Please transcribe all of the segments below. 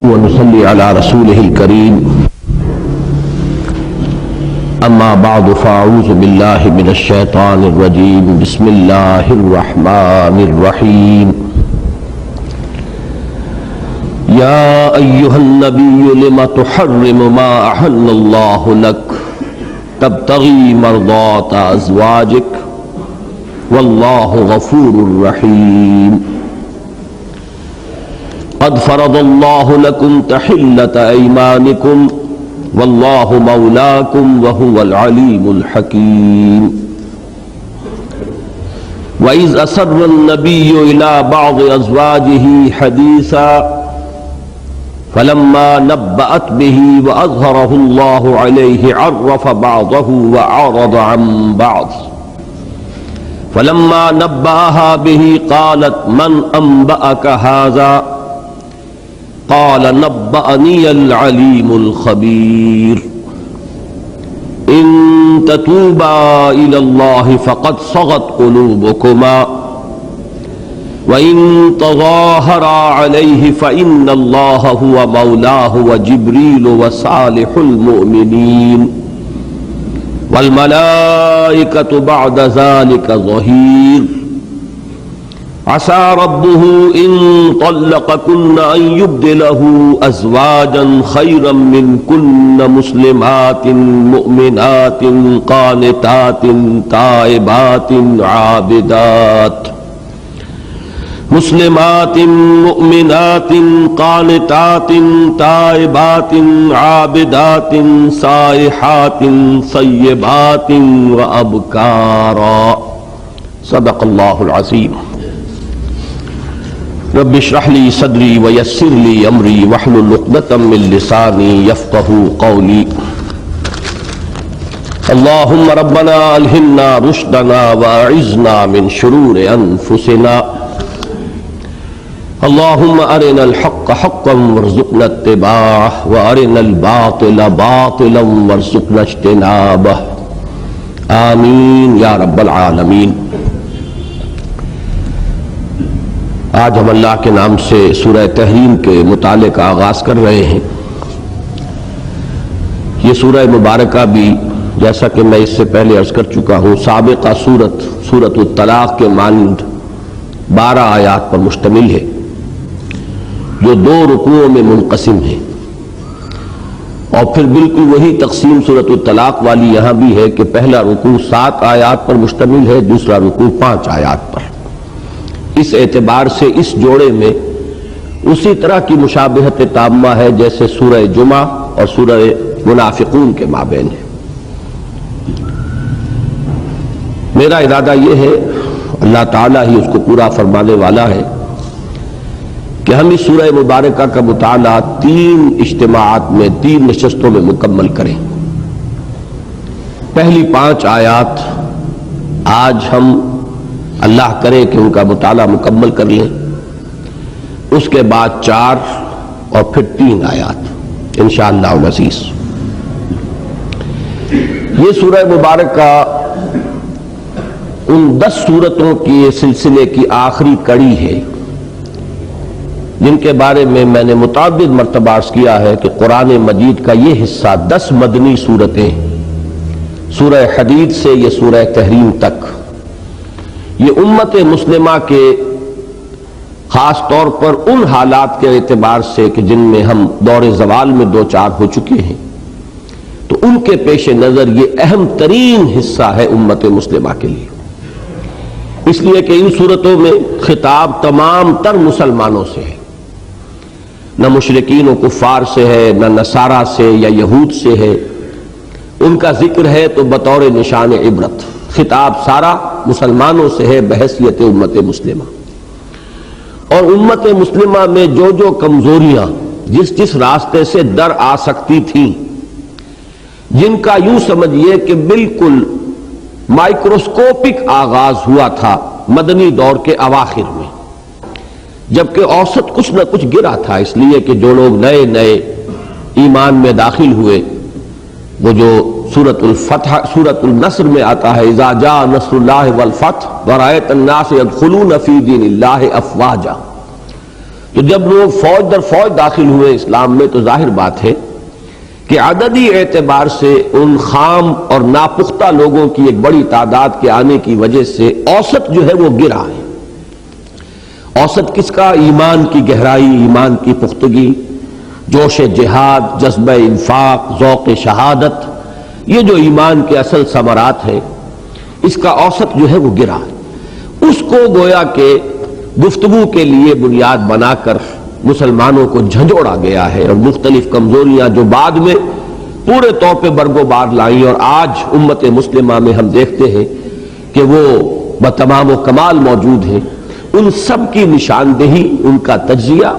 ونصلي على رسوله الكريم أما بعد فأعوذ بالله من الشيطان الرجيم بسم الله الرحمن الرحيم يا أيها النبي لم تحرم ما أحل الله لك تبتغي مرضات أزواجك والله غفور رحيم قد فرض الله لكم تحلة أيمانكم والله مولاكم وهو العليم الحكيم وإذ أسر النبي إلى بعض أزواجه حديثا فلما نبأت به وأظهره الله عليه عرف بعضه وأعرض عن بعض فلما نبأها به قالت من أنبأك هذا قال نبأني العليم الخبير إن تتوبا إلى الله فقد صغت قلوبكما وإن تظاهرا عليه فإن الله هو مولاه وجبريل وصالح المؤمنين والملائكة بعد ذلك ظهير عسى ربه إن طلقكن أن يبدله أزواجا خيرا منكن مسلمات مؤمنات قانتات تائبات عابدات مسلمات مؤمنات قانتات تائبات عابدات سائحات ثيبات وأبكارا صدق الله العظيم رب اشرح لي صدري ويسر لي امري واحلل عقدة من لساني يفقهوا قولي اللهم ربنا الهمنا رشدنا واعذنا من شرور انفسنا اللهم ارنا الحق حقا وارزقنا اتباعه وارنا الباطل باطلا وارزقنا اجتنابه آمین یا رب العالمین۔ آج ہم اللہ کے نام سے سورہ تحریم کے مطالعے کا آغاز کر رہے ہیں۔ یہ سورہ مبارکہ بھی جیسا کہ میں اس سے پہلے عرض کر چکا ہوں سابقہ سورۃ الطلاق کے مانند 12 آیات پر مشتمل ہے جو 2 رکوعوں میں منقسم ہے، اور پھر بالکل وہی تقسیم سورۃ الطلاق والی یہاں بھی ہے کہ پہلا رکوع 7 آیات پر مشتمل ہے، دوسرا رکوع 5 آیات پر۔ اس اعتبار سے اس جوڑے میں اسی طرح کی مشابہت تامہ ہے جیسے سورہ جمعہ اور سورہ منافقون کے مابین ہے۔ میرا ارادہ یہ ہے، اللہ تعالیٰ ہی اس کو پورا فرمانے والا ہے، کہ ہم اس سورہ مبارکہ کا مطالعہ 3 اجتماعات میں 3 نشستوں میں مکمل کریں۔ پہلی 5 آیات آج ہم اللہ کرے کہ ان کا مطالعہ مکمل کر لیں، اس کے بعد 4 اور پھر 3 آیات انشاءاللہ العزیز۔ یہ سورہ مبارکہ ان 10 سورتوں کی سلسلے کی آخری کڑی ہے جن کے بارے میں نے متعدد مرتبہ عرض کیا ہے کہ قرآن مجید کا یہ حصہ 10 مدنی سورتیں سورہ حدید سے یہ سورہ تحریم تک، یہ امت مسلمہ کے خاص طور پر ان حالات کے اعتبار سے کہ جن میں ہم دور زوال میں 2-4 ہو چکے ہیں، تو ان کے پیش نظر یہ اہم ترین حصہ ہے امت مسلمہ کے لیے، اس لیے کہ ان صورتوں میں خطاب تمام تر مسلمانوں سے ہے، نہ مشرکین و کفار سے ہے، نہ نصارہ سے یا یہود سے ہے، ان کا ذکر ہے تو بطور نشان عبرت، خطاب سارا مسلمانوں سے ہے بحیثیت امت مسلمہ۔ اور امت مسلمہ میں جو جو کمزوریاں جس راستے سے در آ سکتی تھیں، جن کا یوں سمجھیے کہ بالکل مائکروسکوپک آغاز ہوا تھا مدنی دور کے اواخر میں، جبکہ اوسط کچھ نہ کچھ گرا تھا، اس لیے کہ جو لوگ نئے ایمان میں داخل ہوئے، وہ جو سورۃ الفتح سورۃ النصر میں آتا ہے اذا جاء نصر اللہ والفتح ورأیت الناس يدخلون فی دین اللہ افواجا، تو جب لوگ فوج در فوج داخل ہوئے اسلام میں تو ظاہر بات ہے کہ عددی اعتبار سے ان خام اور ناپختہ لوگوں کی ایک بڑی تعداد کے آنے کی وجہ سے اوسط جو ہے وہ گرا ہے۔ اوسط کس کا؟ ایمان کی گہرائی، ایمان کی پختگی، جوش جہاد، جذبہ انفاق، ذوق شہادت، یہ جو ایمان کے اصل ثمرات ہیں اس کا اوسط جو ہے وہ گرا ہے۔ اس کو گویا کہ گفتگو کے لیے بنیاد بنا کر مسلمانوں کو جھنجھوڑا گیا ہے، اور مختلف کمزوریاں جو بعد میں پورے طور پہ برگ و بار لائیں، اور آج امت مسلمہ میں ہم دیکھتے ہیں کہ وہ بتمام و کمال موجود ہیں، ان سب کی نشاندہی، ان کا تجزیہ،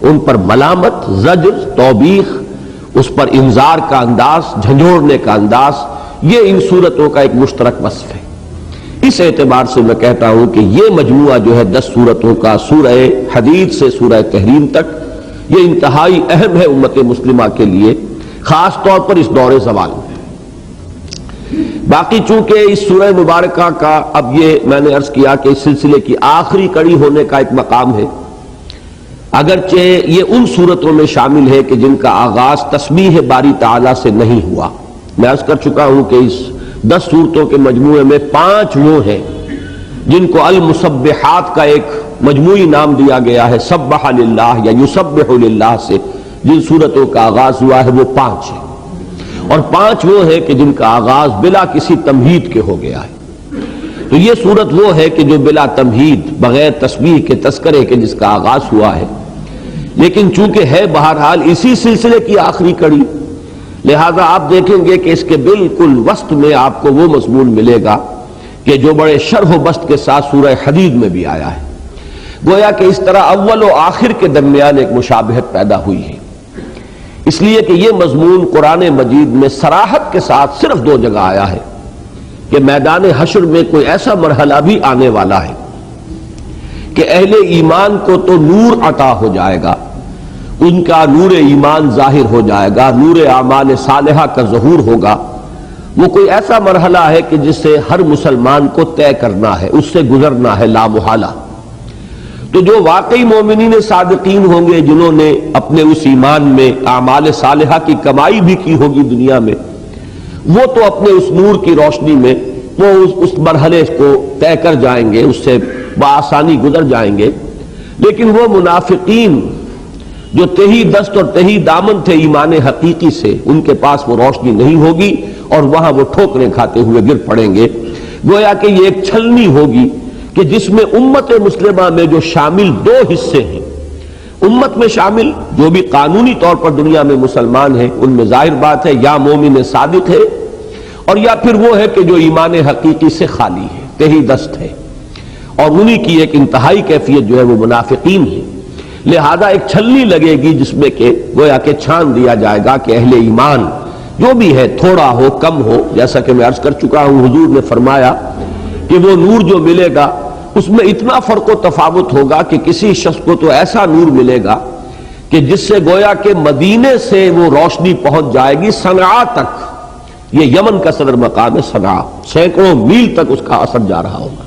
ان پر ملامت، زجر، توبیخ، اس پر انذار کا انداز، جھنجھوڑنے کا انداز، یہ ان صورتوں کا ایک مشترک وصف ہے۔ اس اعتبار سے میں کہتا ہوں کہ یہ مجموعہ جو ہے 10 صورتوں کا، سورہ حدید سے سورہ تحریم تک، یہ انتہائی اہم ہے امت مسلمہ کے لیے، خاص طور پر اس دور زوال میں۔ باقی چونکہ اس سورہ مبارکہ کا اب یہ میں نے عرض کیا کہ اس سلسلے کی آخری کڑی ہونے کا ایک مقام ہے، اگرچہ یہ ان صورتوں میں شامل ہے کہ جن کا آغاز تسبیح باری تعالیٰ سے نہیں ہوا۔ میں عرض کر چکا ہوں کہ اس 10 صورتوں کے مجموعے میں 5 وہ ہیں جن کو المسبحات کا ایک مجموعی نام دیا گیا ہے، سبح للہ یا یسبح للہ سے جن صورتوں کا آغاز ہوا ہے وہ 5 ہیں، اور 5 وہ ہیں کہ جن کا آغاز بلا کسی تمہید کے ہو گیا ہے۔ تو یہ صورت وہ ہے کہ جو بلا تمہید، بغیر تسبیح کے تذکرے کے جس کا آغاز ہوا ہے، لیکن چونکہ ہے بہرحال اسی سلسلے کی آخری کڑی، لہذا آپ دیکھیں گے کہ اس کے بالکل وسط میں آپ کو وہ مضمون ملے گا کہ جو بڑے شرح و بسط کے ساتھ سورہ حدید میں بھی آیا ہے۔ گویا کہ اس طرح اول و آخر کے درمیان ایک مشابہت پیدا ہوئی ہے، اس لیے کہ یہ مضمون قرآن مجید میں صراحت کے ساتھ صرف 2 جگہ آیا ہے کہ میدان حشر میں کوئی ایسا مرحلہ بھی آنے والا ہے کہ اہل ایمان کو تو نور عطا ہو جائے گا، ان کا نور ایمان ظاہر ہو جائے گا، نور اعمال صالحہ کا ظہور ہوگا۔ وہ کوئی ایسا مرحلہ ہے کہ جس سے ہر مسلمان کو طے کرنا ہے، اس سے گزرنا ہے لا محالہ۔ تو جو واقعی مومنین صادقین ہوں گے، جنہوں نے اپنے اس ایمان میں اعمال صالحہ کی کمائی بھی کی ہوگی دنیا میں، وہ تو اپنے اس نور کی روشنی میں وہ اس مرحلے کو طے کر جائیں گے، اس سے بآسانی گزر جائیں گے۔ لیکن وہ منافقین جو تہی دست اور تہی دامن تھے ایمان حقیقی سے، ان کے پاس وہ روشنی نہیں ہوگی، اور وہاں وہ ٹھوکریں کھاتے ہوئے گر پڑیں گے۔ گویا کہ یہ ایک چھلنی ہوگی کہ جس میں امت مسلمہ میں جو شامل 2 حصے ہیں، امت میں شامل جو بھی قانونی طور پر دنیا میں مسلمان ہیں، ان میں ظاہر بات ہے یا مومن صادق ہے، اور یا پھر وہ ہے کہ جو ایمان حقیقی سے خالی ہے، تہی دست ہے، اور انہی کی ایک انتہائی کیفیت جو ہے وہ منافقین ہے۔ لہذا ایک چھلنی لگے گی جس میں کہ گویا کہ چھان دیا جائے گا کہ اہل ایمان جو بھی ہے، تھوڑا ہو کم ہو، جیسا کہ میں عرض کر چکا ہوں، حضور نے فرمایا کہ وہ نور جو ملے گا اس میں اتنا فرق و تفاوت ہوگا کہ کسی شخص کو تو ایسا نور ملے گا کہ جس سے گویا کہ مدینے سے وہ روشنی پہنچ جائے گی صنعاء تک۔ یہ یمن کا صدر مقام ہے صنعاء، سینکڑوں میل تک اس کا اثر جا رہا ہوگا،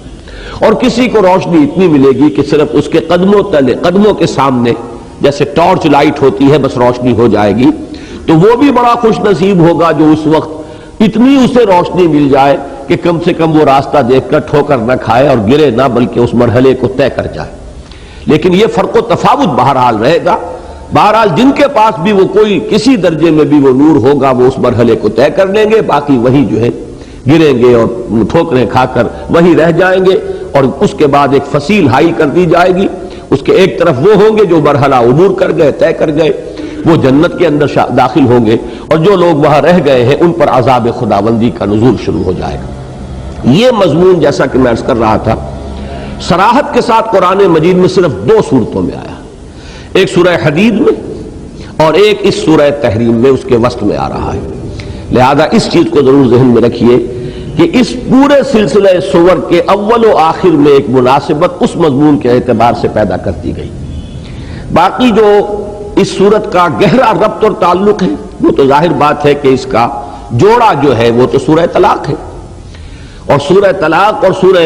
اور کسی کو روشنی اتنی ملے گی کہ صرف اس کے قدموں تلے، قدموں کے سامنے جیسے ٹارچ لائٹ ہوتی ہے بس روشنی ہو جائے گی۔ تو وہ بھی بڑا خوش نصیب ہوگا جو اس وقت اتنی اسے روشنی مل جائے کہ کم سے کم وہ راستہ دیکھ کر ٹھوکر نہ کھائے اور گرے نہ، بلکہ اس مرحلے کو طے کر جائے۔ لیکن یہ فرق و تفاوت بہرحال رہے گا۔ بہرحال جن کے پاس بھی وہ کوئی کسی درجے میں بھی وہ نور ہوگا وہ اس مرحلے کو طے کر لیں گے، باقی وہی جو ہے گریں گے اور ٹھوکریں کھا کر وہی رہ جائیں گے، اور اس کے بعد ایک فصیل ہائی کر دی جائے گی۔ اس کے ایک طرف وہ ہوں گے جو مرحلہ عبور کر گئے، طے کر گئے، وہ جنت کے اندر داخل ہوں گے، اور جو لوگ وہاں رہ گئے ہیں ان پر عذاب خداوندی کا نزول شروع ہو جائے گا۔ یہ مضمون جیسا کہ میں عرض کر رہا تھا صراحت کے ساتھ قرآن مجید میں صرف 2 صورتوں میں آیا، ایک سورہ حدید میں اور ایک اس سورہ تحریم میں، اس کے وسط میں آ رہا ہے۔ لہذا اس چیز کو ضرور ذہن میں رکھیے کہ اس پورے سلسلہ سور کے اول و آخر میں ایک مناسبت اس مضمون کے اعتبار سے پیدا کرتی گئی۔ باقی جو اس صورت کا گہرا ربط اور تعلق ہے وہ تو ظاہر بات ہے کہ اس کا جوڑا جو ہے وہ تو سورہ طلاق ہے، اور سورہ طلاق اور سورہ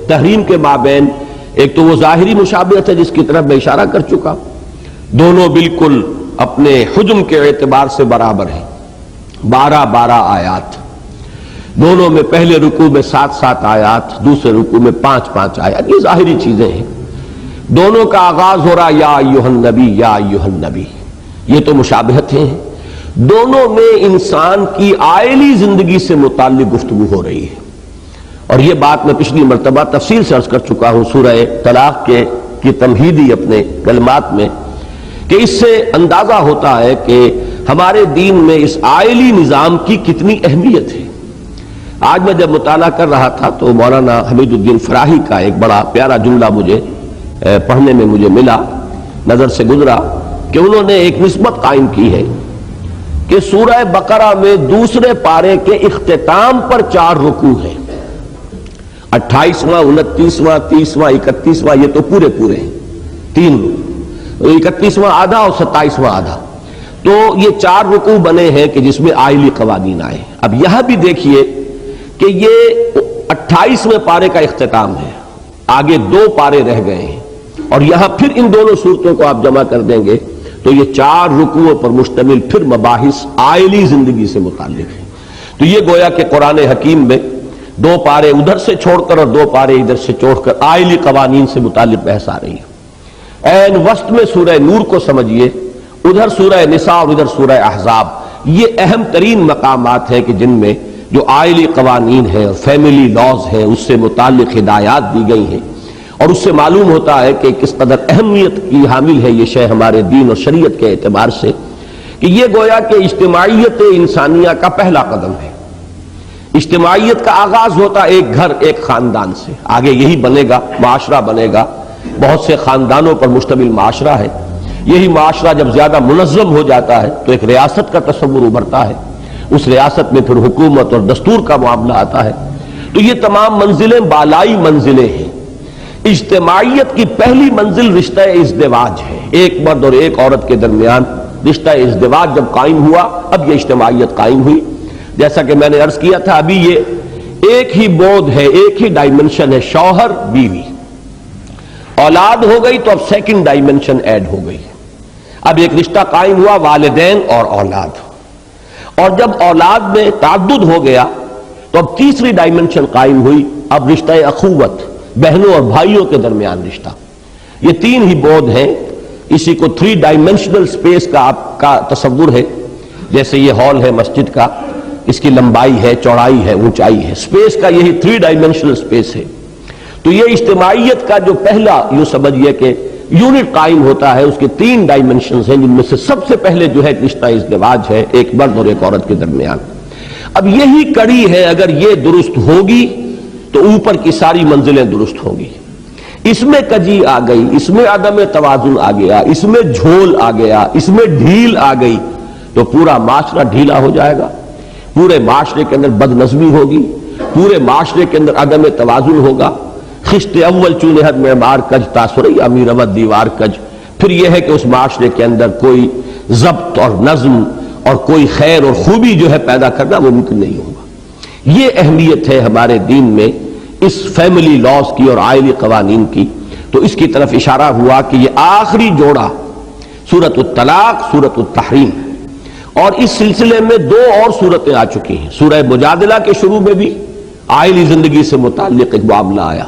تحریم کے مابین ایک تو وہ ظاہری مشابہت ہے جس کی طرف میں اشارہ کر چکا، دونوں بالکل اپنے حجم کے اعتبار سے برابر ہیں، 12 آیات، دونوں میں پہلے رکوع میں 7 آیات، دوسرے رکوع میں 5 آیات. یہ ظاہری چیزیں ہیں. دونوں کا آغاز ہو رہا یا ایھا النبی یا ایھا النبی. یہ تو مشابہتیں ہیں. دونوں میں انسان کی آئلی زندگی سے متعلق گفتگو ہو رہی ہے. اور یہ بات میں پچھلی مرتبہ تفصیل سے عرض کر چکا ہوں سورہ طلاق کی تمہیدی اپنے کلمات میں، کہ اس سے اندازہ ہوتا ہے کہ ہمارے دین میں اس آئلی نظام کی کتنی اہمیت ہے. آج میں جب مطالعہ کر رہا تھا تو مولانا حمید الدین فراہی کا ایک بڑا پیارا جملہ مجھے پڑھنے میں مجھے ملا، نظر سے گزرا، کہ انہوں نے ایک نسبت قائم کی ہے کہ سورہ بقرہ میں دوسرے پارے کے اختتام پر 4 رکوع ہیں، 28واں، 29واں، 30واں، 31واں، یہ تو پورے ہیں، 3 31واں آدھا اور 27واں آدھا. تو یہ 4 رکوع بنے ہیں کہ جس میں آئلی قوانین آئے. اب یہاں بھی دیکھیے کہ یہ 28ویں پارے کا اختتام ہے، آگے 2 پارے رہ گئے ہیں، اور یہاں پھر ان دونوں صورتوں کو آپ جمع کر دیں گے تو یہ 4 رکوعوں پر مشتمل پھر مباحث آئلی زندگی سے متعلق ہیں. تو یہ گویا کہ قرآن حکیم میں 2 پارے ادھر سے چھوڑ کر اور 2 پارے ادھر سے چھوڑ کر آئلی قوانین سے متعلق بحث آ رہی ہے. عین وسط میں سورہ نور کو سمجھیے، ادھر سورہ نساء اور ادھر سورہ احزاب. یہ اہم ترین مقامات ہیں کہ جن میں جو آئلی قوانین ہیں اور فیملی لاز ہیں اس سے متعلق ہدایات دی گئی ہیں، اور اس سے معلوم ہوتا ہے کہ کس قدر اہمیت کی حامل ہے یہ شے ہمارے دین اور شریعت کے اعتبار سے، کہ یہ گویا کہ اجتماعیت انسانیہ کا پہلا قدم ہے. اجتماعیت کا آغاز ہوتا ایک گھر، ایک خاندان سے، آگے یہی بنے گا، معاشرہ بنے گا. بہت سے خاندانوں پر مشتمل معاشرہ ہے. یہی معاشرہ جب زیادہ منظم ہو جاتا ہے تو ایک ریاست کا تصور ابھرتا ہے، اس ریاست میں پھر حکومت اور دستور کا معاملہ آتا ہے. تو یہ تمام منزلیں بالائی منزلیں ہیں. اجتماعیت کی پہلی منزل رشتہ ازدواج ہے. ایک مرد اور ایک عورت کے درمیان رشتہ ازدواج جب قائم ہوا، اب یہ اجتماعیت قائم ہوئی. جیسا کہ میں نے عرض کیا تھا، ابھی یہ ایک ہی بود ہے، ایک ہی ڈائمنشن ہے، شوہر بیوی. اولاد ہو گئی تو اب سیکنڈ ڈائمنشن ایڈ ہو گئی. اب ایک رشتہ قائم ہوا والدین اور اولاد. اور جب اولاد میں تعدد ہو گیا تو اب تیسری ڈائمنشن قائم ہوئی، اب رشتہ اخوت، بہنوں اور بھائیوں کے درمیان رشتہ. یہ 3 ہی بود ہیں. اسی کو 3 ڈائمنشنل سپیس کا آپ کا تصور ہے. جیسے یہ ہال ہے مسجد کا، اس کی لمبائی ہے، چوڑائی ہے، اونچائی ہے. سپیس کا یہی 3 ڈائمنشنل سپیس ہے. تو یہ اجتماعیت کا جو پہلا یوں سمجھیے کہ یونٹ قائم ہوتا ہے، اس کے 3 ڈائمنشنز ہیں، جن میں سے سب سے پہلے جو ہے رشتہ ازدواج ہے، ایک مرد اور ایک عورت کے درمیان. اب یہی کڑی ہے، اگر یہ درست ہوگی تو اوپر کی ساری منزلیں درست ہوں گی. اس میں کجی آ گئی، اس میں عدم توازن آ گیا، اس میں جھول آ گیا، اس میں ڈھیل آ گئی تو پورا معاشرہ ڈھیلا ہو جائے گا. پورے معاشرے کے اندر بد نظمی ہوگی، پورے معاشرے کے اندر عدم توازن ہوگا. خشت اول چونہد معمار کج تاثری امیر ود دیوار کج. پھر یہ ہے کہ اس معاشرے کے اندر کوئی ضبط اور نظم اور کوئی خیر اور خوبی جو ہے پیدا کرنا وہ ممکن نہیں ہوگا. یہ اہمیت ہے ہمارے دین میں اس فیملی لاز کی اور آئلی قوانین کی. تو اس کی طرف اشارہ ہوا کہ یہ آخری جوڑا سورۃ الطلاق، سورۃ التحریم، اور اس سلسلے میں 2 اور صورتیں آ چکی ہیں. سورہ مجادلہ کے شروع میں بھی آئلی زندگی سے متعلق ایک معاملہ آیا.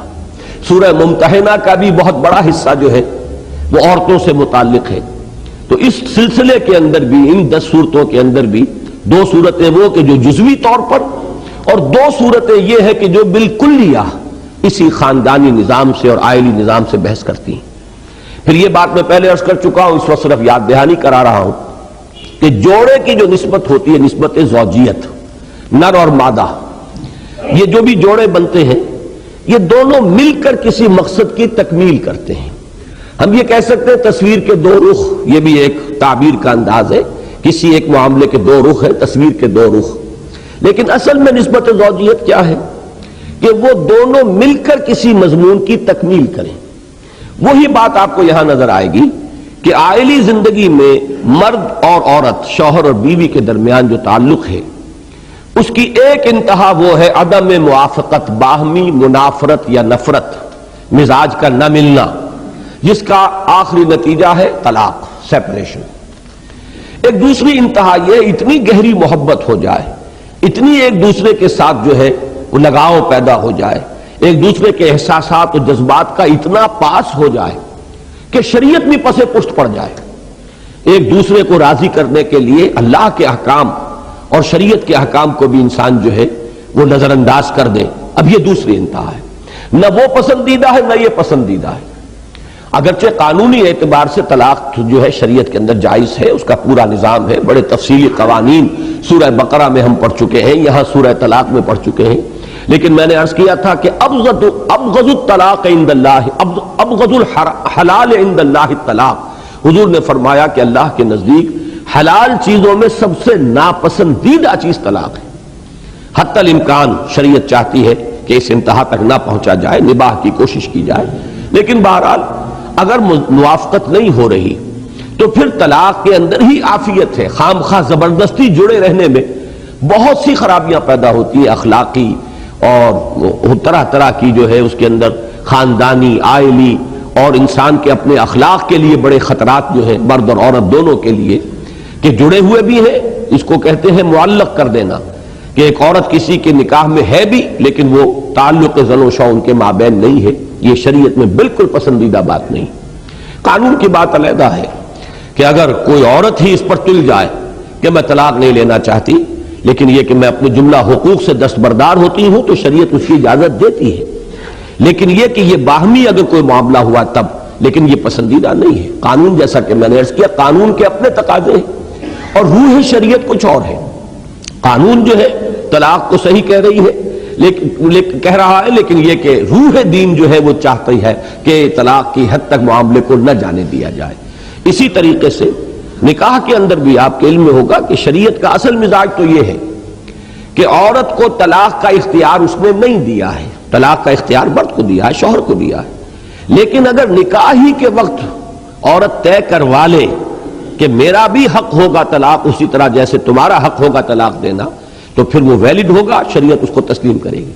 سورہ ممتحنہ کا بھی بہت بڑا حصہ جو ہے وہ عورتوں سے متعلق ہے. تو اس سلسلے کے اندر بھی، ان 10 صورتوں کے اندر بھی 2 صورتیں وہ کہ جو جزوی طور پر، اور 2 صورتیں یہ ہے کہ جو بالکلیہ اسی خاندانی نظام سے اور آئلی نظام سے بحث کرتی ہیں. پھر یہ بات میں پہلے عرض کر چکا ہوں، اس وقت صرف یاد دہانی کرا رہا ہوں کہ جوڑے کی جو نسبت ہوتی ہے، نسبت زوجیت، نر اور مادہ، یہ جو بھی جوڑے بنتے ہیں یہ دونوں مل کر کسی مقصد کی تکمیل کرتے ہیں. ہم یہ کہہ سکتے ہیں تصویر کے 2 رخ، یہ بھی ایک تعبیر کا انداز ہے. کسی ایک معاملے کے 2 رخ ہے، تصویر کے 2 رخ. لیکن اصل میں نسبت زوجیت کیا ہے کہ وہ دونوں مل کر کسی مضمون کی تکمیل کریں. وہی بات آپ کو یہاں نظر آئے گی کہ آئلی زندگی میں مرد اور عورت، شوہر اور بیوی کے درمیان جو تعلق ہے اس کی ایک انتہا وہ ہے عدم موافقت، باہمی منافرت یا نفرت، مزاج کا نہ ملنا، جس کا آخری نتیجہ ہے طلاق. سیپریشن. ایک دوسری انتہا یہ اتنی گہری محبت ہو جائے, اتنی ایک دوسرے کے ساتھ جو ہے وہ لگاؤ پیدا ہو جائے, ایک دوسرے کے احساسات و جذبات کا اتنا پاس ہو جائے کہ شریعت بھی پس پشت پڑ جائے. ایک دوسرے کو راضی کرنے کے لیے اللہ کے احکام اور شریعت کے احکام کو بھی انسان جو ہے وہ نظر انداز کر دے. اب یہ دوسری انتہا ہے. نہ وہ پسندیدہ ہے نہ یہ پسندیدہ ہے. اگرچہ قانونی اعتبار سے طلاق جو ہے شریعت کے اندر جائز ہے, اس کا پورا نظام ہے, بڑے تفصیلی قوانین سورہ بقرہ میں ہم پڑھ چکے ہیں, یہاں سورہ طلاق میں پڑھ چکے ہیں. لیکن میں نے عرض کیا تھا کہ ابغض الطلاق عند اللہ, ابغض الحلال عند اللہ الطلاق. حضور نے فرمایا کہ اللہ کے نزدیک حلال چیزوں میں سب سے ناپسندیدہ چیز طلاق ہے. حتی الامکان شریعت چاہتی ہے کہ اس انتہا تک نہ پہنچا جائے, نباہ کی کوشش کی جائے. لیکن بہرحال اگر موافقت نہیں ہو رہی تو پھر طلاق کے اندر ہی عافیت ہے. خام خواہ زبردستی جڑے رہنے میں بہت سی خرابیاں پیدا ہوتی ہیں, اخلاقی اور طرح طرح کی جو ہے اس کے اندر خاندانی, عائلی اور انسان کے اپنے اخلاق کے لیے بڑے خطرات جو ہیں مرد اور عورت دونوں کے لیے, کہ جڑے ہوئے بھی ہیں. اس کو کہتے ہیں معلق کر دینا, کہ ایک عورت کسی کے نکاح میں ہے بھی لیکن وہ تعلق زن و شو ان کے مابین نہیں ہے. یہ شریعت میں بالکل پسندیدہ بات نہیں. قانون کی بات علیحدہ ہے کہ اگر کوئی عورت ہی اس پر تل جائے کہ میں طلاق نہیں لینا چاہتی, لیکن یہ کہ میں اپنے جملہ حقوق سے دستبردار ہوتی ہوں, تو شریعت اس کی اجازت دیتی ہے. لیکن یہ کہ یہ باہمی اگر کوئی معاملہ ہوا تب, لیکن یہ پسندیدہ نہیں ہے. قانون جیسا کہ میں نے عرض کیا, قانون کے اپنے تقاضے ہیں اور روح شریعت کچھ اور ہے. قانون جو ہے طلاق کو صحیح کہہ رہی ہے, لیکن کہہ رہا ہے, لیکن یہ کہ روح دین جو ہے وہ چاہتی ہے کہ طلاق کی حد تک معاملے کو نہ جانے دیا جائے. اسی طریقے سے نکاح کے اندر بھی آپ کے علم میں ہوگا کہ شریعت کا اصل مزاج تو یہ ہے کہ عورت کو طلاق کا اختیار اس نے نہیں دیا ہے. طلاق کا اختیار مرد کو دیا ہے, شوہر کو دیا ہے. لیکن اگر نکاح ہی کے وقت عورت طے کروا لے کہ میرا بھی حق ہوگا طلاق اسی طرح جیسے تمہارا حق ہوگا طلاق دینا, تو پھر وہ ویلڈ ہوگا, شریعت اس کو تسلیم کرے گی.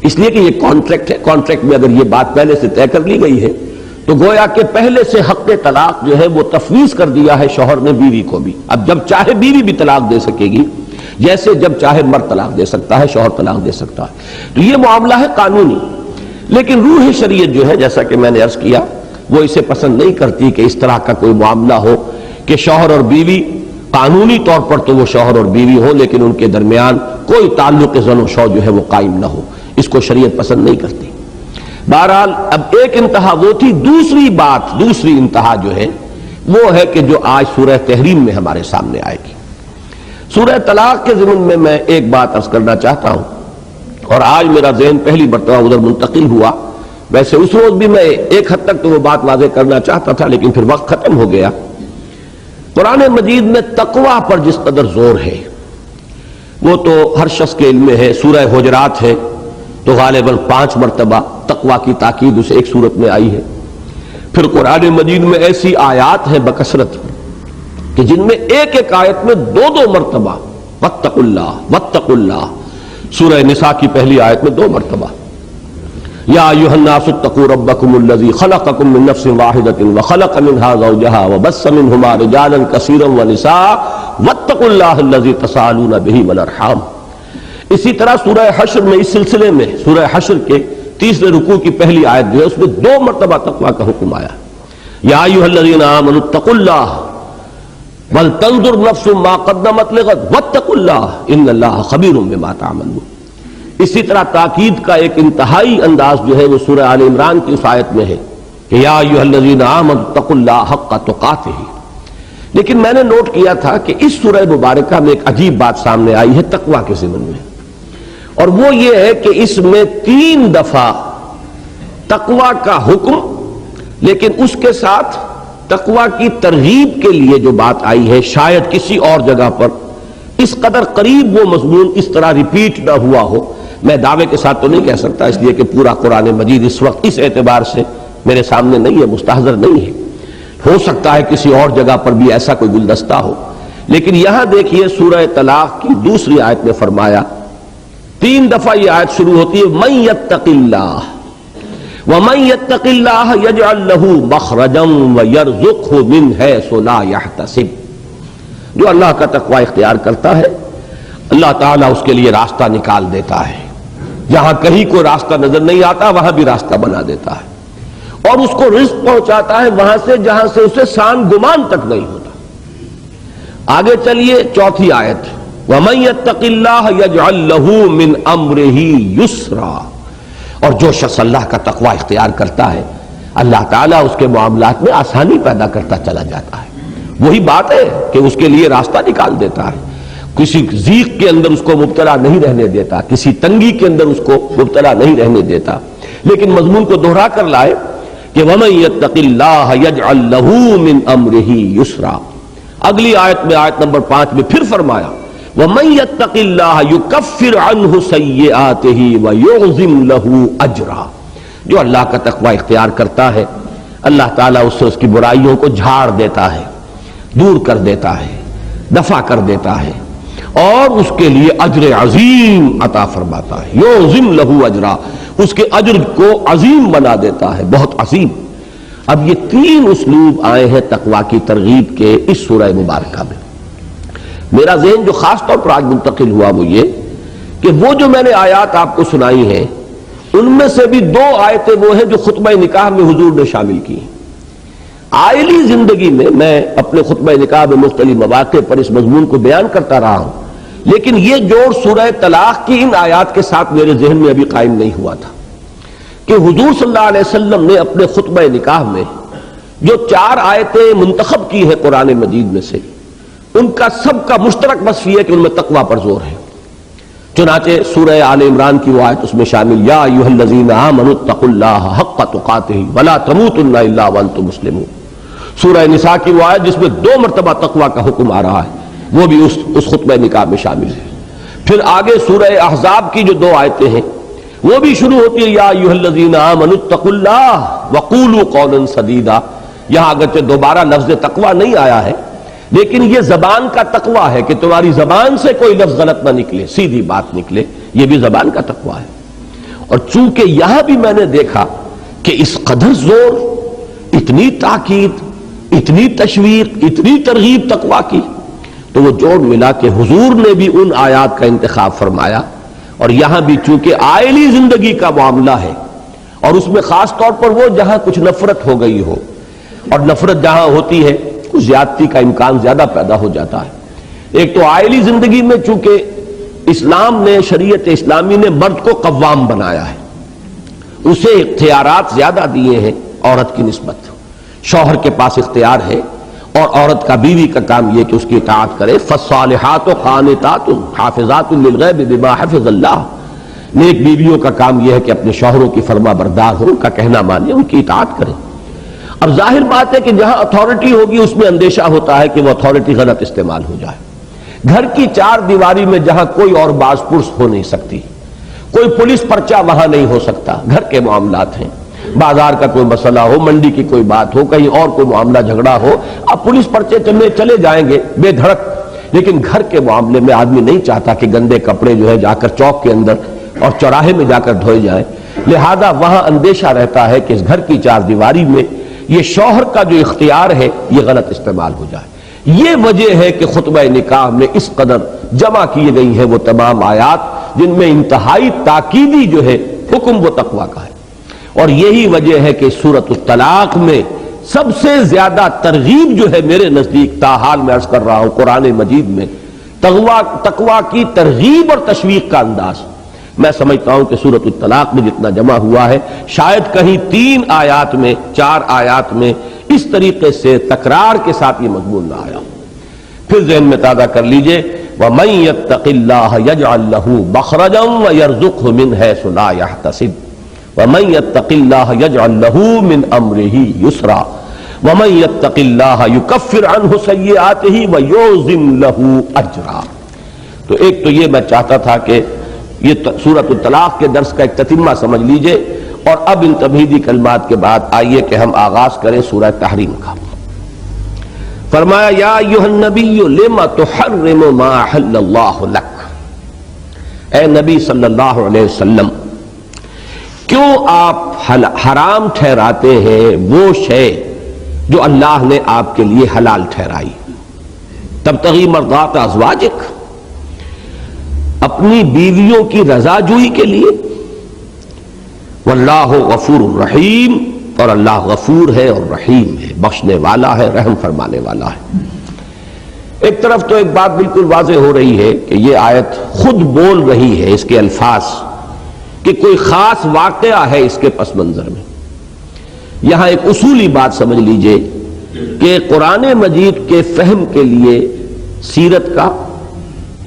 اس لیے کہ یہ کانٹریکٹ ہے. کانٹریکٹ میں اگر یہ بات پہلے سے طے کر لی گئی ہے تو گویا کہ پہلے سے حق طلاق جو ہے وہ تفویض کر دیا ہے شوہر نے بیوی کو بھی. اب جب چاہے بیوی بھی طلاق دے سکے گی, جیسے جب چاہے مرد طلاق دے سکتا ہے, شوہر طلاق دے سکتا ہے. تو یہ معاملہ ہے قانونی. لیکن روح شریعت جو ہے, جیسا کہ میں نے عرض کیا, وہ اسے پسند نہیں کرتی کہ اس طرح کا کوئی معاملہ ہو کہ شوہر اور بیوی قانونی طور پر تو وہ شوہر اور بیوی ہو, لیکن ان کے درمیان کوئی تعلق زن و شو جو ہے وہ قائم نہ ہو. اس کو شریعت پسند نہیں کرتی. بہرحال اب ایک انتہا وہ تھی. دوسری بات, دوسری انتہا جو ہے وہ ہے کہ جو آج سورہ تحریم میں ہمارے سامنے آئے گی. سورہ طلاق کے ضمن میں ایک بات عرض کرنا چاہتا ہوں, اور آج میرا ذہن پہلی مرتبہ ادھر منتقل ہوا. ویسے اس روز بھی میں ایک حد تک تو وہ بات واضح کرنا چاہتا تھا, لیکن پھر وقت ختم ہو گیا. قرآن مجید میں تقویٰ پر جس قدر زور ہے وہ تو ہر شخص کے علم میں ہے. سورہ حجرات ہے تو غالباً 5 مرتبہ تقویٰ کی تاکید اسے ایک صورت میں آئی ہے. پھر قرآن مجید میں ایسی آیات ہیں بکثرت کہ جن میں ایک ایک آیت میں 2 مرتبہ واتقوا اللہ واتقوا اللہ. سورہ نساء کی پہلی آیت میں 2 مرتبہ یا ایھا الناس اتقوا ربکم الذی خلقکم من نفس واحدۃ وخلق منها زوجها وبث منهما رجالا کثیرا ونساء واتقوا اللہ الذی تساءلون به والارحام. اسی طرح سورہ حشر میں اس سلسلے میں سورہ حشر کے 3 رکوع کی پہلی آیت جو ہے اس میں 2 مرتبہ تقویٰ کا حکم آیا. یا ایھا الذین آمنوا اتقوا اللہ ولتنظر نفس ما قدمت لغد واتقوا اللہ ان اللہ خبیر بما تعملون. اسی طرح تاکید کا ایک انتہائی انداز جو ہے وہ سورہ آل عمران کی اس آیت میں ہے کہ یا ایھا الذین آمنوا اتقوا اللہ حق تقاتہ. لیکن میں نے نوٹ کیا تھا کہ اس سورہ مبارکہ میں ایک عجیب بات سامنے آئی ہے تقویٰ کے ضمن میں, اور وہ یہ ہے کہ اس میں 3 دفعہ تقویٰ کا حکم, لیکن اس کے ساتھ تقویٰ کی ترغیب کے لیے جو بات آئی ہے شاید کسی اور جگہ پر اس قدر قریب وہ مضمون اس طرح ریپیٹ نہ ہوا ہو. میں دعوے کے ساتھ تو نہیں کہہ سکتا, اس لیے کہ پورا قرآن مجید اس وقت اس اعتبار سے میرے سامنے نہیں ہے, مستحضر نہیں ہے. ہو سکتا ہے کسی اور جگہ پر بھی ایسا کوئی گلدستہ ہو. لیکن یہاں دیکھیے سورہ طلاق کی دوسری آیت میں فرمایا, 3 دفعہ یہ آیت شروع ہوتی ہے من یتق اللہ وَمَن يَتَّقِ اللَّهَ يَجْعَل لَّهُ مَخْرَجًا وَيَرْزُقْهُ مِنْ حَيْثُ لَا يَحْتَسِبُ، جو اللہ کا تقوی اختیار کرتا ہے اللہ تعالیٰ اس کے لیے راستہ نکال دیتا ہے، جہاں کہیں کوئی راستہ نظر نہیں آتا وہاں بھی راستہ بنا دیتا ہے، اور اس کو رزق پہنچاتا ہے وہاں سے جہاں سے اسے سان گمان تک نہیں ہوتا۔ آگے چلیے چوتھی آیت، وَمَن يَتَّقِ اللَّهَ يَجْعَل لَّهُ مِنْ أَمْرِهِ يُسْرًا، اور جو شخص اللہ کا تقوی اختیار کرتا ہے اللہ تعالیٰ اس کے معاملات میں آسانی پیدا کرتا چلا جاتا ہے۔ وہی بات ہے کہ اس کے لیے راستہ نکال دیتا ہے، کسی ضیق کے اندر اس کو مبتلا نہیں رہنے دیتا، کسی تنگی کے اندر اس کو مبتلا نہیں رہنے دیتا، لیکن مضمون کو دوہرا کر لائے کہ وَمَن يَتَّقِ اللَّهَ يَجْعَل لَّهُ مِنْ أَمْرِهِ يُسْرًا۔ اگلی آیت میں آیت نمبر 5 میں پھر فرمایا وَمَن يَتَّقِ اللَّهَ يُكَفِّرْ عَنْهُ سَيِّئَاتِهِ وَيُعْظِمْ لَهُ أَجْرًا، جو اللہ کا تقوی اختیار کرتا ہے اللہ تعالیٰ اس سے اس کی برائیوں کو جھاڑ دیتا ہے، دور کر دیتا ہے، دفع کر دیتا ہے، اور اس کے لیے اجر عظیم عطا فرماتا ہے۔ یعظم لہ اجرا، اس کے اجر کو عظیم بنا دیتا ہے، بہت عظیم۔ اب یہ 3 اسلوب آئے ہیں تقوی کی ترغیب کے اس سورہ مبارکہ میں۔ میرا ذہن جو خاص طور پر آج منتقل ہوا وہ یہ کہ وہ جو میں نے آیات آپ کو سنائی ہیں ان میں سے بھی 2 آیتیں وہ ہیں جو خطبہ نکاح میں حضور نے شامل کی ہیں۔ عائلی زندگی میں اپنے خطبہ نکاح میں مختلف مواقع پر اس مضمون کو بیان کرتا رہا ہوں، لیکن یہ جوڑ سورہ طلاق کی ان آیات کے ساتھ میرے ذہن میں ابھی قائم نہیں ہوا تھا کہ حضور صلی اللہ علیہ وسلم نے اپنے خطبہ نکاح میں جو 4 آیتیں منتخب کی ہیں قرآن مجید میں سے ان کا سب کا مشترک وصف یہ ہے کہ ان میں تقوی پر زور ہے۔ چنانچہ سورہ آل عمران کی وہ آیت اس میں شامل، یا ایھا الذین آمنوا اتقوا اللہ حق تقاتہ ولا تموتن الا وانتم مسلمون۔ سورہ نساء کی وہ آیت جس میں 2 مرتبہ تقوی کا حکم آ رہا ہے وہ بھی اس خطبہ نکاح میں شامل ہے۔ پھر آگے سورہ احزاب کی جو 2 آیتیں ہیں وہ بھی شروع ہوتی ہے یا ایھا الذین آمنوا اتقوا اللہ وقولوا قولا سدیدا۔ یہاں اگرچہ دوبارہ لفظ تقوی نہیں آیا ہے لیکن یہ زبان کا تقوی ہے کہ تمہاری زبان سے کوئی لفظ غلط نہ نکلے، سیدھی بات نکلے، یہ بھی زبان کا تقوی ہے۔ اور چونکہ یہاں بھی میں نے دیکھا کہ اس قدر زور، اتنی تاکید، اتنی تشویق، اتنی ترغیب تقوی کی، تو وہ جوڑ ملا کہ حضور نے بھی ان آیات کا انتخاب فرمایا، اور یہاں بھی چونکہ عائلی زندگی کا معاملہ ہے اور اس میں خاص طور پر وہ جہاں کچھ نفرت ہو گئی ہو، اور نفرت جہاں ہوتی ہے کچھ زیادتی کا امکان زیادہ پیدا ہو جاتا ہے۔ ایک تو عائلی زندگی میں چونکہ اسلام نے، شریعت اسلامی نے مرد کو قوام بنایا ہے، اسے اختیارات زیادہ دیے ہیں عورت کی نسبت، شوہر کے پاس اختیار ہے، اور عورت کا، بیوی کا کام یہ کہ اس کی اطاعت کرے۔ فالصالحات قانتات حافظات للغیب بما حفظ اللہ، نیک بیویوں کا کام یہ ہے کہ اپنے شوہروں کی فرما بردار ہو، ان کا کہنا مانے، ان کی اطاعت کرے۔ اب ظاہر بات ہے کہ جہاں اتھارٹی ہوگی اس میں اندیشہ ہوتا ہے کہ وہ اتھارٹی غلط استعمال ہو جائے۔ گھر کی 4 دیواری میں جہاں کوئی اور باز پرس ہو نہیں سکتی، کوئی پولیس پرچہ وہاں نہیں ہو سکتا، گھر کے معاملات ہیں، بازار کا کوئی مسئلہ ہو، منڈی کی کوئی بات ہو، کہیں اور کوئی معاملہ جھگڑا ہو، اب پولیس پرچے چلے جائیں گے بے دھڑک، لیکن گھر کے معاملے میں آدمی نہیں چاہتا کہ گندے کپڑے جو ہے جا کر چوک کے اندر اور چوراہے میں جا کر دھوئے جائیں، لہذا وہاں اندیشہ رہتا ہے کہ اس گھر کی 4 دیواری میں یہ شوہر کا جو اختیار ہے یہ غلط استعمال ہو جائے۔ یہ وجہ ہے کہ خطبہ نکاح میں اس قدر جمع کیے گئی ہیں وہ تمام آیات جن میں انتہائی تاکیدی جو ہے حکم وہ تقوی کا ہے، اور یہی وجہ ہے کہ سورۃ الطلاق میں سب سے زیادہ ترغیب جو ہے میرے نزدیک، تاحال میں عرض کر رہا ہوں، قرآن مجید میں تقوی کی ترغیب اور تشویق کا انداز میں سمجھتا ہوں کہ سورۃ الطلاق میں جتنا جمع ہوا ہے شاید کہیں 3 آیات میں، 4 آیات میں اس طریقے سے تکرار کے ساتھ یہ مضمون نہ آیا۔ پھر ذہن میں تازہ کر لیجئے وَمَن يَتَّقِ اللَّهَ يَجْعَل لَّهُ مَخْرَجًا وَيَرْزُقْهُ مِنْ حَيْثُ لَا يَحْتَسِبُ وَمَن يَتَّقِ اللَّهَ يَجْعَل لَّهُ مِنْ أَمْرِهِ يُسْرًا وَمَن يَتَّقِ اللَّهَ يُكَفِّرْ عَنْهُ سَيِّئَاتِهِ وَيُعْظِمْ لَهُ أَجْرًا۔ تو ایک تو یہ میں چاہتا تھا کہ یہ سورۃ الطلاق کے درس کا ایک تتمہ سمجھ لیجئے، اور اب ان تمہیدی کلمات کے بعد آئیے کہ ہم آغاز کریں سورہ تحریم کا۔ فرمایا یا ایھا النبی لم تحرم ما احل اللہ لک، اے نبی صلی اللہ علیہ وسلم کیوں آپ حرام ٹھہراتے ہیں وہ شے جو اللہ نے آپ کے لیے حلال ٹھہرائی؟ تبتغی مرضات ازواجک، اپنی بیویوں کی رضا جوئی کے لیے۔ واللہ غفور الرحیم، اور اللہ غفور ہے اور رحیم ہے، بخشنے والا ہے، رحم فرمانے والا ہے۔ ایک طرف تو ایک بات بالکل واضح ہو رہی ہے کہ یہ آیت خود بول رہی ہے، اس کے الفاظ، کہ کوئی خاص واقعہ ہے اس کے پس منظر میں۔ یہاں ایک اصولی بات سمجھ لیجئے کہ قرآن مجید کے فہم کے لیے سیرت کا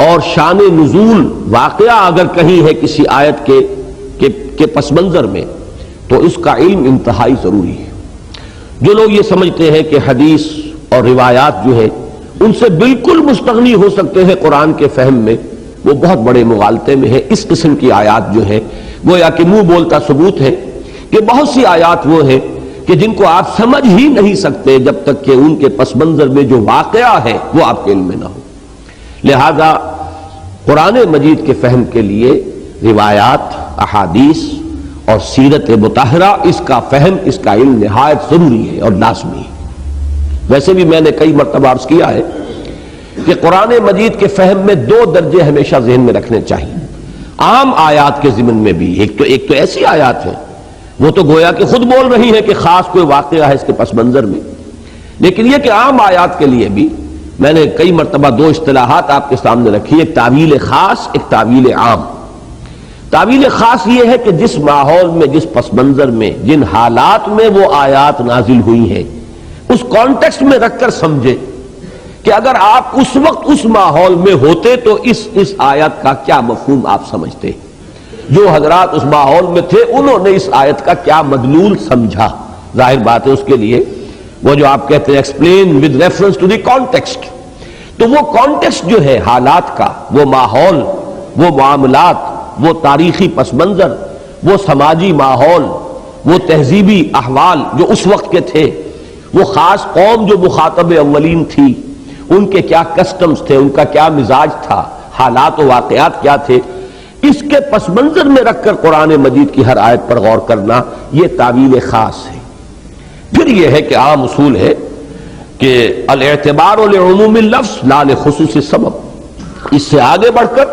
اور شان نزول واقعہ اگر کہیں ہے کسی آیت کے پس منظر میں، تو اس کا علم انتہائی ضروری ہے۔ جو لوگ یہ سمجھتے ہیں کہ حدیث اور روایات جو ہے ان سے بالکل مستغنی ہو سکتے ہیں قرآن کے فہم میں، وہ بہت بڑے مغالطے میں ہے۔ اس قسم کی آیات جو ہے گویا کہ منہ بولتا ثبوت ہے کہ بہت سی آیات وہ ہے کہ جن کو آپ سمجھ ہی نہیں سکتے جب تک کہ ان کے پس منظر میں جو واقعہ ہے وہ آپ کے علم میں نہ ہو۔ لہذا قرآن مجید کے فہم کے لیے روایات، احادیث اور سیرت مطہرہ، اس کا فہم، اس کا علم نہایت ضروری ہے اور لازمی ہے۔ ویسے بھی میں نے کئی مرتبہ عرض کیا ہے کہ قرآن مجید کے فہم میں دو درجے ہمیشہ ذہن میں رکھنے چاہیے۔ عام آیات کے ضمن میں بھی ایک تو ایسی آیات ہیں وہ تو گویا کہ خود بول رہی ہیں کہ خاص کوئی واقعہ ہے اس کے پس منظر میں، لیکن یہ کہ عام آیات کے لیے بھی میں نے کئی مرتبہ دو اصطلاحات آپ کے سامنے رکھی، ایک تعویل خاص، ایک تعویل عام۔ تعویل خاص یہ ہے کہ جس ماحول میں، جس پس منظر میں، جن حالات میں وہ آیات نازل ہوئی ہیں اس کانٹیکسٹ میں رکھ کر سمجھے کہ اگر آپ اس وقت اس ماحول میں ہوتے تو اس آیت کا کیا مفہوم آپ سمجھتے، جو حضرات اس ماحول میں تھے انہوں نے اس آیت کا کیا مدلول سمجھا۔ ظاہر بات ہے اس کے لیے وہ جو آپ کہتے ہیں explain with reference to the context, تو وہ کانٹیکسٹ جو ہے حالات کا، وہ ماحول، وہ معاملات، وہ تاریخی پس منظر، وہ سماجی ماحول، وہ تہذیبی احوال جو اس وقت کے تھے، وہ خاص قوم جو مخاطب اولین تھی، ان کے کیا کسٹمز تھے، ان کا کیا مزاج تھا، حالات و واقعات کیا تھے، اس کے پس منظر میں رکھ کر قرآن مجید کی ہر آیت پر غور کرنا، یہ تعویل خاص ہے۔ پھر یہ ہے کہ عام اصول ہے کہ الاعتبار لعموم اللفظ لا لخصوص السبب، اس سے آگے بڑھ کر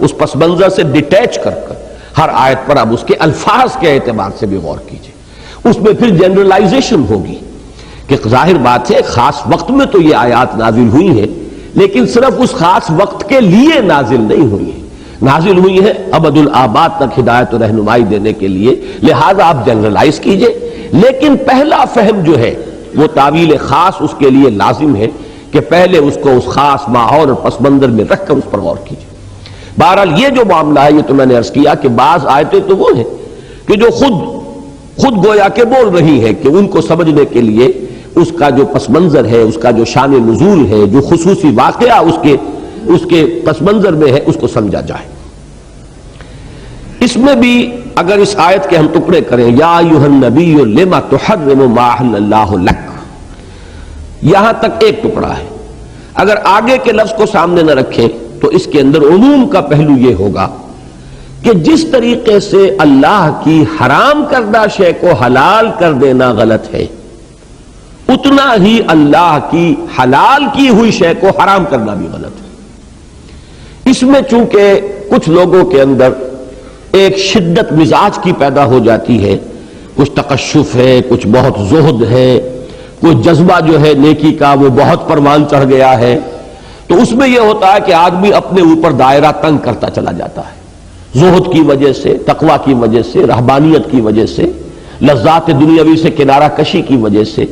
اس پس منظر سے ڈیٹیچ کر ہر آیت پر اب اس کے الفاظ کے اعتبار سے بھی غور کیجئے۔ اس میں پھر جنرلائزیشن ہوگی کہ ظاہر بات ہے خاص وقت میں تو یہ آیات نازل ہوئی ہیں، لیکن صرف اس خاص وقت کے لیے نازل نہیں ہوئی ہیں، نازل ہوئی ہے ابد الآباد تک ہدایت و رہنمائی دینے کے لیے، لہذا آپ جنرلائز کیجئے۔ لیکن پہلا فہم جو ہے وہ تعویل خاص اس کے لیے لازم ہے کہ پہلے اس کو اس خاص ماحول اور پس منظر میں رکھ کر اس پر غور کیجئے۔ بہرحال یہ جو معاملہ ہے یہ تو میں نے عرض کیا کہ بعض آیتیں تو وہ ہیں کہ جو خود گویا کہ بول رہی ہے کہ ان کو سمجھنے کے لیے اس کا جو پس منظر ہے، اس کا جو شان نزول ہے، جو خصوصی واقعہ اس کے پس منظر میں ہے، اس کو سمجھا جائے۔ اس میں بھی اگر اس آیت کے ہم ٹکڑے کریں، یا ایھا النبی لما تحرم ما احل اللہ لک، یہاں تک ایک ٹکڑا ہے۔ اگر آگے کے لفظ کو سامنے نہ رکھیں تو اس کے اندر عموم کا پہلو یہ ہوگا کہ جس طریقے سے اللہ کی حرام کردہ شے کو حلال کر دینا غلط ہے، اتنا ہی اللہ کی حلال کی ہوئی شے کو حرام کرنا بھی غلط ہے۔ اس میں چونکہ کچھ لوگوں کے اندر ایک شدت مزاج کی پیدا ہو جاتی ہے، کچھ تقشف ہے، کچھ بہت زہد ہے، کوئی جذبہ جو ہے نیکی کا وہ بہت پروان چڑھ گیا ہے، تو اس میں یہ ہوتا ہے کہ آدمی اپنے اوپر دائرہ تنگ کرتا چلا جاتا ہے، زہد کی وجہ سے، تقویٰ کی وجہ سے، رہبانیت کی وجہ سے، لذات دنیاوی سے کنارہ کشی کی وجہ سے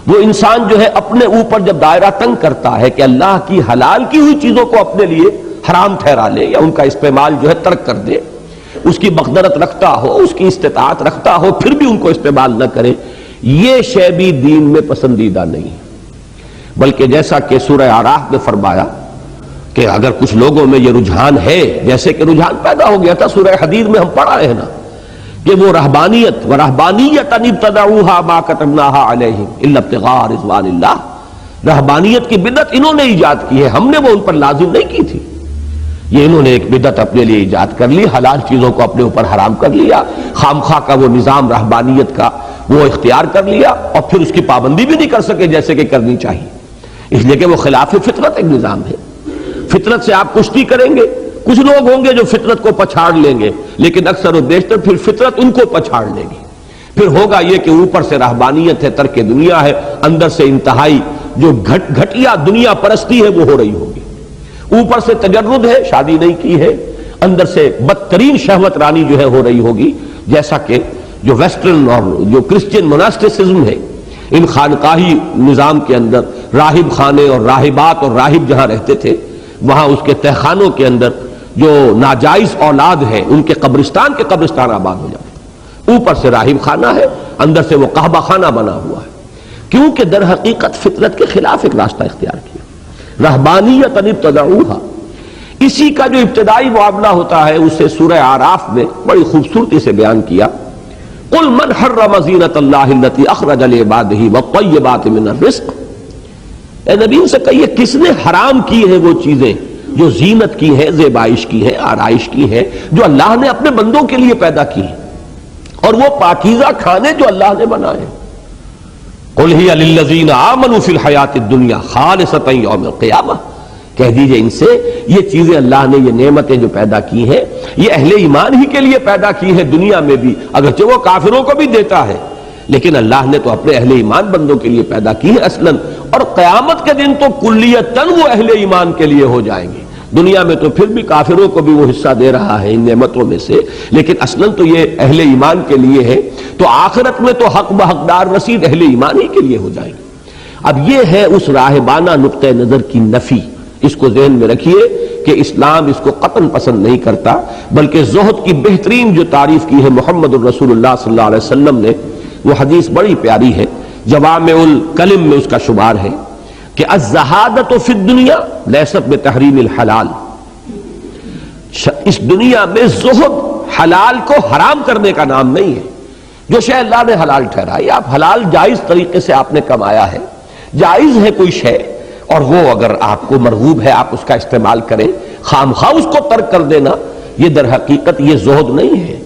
وہ انسان جو ہے اپنے اوپر جب دائرہ تنگ کرتا ہے کہ اللہ کی حلال کی ہوئی چیزوں کو اپنے لیے حرام ٹھہرا لے یا ان کا استعمال جو ہے ترک کر دے، اس کی مقدرت رکھتا ہو، اس کی استطاعت رکھتا ہو، پھر بھی ان کو استعمال نہ کرے، یہ شے بھی دین میں پسندیدہ نہیں، بلکہ جیسا کہ سورہ اعراف میں فرمایا کہ اگر کچھ لوگوں میں یہ رجحان ہے، جیسے کہ رجحان پیدا ہو گیا تھا سورہ حدید میں ہم پڑھا ہے نا کہ وہ رہبانیت وَرَهْبَانِيَّةً ابْتَدَعُوهَا مَا كَتَبْنَاهَا عَلَيْهِمْ إِلَّا ابْتِغَاءَ رِضْوَانِ اللَّهِ، رہبانیت کی بدعت انہوں نے ایجاد کی ہے، ہم نے وہ ان پر لازم نہیں کی تھی، یہ انہوں نے ایک بدعت اپنے لیے ایجاد کر لی، حلال چیزوں کو اپنے اوپر حرام کر لیا، خامخواہ کا وہ نظام رہبانیت کا وہ اختیار کر لیا، اور پھر اس کی پابندی بھی نہیں کر سکے جیسے کہ کرنی چاہیے، اس لیے کہ وہ خلاف فطرت ایک نظام ہے۔ فطرت سے آپ کشتی کریں گے، کچھ لوگ ہوں گے جو فطرت کو پچھاڑ لیں گے، لیکن اکثر و بیشتر پھر فطرت ان کو پچھاڑ لے گی۔ پھر ہوگا یہ کہ اوپر سے رہبانیت ہے، ترک دنیا ہے، اندر سے انتہائی جو گھٹیا دنیا پرستی ہے وہ ہو رہی ہوگی۔ اوپر سے تجرد ہے، شادی نہیں کی ہے، اندر سے بدترین شہوت رانی جو ہے ہو رہی ہوگی، جیسا کہ جو ویسٹرن اور جو کرسچین مناسٹسزم ہے، ان خانقاہی نظام کے اندر راہب خانے اور راہبات اور راہب جہاں رہتے تھے، وہاں اس کے تہخانوں کے اندر جو ناجائز اولاد ہے ان کے قبرستان آباد ہو جاتے ہیں۔ اوپر سے راہب خانہ ہے، اندر سے وہ قحبہ خانہ بنا ہوا ہے، کیونکہ در حقیقت فطرت کے خلاف ایک راستہ اختیار کیا۔ رہبانیت ابتدعوہا، اسی کا جو ابتدائی معاملہ ہوتا ہے اسے سورہ اعراف میں بڑی خوبصورتی سے بیان کیا۔ قل من حرم زینۃ اللہ التی اخرج لعبادہ والطیبات من الرزق، اے نبی ان سے کہیے کس نے حرام کی ہے وہ چیزیں جو زینت کی ہیں، زیبائش کی ہیں، آرائش کی ہیں، جو اللہ نے اپنے بندوں کے لیے پیدا کی ہیں، اور وہ پاکیزہ کھانے جو اللہ نے بنائے۔ قل ہی للذین آمنوا فی الحیات الدنیا خالصۃ یوم القیامہ، کہہ دیجئے ان سے یہ چیزیں اللہ نے، یہ نعمتیں جو پیدا کی ہیں یہ اہل ایمان ہی کے لیے پیدا کی ہے دنیا میں بھی، اگرچہ وہ کافروں کو بھی دیتا ہے لیکن اللہ نے تو اپنے اہل ایمان بندوں کے لیے پیدا کی ہے اصلاً، اور قیامت کے دن تو کلیتاً وہ اہل ایمان کے لیے ہو جائیں گے۔ دنیا میں تو پھر بھی کافروں کو بھی وہ حصہ دے رہا ہے ان نعمتوں میں سے، لیکن اصلاً تو یہ اہل ایمان کے لیے ہے، تو آخرت میں تو حق بحقدار رسید اہل ایمان ہی کے لیے ہو جائیں گے۔ اب یہ ہے اس راہبانہ نقطہ نظر کی نفی، اس کو ذہن میں رکھیے کہ اسلام اس کو قطعاً پسند نہیں کرتا، بلکہ زہد کی بہترین جو تعریف کی ہے محمد الرسول اللہ صلی اللہ علیہ وسلم نے، وہ حدیث بڑی پیاری ہے، جوامع الکلم میں اس کا شمار ہے کہ الزہادۃ فی الدنیا لیست بتحریم الحلال، اس دنیا میں زہد حلال کو حرام کرنے کا نام نہیں ہے۔ جو شے اللہ نے حلال ٹھہرائی، آپ حلال جائز طریقے سے آپ نے کمایا ہے، جائز ہے کوئی شے، اور وہ اگر آپ کو مرغوب ہے آپ اس کا استعمال کریں، خام خواہ اس کو ترک کر دینا، یہ در حقیقت یہ زہد نہیں ہے۔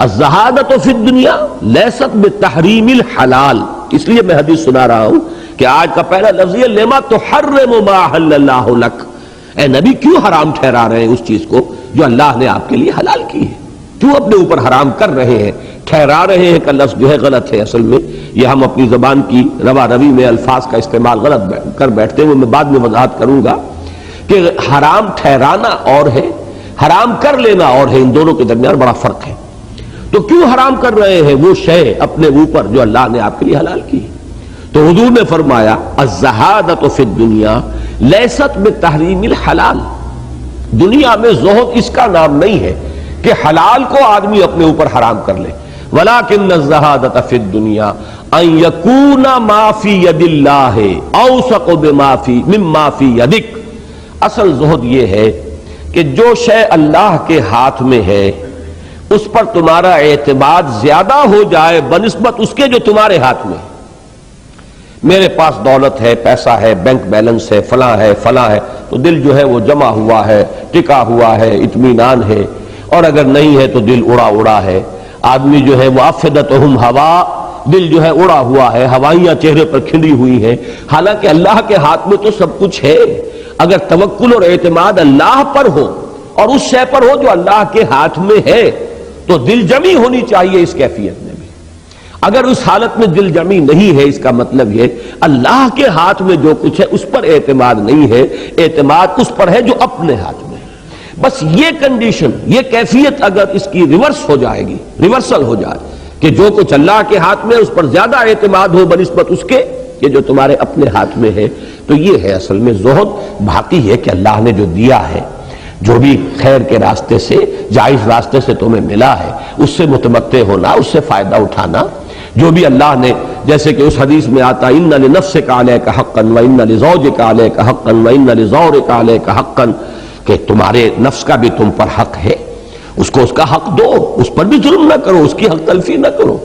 الزہادۃ فی الدنیا لیست بتحریم الحلال، اس لیے میں حدیث سنا رہا ہوں کہ آج کا پہلا لفظ یہ لما تحرم ما احل اللہ لک، اے نبی کیوں حرام ٹھہرا رہے ہیں اس چیز کو جو اللہ نے آپ کے لیے حلال کی ہے، کیوں اپنے اوپر حرام کر رہے ہیں؟ ٹھہرا رہے ہیں کا لفظ جو ہے غلط ہے، اصل میں یہ ہم اپنی زبان کی روا روی میں الفاظ کا استعمال غلط کر بیٹھتے ہیں، وہ میں بعد میں وضاحت کروں گا کہ حرام ٹھہرانا اور ہے، حرام کر لینا اور ہے، ان دونوں کے درمیان بڑا فرق ہے۔ تو کیوں حرام کر رہے ہیں وہ شے اپنے اوپر جو اللہ نے آپ کے لیے حلال کی؟ تو حضور نے فرمایا الزہادۃ فی الدنیا لیست بتحریم الحلال، دنیا میں زہد اس کا نام نہیں ہے کہ حلال کو آدمی اپنے اوپر حرام کر لے، ولیکن الزہادۃ فی الدنیا ان یکون ما فی ید اللہ اوثق مما فی یدک، اصل زہد یہ ہے کہ جو شے اللہ کے ہاتھ میں ہے اس پر تمہارا اعتماد زیادہ ہو جائے بنسبت اس کے جو تمہارے ہاتھ میں ہے۔ میرے پاس دولت ہے، پیسہ ہے، بینک بیلنس ہے، فلاں ہے فلاں ہے، تو دل جو ہے وہ جمع ہوا ہے، ٹکا ہوا ہے، اطمینان ہے، اور اگر نہیں ہے تو دل اڑا اڑا ہے۔ آدمی جو ہے وہ افئدتہم ہوا، دل جو ہے اڑا ہوا ہے، ہوائیاں چہرے پر کھلی ہوئی ہیں، حالانکہ اللہ کے ہاتھ میں تو سب کچھ ہے۔ اگر توکل اور اعتماد اللہ پر ہو اور اس شے پر ہو جو اللہ کے ہاتھ میں ہے تو دل جمی ہونی چاہیے اس کیفیت میں بھی۔ اگر اس حالت میں دل جمی نہیں ہے، اس کا مطلب یہ اللہ کے ہاتھ میں جو کچھ ہے اس پر اعتماد نہیں ہے، اعتماد اس پر ہے جو اپنے ہاتھ میں ہے۔ بس یہ کنڈیشن، یہ کیفیت اگر اس کی ریورس ہو جائے گی، ریورسل ہو جائے کہ جو کچھ اللہ کے ہاتھ میں اس پر زیادہ اعتماد ہو بنسبت اس کے کہ جو تمہارے اپنے ہاتھ میں ہے، تو یہ ہے اصل میں زہد۔ باقی ہے کہ اللہ نے جو دیا ہے، جو بھی خیر کے راستے سے، جائز راستے سے تمہیں ملا ہے، اس سے متمتع ہونا، اس سے فائدہ اٹھانا، جو بھی اللہ نے، جیسے کہ اس حدیث میں آتا ان لنفسک علیک حقا وان لزوجک علیک حقا وان لزورک علیک حقا، کہ تمہارے نفس کا بھی تم پر حق ہے، اس کو اس کا حق دو، اس پر بھی ظلم نہ کرو، اس کی حق تلفی نہ کرو۔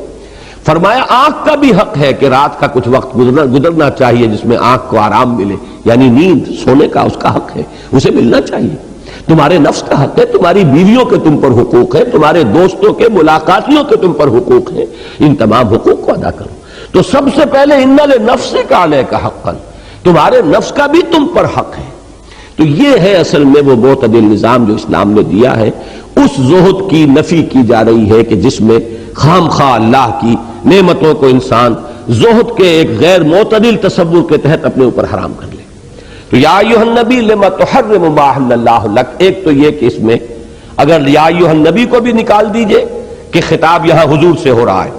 فرمایا آنکھ کا بھی حق ہے کہ رات کا کچھ وقت گزرنا چاہیے جس میں آنکھ کو آرام ملے، یعنی نیند، سونے کا اس کا حق ہے، اسے ملنا چاہیے۔ تمہارے نفس کا حق ہے، تمہاری بیویوں کے تم پر حقوق ہے، تمہارے دوستوں کے ملاقاتیوں کے تم پر حقوق ہیں، ان تمام حقوق کو ادا کرو۔ تو سب سے پہلے ان لنفسک علیک حقا، تمہارے نفس کا بھی تم پر حق ہے۔ تو یہ ہے اصل میں وہ معتدل نظام جو اسلام نے دیا ہے۔ اس زہد کی نفی کی جا رہی ہے کہ جس میں خام خواہ اللہ کی نعمتوں کو انسان زہد کے ایک غیر معتدل تصور کے تحت اپنے اوپر حرام کر لے۔ تو یا ایھا النبی لما تحرم ما احل اللہ لک، ایک تو یہ کہ اس میں اگر یا ایھا النبی کو بھی نکال دیجئے کہ خطاب یہاں حضور سے ہو رہا ہے،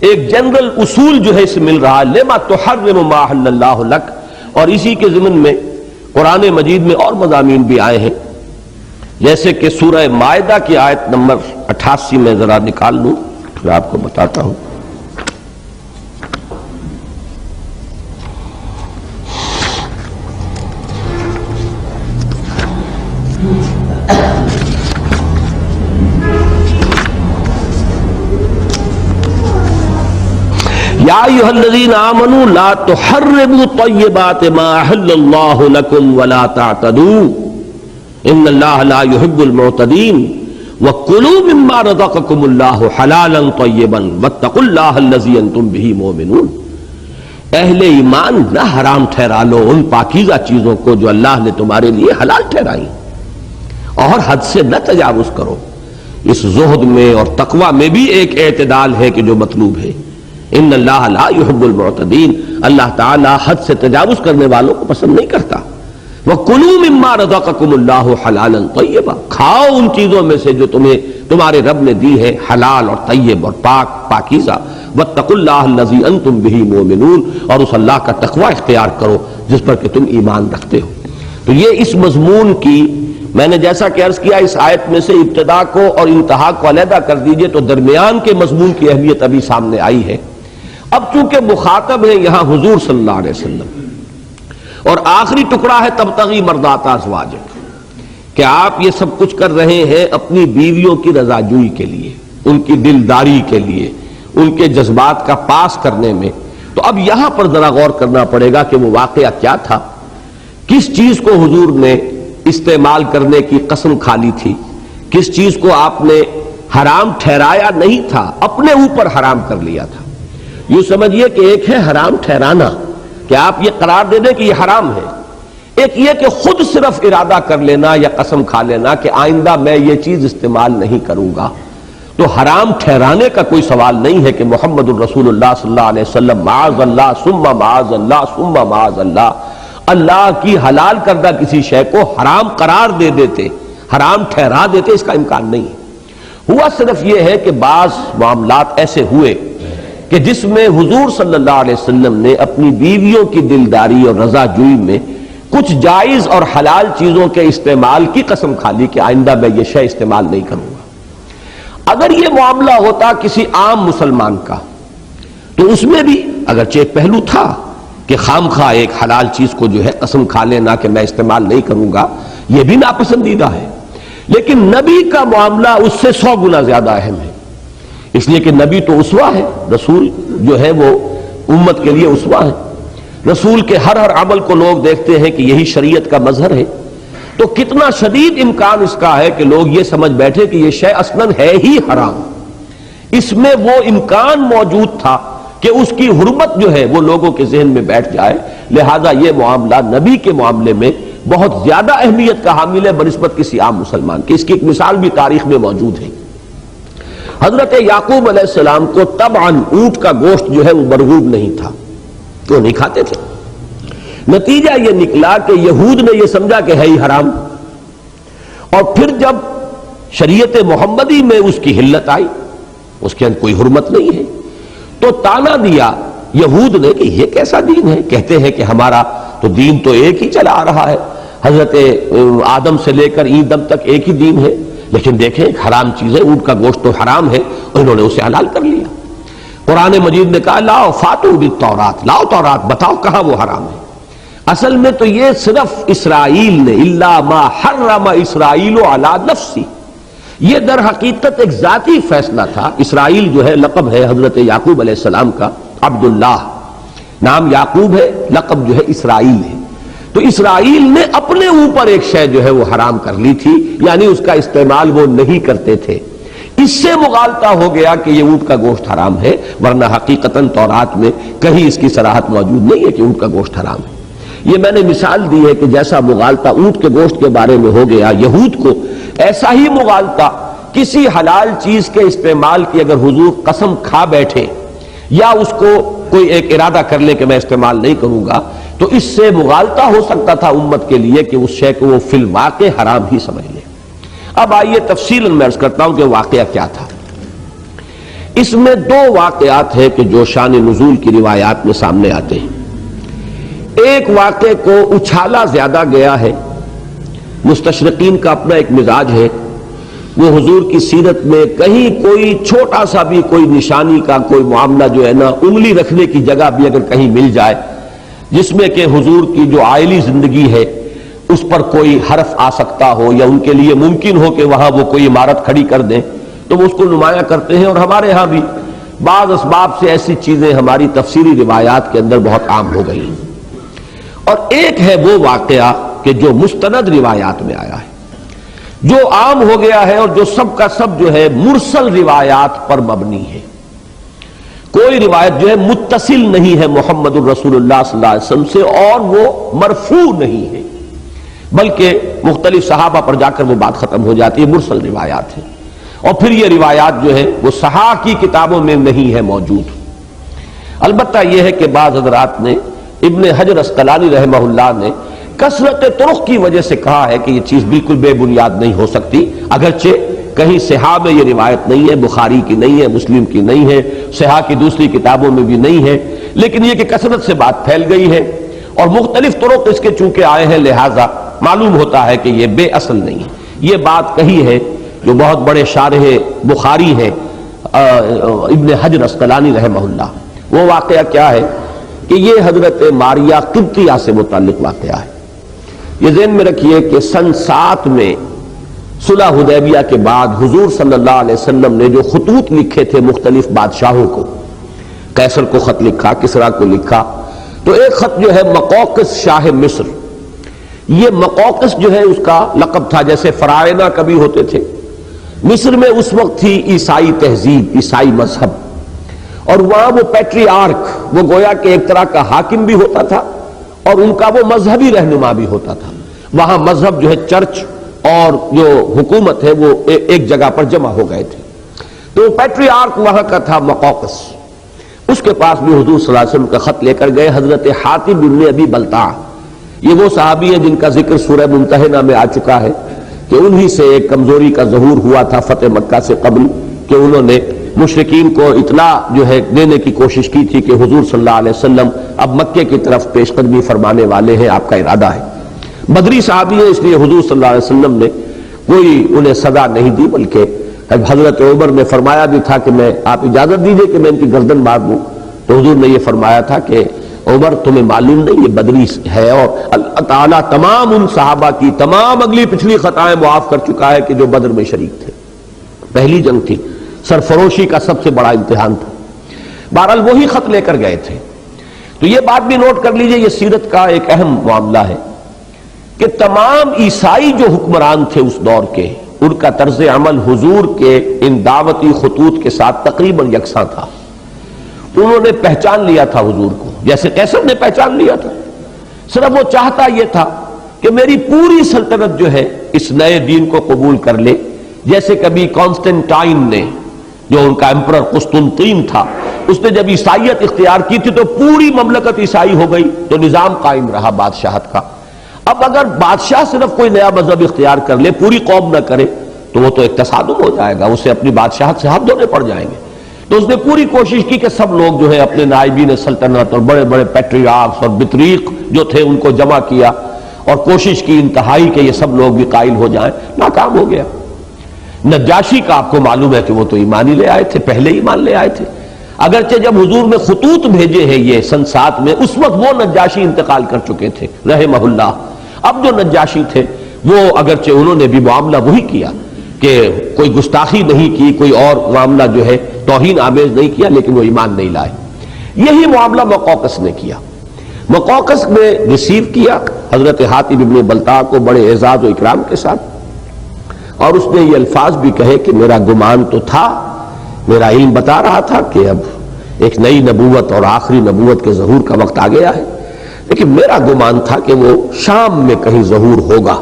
ایک جنرل اصول جو ہے اس سے مل رہا ہے، لما تحرم ما احل اللہ لک، اور اسی کے ضمن میں قرآن مجید میں اور مضامین بھی آئے ہیں، جیسے کہ سورہ مائدہ کی آیت نمبر 88 میں ذرا نکال لوں، پھر آپ کو بتاتا ہوں۔ یا ایھا الذین آمنوا لا تحرموا طیبات ما احل اللہ لکم ولا تعتدوا ان اللہ لا يحب المعتدین وَكُلُوا مِمَّا رَزَقَكُمُ اللَّهُ حَلَالًا طَيِّبًا وَاتَّقُوا اللَّهَ الَّذِي أَنْتُمْ بِهِ مُؤْمِنُونَ، اہل ایمان نہ حرام ٹھہرا لو ان پاکیزہ چیزوں کو جو اللہ نے تمہارے لیے حلال ٹھہرائی، اور حد سے نہ تجاوز کرو۔ اس زہد میں اور تقوی میں بھی ایک اعتدال ہے کہ جو مطلوب ہے۔ ان اللہ لا يحب المعتدین، اللہ تعالیٰ حد سے تجاوز کرنے والوں کو پسند نہیں کرتا۔ وَكُلُوا مِمَّا رَزَقَكُمُ اللَّهُ حَلَالًا طَيِّبًا، کھاؤ ان چیزوں میں سے جو تمہارے رب نے دی ہے حلال اور طیب اور پاکیزہ۔ وَاتَّقُوا اللَّهَ الَّذِي أَنْتُمْ بِهِ مُؤْمِنُونَ، اور اس اللہ کا تقوی اختیار کرو جس پر کہ تم ایمان رکھتے ہو۔ تو یہ اس مضمون کی میں نے جیسا کہ عرض کیا، اس آیت میں سے ابتدا کو اور انتہا کو علیحدہ کر دیجئے تو درمیان کے مضمون کی اہمیت ابھی سامنے آئی ہے۔ اب چونکہ مخاطب ہے یہاں حضور صلی اللہ علیہ وسلم، اور آخری ٹکڑا ہے تبتغی مرضات ازواجک، کہ آپ یہ سب کچھ کر رہے ہیں اپنی بیویوں کی رضا جوئی کے لیے، ان کی دلداری کے لیے، ان کے جذبات کا پاس کرنے میں۔ تو اب یہاں پر ذرا غور کرنا پڑے گا کہ وہ واقعہ کیا تھا، کس چیز کو حضور نے استعمال کرنے کی قسم کھا لی تھی، کس چیز کو آپ نے حرام ٹھہرایا نہیں تھا، اپنے اوپر حرام کر لیا تھا۔ یوں سمجھیے کہ ایک ہے حرام ٹھہرانا کہ آپ یہ قرار دے دیں کہ یہ حرام ہے، ایک یہ کہ خود صرف ارادہ کر لینا یا قسم کھا لینا کہ آئندہ میں یہ چیز استعمال نہیں کروں گا۔ تو حرام ٹھہرانے کا کوئی سوال نہیں ہے کہ محمد الرسول اللہ صلی اللہ علیہ وسلم معاذ اللہ ثم معاذ اللہ ثم معاذ اللہ اللہ کی حلال کردہ کسی شے کو حرام قرار دے دیتے، حرام ٹھہرا دیتے، اس کا امکان نہیں ہے۔ ہوا صرف یہ ہے کہ بعض معاملات ایسے ہوئے کہ جس میں حضور صلی اللہ علیہ وسلم نے اپنی بیویوں کی دلداری اور رضا جوئی میں کچھ جائز اور حلال چیزوں کے استعمال کی قسم کھا لی کہ آئندہ میں یہ شے استعمال نہیں کروں گا۔ اگر یہ معاملہ ہوتا کسی عام مسلمان کا تو اس میں بھی اگرچہ ایک پہلو تھا کہ خام خواہ ایک حلال چیز کو جو ہے قسم کھا لینا کہ میں استعمال نہیں کروں گا، یہ بھی ناپسندیدہ ہے، لیکن نبی کا معاملہ اس سے 100 گنا زیادہ اہم ہے، اس لیے کہ نبی تو اسوہ ہے، رسول جو ہے وہ امت کے لیے اسوہ ہے، رسول کے ہر عمل کو لوگ دیکھتے ہیں کہ یہی شریعت کا مظہر ہے۔ تو کتنا شدید امکان اس کا ہے کہ لوگ یہ سمجھ بیٹھے کہ یہ شے اصلاً ہے ہی حرام، اس میں وہ امکان موجود تھا کہ اس کی حرمت جو ہے وہ لوگوں کے ذہن میں بیٹھ جائے، لہذا یہ معاملہ نبی کے معاملے میں بہت زیادہ اہمیت کا حامل ہے بنسبت کسی عام مسلمان کی۔ اس کی ایک مثال بھی تاریخ میں موجود ہے۔ حضرت یعقوب علیہ السلام کو طبعاً اونٹ کا گوشت جو ہے وہ مرغوب نہیں تھا، تو نہیں کھاتے تھے۔ نتیجہ یہ نکلا کہ یہود نے یہ سمجھا کہ ہے ہی حرام، اور پھر جب شریعت محمدی میں اس کی حلت آئی، اس کے اندر کوئی حرمت نہیں ہے، تو تانا دیا یہود نے کہ یہ کیسا دین ہے؟ کہتے ہیں کہ ہمارا تو دین تو ایک ہی چلا آ رہا ہے، حضرت آدم سے لے کر عیدم تک ایک ہی دین ہے، لیکن دیکھیں ایک حرام چیز ہے، اونٹ کا گوشت تو حرام ہے، اور انہوں نے اسے حلال کر لیا۔ قرآن مجید نے کہا لاؤ فاتو بالتورات، لاؤ تورات، بتاؤ کہاں وہ حرام ہے۔ اصل میں تو یہ صرف اسرائیل نے الا ما حرم اسرائیل علی نفسی، یہ در حقیقت ایک ذاتی فیصلہ تھا۔ اسرائیل جو ہے لقب ہے حضرت یعقوب علیہ السلام کا، عبداللہ نام یعقوب ہے، لقب جو ہے اسرائیل ہے۔ تو اسرائیل نے اپنے اوپر ایک شے جو ہے وہ حرام کر لی تھی، یعنی اس کا استعمال وہ نہیں کرتے تھے، اس سے مغالطہ ہو گیا کہ یہ اونٹ کا گوشت حرام ہے، ورنہ حقیقتاً تورات میں کہیں اس کی صراحت موجود نہیں ہے کہ اونٹ کا گوشت حرام ہے۔ یہ میں نے مثال دی ہے کہ جیسا مغالطہ اونٹ کے گوشت کے بارے میں ہو گیا یہود کو، ایسا ہی مغالطہ کسی حلال چیز کے استعمال کی اگر حضور قسم کھا بیٹھے یا اس کو کوئی ایک ارادہ کر لے کہ میں استعمال نہیں کروں گا، تو اس سے مغالطہ ہو سکتا تھا امت کے لیے کہ اس شے کو وہ فی الواقع حرام ہی سمجھ لے۔ اب آئیے تفصیلاً میں عرض کرتا ہوں کہ واقعہ کیا تھا۔ اس میں دو واقعات ہیں کہ جو شان نزول کی روایات میں سامنے آتے ہیں۔ ایک واقعے کو اچھالا زیادہ گیا ہے، مستشرقین کا اپنا ایک مزاج ہے، وہ حضور کی سیرت میں کہیں کوئی چھوٹا سا بھی کوئی نشانی کا کوئی معاملہ جو ہے نا، انگلی رکھنے کی جگہ بھی اگر کہیں مل جائے جس میں کہ حضور کی جو عائلی زندگی ہے اس پر کوئی حرف آ سکتا ہو یا ان کے لیے ممکن ہو کہ وہاں وہ کوئی عمارت کھڑی کر دیں تو وہ اس کو نمایاں کرتے ہیں، اور ہمارے ہاں بھی بعض اسباب سے ایسی چیزیں ہماری تفسیری روایات کے اندر بہت عام ہو گئی ہیں۔ اور ایک ہے وہ واقعہ کہ جو مستند روایات میں آیا ہے، جو عام ہو گیا ہے اور جو سب کا سب جو ہے مرسل روایات پر مبنی ہے۔ کوئی روایت جو ہے متصل نہیں ہے محمد الرسول اللہ صلی اللہ علیہ وسلم سے، اور وہ مرفوع نہیں ہے، بلکہ مختلف صحابہ پر جا کر وہ بات ختم ہو جاتی ہے، مرسل روایات ہیں۔ اور پھر یہ روایات جو ہے وہ صحاح کی کتابوں میں نہیں ہے موجود۔ البتہ یہ ہے کہ بعض حضرات نے، ابن حجر اسقلانی رحمہ اللہ نے کثرت طرق کی وجہ سے کہا ہے کہ یہ چیز بالکل بے بنیاد نہیں ہو سکتی، اگرچہ کہیں صحاح میں یہ روایت نہیں ہے، بخاری کی نہیں ہے، مسلم کی نہیں ہے، صحاح کی دوسری کتابوں میں بھی نہیں ہے، لیکن یہ کہ کثرت سے بات پھیل گئی ہے اور مختلف طرق اس کے چونکہ آئے ہیں، لہٰذا معلوم ہوتا ہے کہ یہ بے اصل نہیں ہے۔ یہ بات کہی ہے جو بہت بڑے شارح بخاری ہے ابن حجر اسقلانی رحمہ اللہ۔ وہ واقعہ کیا ہے کہ یہ حضرت ماریہ قبطیہ سے متعلق واقعہ ہے۔ یہ ذہن میں رکھیے کہ سن 7 میں صلح حدیبیہ کے بعد حضور صلی اللہ علیہ وسلم نے جو خطوط لکھے تھے مختلف بادشاہوں کو، قیصر کو خط لکھا، کسریٰ کو لکھا، تو ایک خط جو ہے مقوقس شاہ مصر، یہ مقوقس جو ہے اس کا لقب تھا، جیسے فرائضہ کبھی ہوتے تھے۔ مصر میں اس وقت تھی عیسائی تہذیب، عیسائی مذہب، اور وہاں وہ پیٹریارک، وہ گویا کہ ایک طرح کا حاکم بھی ہوتا تھا اور ان کا وہ مذہبی رہنما بھی ہوتا تھا۔ وہاں مذہب جو ہے چرچ اور جو حکومت ہے وہ ایک جگہ پر جمع ہو گئے تھے، تو پیٹریارک وہاں کا تھا مقوقس۔ اس کے پاس بھی حضور صلی اللہ علیہ وسلم کا خط لے کر گئے حضرت حاتب بن ابی بلتع۔ یہ وہ صحابی ہیں جن کا ذکر سورہ ممتحنہ میں آ چکا ہے کہ انہی سے ایک کمزوری کا ظہور ہوا تھا فتح مکہ سے قبل، کہ انہوں نے مشرکین کو اطلاع جو ہے دینے کی کوشش کی تھی کہ حضور صلی اللہ علیہ وسلم اب مکے کی طرف پیش قدمی فرمانے والے ہیں، آپ کا ارادہ ہے۔ بدری صحابی ہیں، اس لیے حضور صلی اللہ علیہ وسلم نے کوئی انہیں سزا نہیں دی، بلکہ حضرت عمر نے فرمایا بھی تھا کہ میں آپ اجازت دیجئے کہ میں ان کی گردن مار دوں، تو حضور نے یہ فرمایا تھا کہ عمر تمہیں معلوم نہیں یہ بدری ہے، اور اللہ تعالیٰ تمام ان صحابہ کی تمام اگلی پچھلی خطائیں معاف کر چکا ہے کہ جو بدر میں شریک تھے۔ پہلی جنگ تھی، سرفروشی کا سب سے بڑا امتحان تھا۔ بہرحال وہی خط لے کر گئے تھے۔ تو یہ بات بھی نوٹ کر لیجئے، یہ سیرت کا ایک اہم معاملہ ہے کہ تمام عیسائی جو حکمران تھے اس دور کے، ان کا طرز عمل حضور کے ان دعوتی خطوط کے ساتھ تقریباً یکساں تھا۔ انہوں نے پہچان لیا تھا حضور کو، جیسے قیصر نے پہچان لیا تھا، صرف وہ چاہتا یہ تھا کہ میری پوری سلطنت جو ہے اس نئے دین کو قبول کر لے، جیسے کبھی کانسٹنٹائن نے، جو ان کا امپرر قسطنطین تھا، اس نے جب عیسائیت اختیار کی تھی تو پوری مملکت عیسائی ہو گئی، تو نظام قائم رہا بادشاہت کا۔ اب اگر بادشاہ صرف کوئی نیا مذہب اختیار کر لے، پوری قوم نہ کرے، تو وہ تو ایک تصادم ہو جائے گا، اسے اپنی بادشاہت سے ہاتھ دھونے پڑ جائیں گے۔ تو اس نے پوری کوشش کی کہ سب لوگ جو ہے اپنے نائبین سلطنت اور بڑے بڑے پیٹریارکس اور بطریق جو تھے ان کو جمع کیا، اور کوشش کی انتہائی کہ یہ سب لوگ بھی قائل ہو جائیں، ناکام ہو گیا۔ نجاشی کا آپ کو معلوم ہے کہ وہ تو ایمان ہی لے آئے تھے، پہلے ایمان لے آئے تھے، اگرچہ جب حضور نے خطوط بھیجے ہیں یہ سن 7 میں، اس وقت وہ نجاشی انتقال کر چکے تھے رحمہ اللہ۔ اب جو نجاشی تھے وہ اگرچہ انہوں نے بھی معاملہ وہی کیا کہ کوئی گستاخی نہیں کی، کوئی اور معاملہ جو ہے توہین آمیز نہیں کیا، لیکن وہ ایمان نہیں لائے۔ یہی معاملہ مقوقس نے کیا۔ مقوقس نے ریسیو کیا حضرت حاتب ابن بلتع کو بڑے اعزاز و اکرام کے ساتھ، اور اس نے یہ الفاظ بھی کہے کہ میرا گمان تو تھا، میرا علم بتا رہا تھا کہ اب ایک نئی نبوت اور آخری نبوت کے ظہور کا وقت آ گیا ہے، لیکن میرا گمان تھا کہ وہ شام میں کہیں ظہور ہوگا،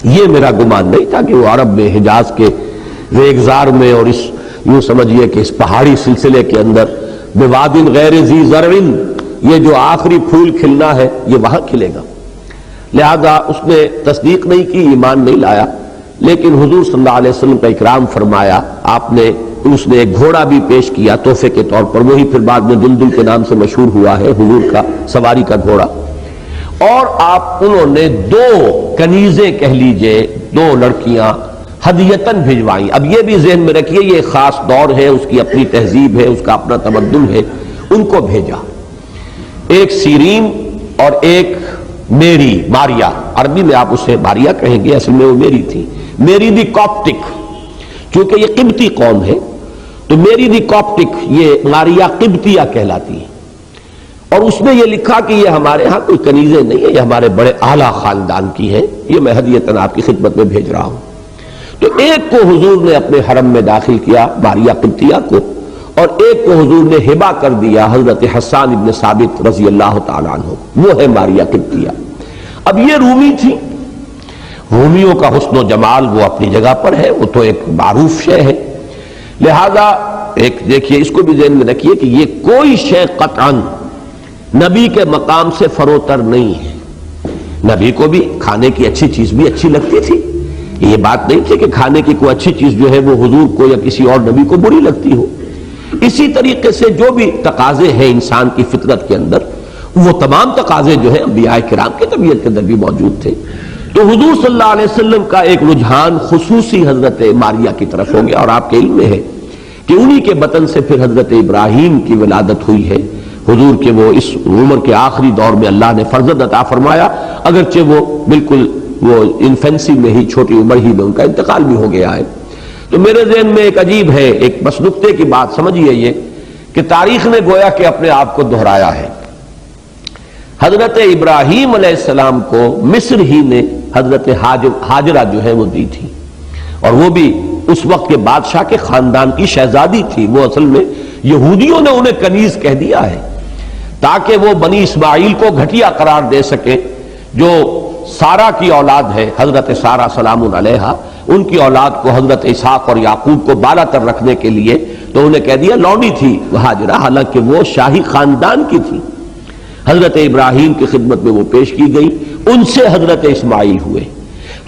یہ میرا گمان نہیں تھا کہ وہ عرب میں حجاز کے ریگزار میں اور اس یوں سمجھیے کہ اس پہاڑی سلسلے کے اندر بوادٍ غیر ذی زرع، یہ جو آخری پھول کھلنا ہے یہ وہاں کھلے گا۔ لہذا اس نے تصدیق نہیں کی، ایمان نہیں لایا، لیکن حضور صلی اللہ علیہ وسلم کا اکرام فرمایا، اس نے ایک گھوڑا بھی پیش کیا تحفے کے طور پر، وہی پھر بعد میں دلدل کے نام سے مشہور ہوا ہے، حضور کا سواری کا گھوڑا، اور انہوں نے 2 کنیزیں کہہ لیجئے، 2 لڑکیاں ہدیتاً بھجوائیں۔ اب یہ بھی ذہن میں رکھیے یہ خاص دور ہے، اس کی اپنی تہذیب ہے، اس کا اپنا تمدن ہے، ان کو بھیجا، ایک سیرین اور ایک میری، ماریا، عربی میں آپ اسے ماریا کہیں گے، اصل میں وہ میری تھی، میری دی کاپٹک، چونکہ یہ قبطی قوم ہے تو میری دی کاپٹک یہ ماریا قبطیہ کہلاتی ہے، اور اس نے یہ لکھا کہ یہ ہمارے ہاں کوئی کنیزیں نہیں ہیں، یہ ہمارے بڑے اعلیٰ خاندان کی ہیں، یہ میں ہدیتاً آپ کی خدمت میں بھیج رہا ہوں۔ تو ایک کو حضور نے اپنے حرم میں داخل کیا، ماریا قبطیہ کو، اور ایک کو حضور نے ہبہ کر دیا حضرت حسان ابن ثابت رضی اللہ تعالیٰ عنہ، وہ ہے ماریا قبطیہ۔ اب یہ رومی تھی، رومیوں کا حسن و جمال وہ اپنی جگہ پر ہے، وہ تو ایک معروف شے ہے، لہذا ایک دیکھیے اس کو بھی ذہن میں رکھیے کہ یہ کوئی شے قطعاً نبی کے مقام سے فروتر نہیں ہے، نبی کو بھی کھانے کی اچھی چیز بھی اچھی لگتی تھی، یہ بات نہیں تھی کہ کھانے کی کوئی اچھی چیز جو ہے وہ حضور کو یا کسی اور نبی کو بری لگتی ہو، اسی طریقے سے جو بھی تقاضے ہیں انسان کی فطرت کے اندر، وہ تمام تقاضے جو ہیں انبیاء کرام کی طبیعت کے اندر بھی موجود تھے، تو حضور صلی اللہ علیہ وسلم کا ایک رجحان خصوصی حضرت ماریا کی طرف ہو گیا، اور آپ کے علم میں ہے کہ انہی کے بطن سے پھر حضرت ابراہیم کی ولادت ہوئی ہے، حضور کے وہ اس عمر کے آخری دور میں اللہ نے فرزند عطا فرمایا، اگرچہ وہ بالکل وہ انفینسی میں ہی، چھوٹی عمر ہی میں ان کا انتقال بھی ہو گیا ہے۔ تو میرے ذہن میں ایک عجیب ہے، ایک بس نکتے کی بات سمجھیے یہ کہ تاریخ نے گویا کہ اپنے آپ کو دہرایا ہے، حضرت ابراہیم علیہ السلام کو مصر ہی نے حضرت ہاجرہ جو ہے وہ دی تھی، اور وہ بھی اس وقت کے بادشاہ کے خاندان کی شہزادی تھی، وہ اصل میں یہودیوں نے انہیں کنیز کہہ دیا ہے تاکہ وہ بنی اسماعیل کو گھٹیا قرار دے سکے، جو سارہ کی اولاد ہے، حضرت سارہ سلام علیہا، ان کی اولاد کو حضرت اسحاق اور یعقوب کو بالا تر رکھنے کے لیے تو انہیں کہہ دیا لونڈی تھی ہاجرہ، حالانکہ وہ شاہی خاندان کی تھی۔ حضرت ابراہیم کی خدمت میں وہ پیش کی گئی، ان سے حضرت اسماعیل ہوئے،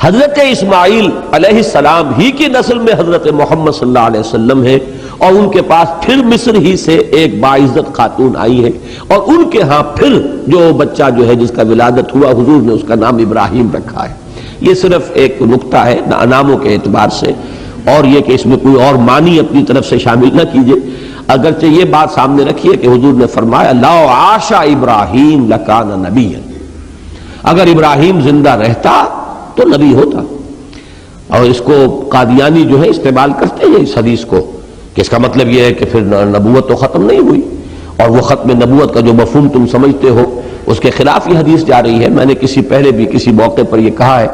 حضرت اسماعیل علیہ السلام ہی کی نسل میں حضرت محمد صلی اللہ علیہ وسلم ہے، اور ان کے پاس پھر مصر ہی سے ایک باعزت خاتون آئی ہے، اور ان کے ہاں پھر جو بچہ جو ہے جس کا ولادت ہوا، حضور نے اس کا نام ابراہیم رکھا ہے۔ یہ صرف ایک نکتہ ہے ناموں کے اعتبار سے، اور یہ کہ اس میں کوئی اور معنی اپنی طرف سے شامل نہ کیجئے، اگرچہ یہ بات سامنے رکھیے کہ حضور نے فرمایا لو عاش ابراہیم لکان نبیا، اگر ابراہیم زندہ رہتا تو نبی ہوتا، اور اس کو قادیانی جو ہے استعمال کرتے ہیں اس حدیث کو کہ اس کا مطلب یہ ہے کہ پھر نبوت تو ختم نہیں ہوئی، اور وہ ختم نبوت کا جو مفہوم تم سمجھتے ہو اس کے خلاف یہ حدیث جا رہی ہے۔ میں نے پہلے بھی کسی موقع پر یہ کہا ہے،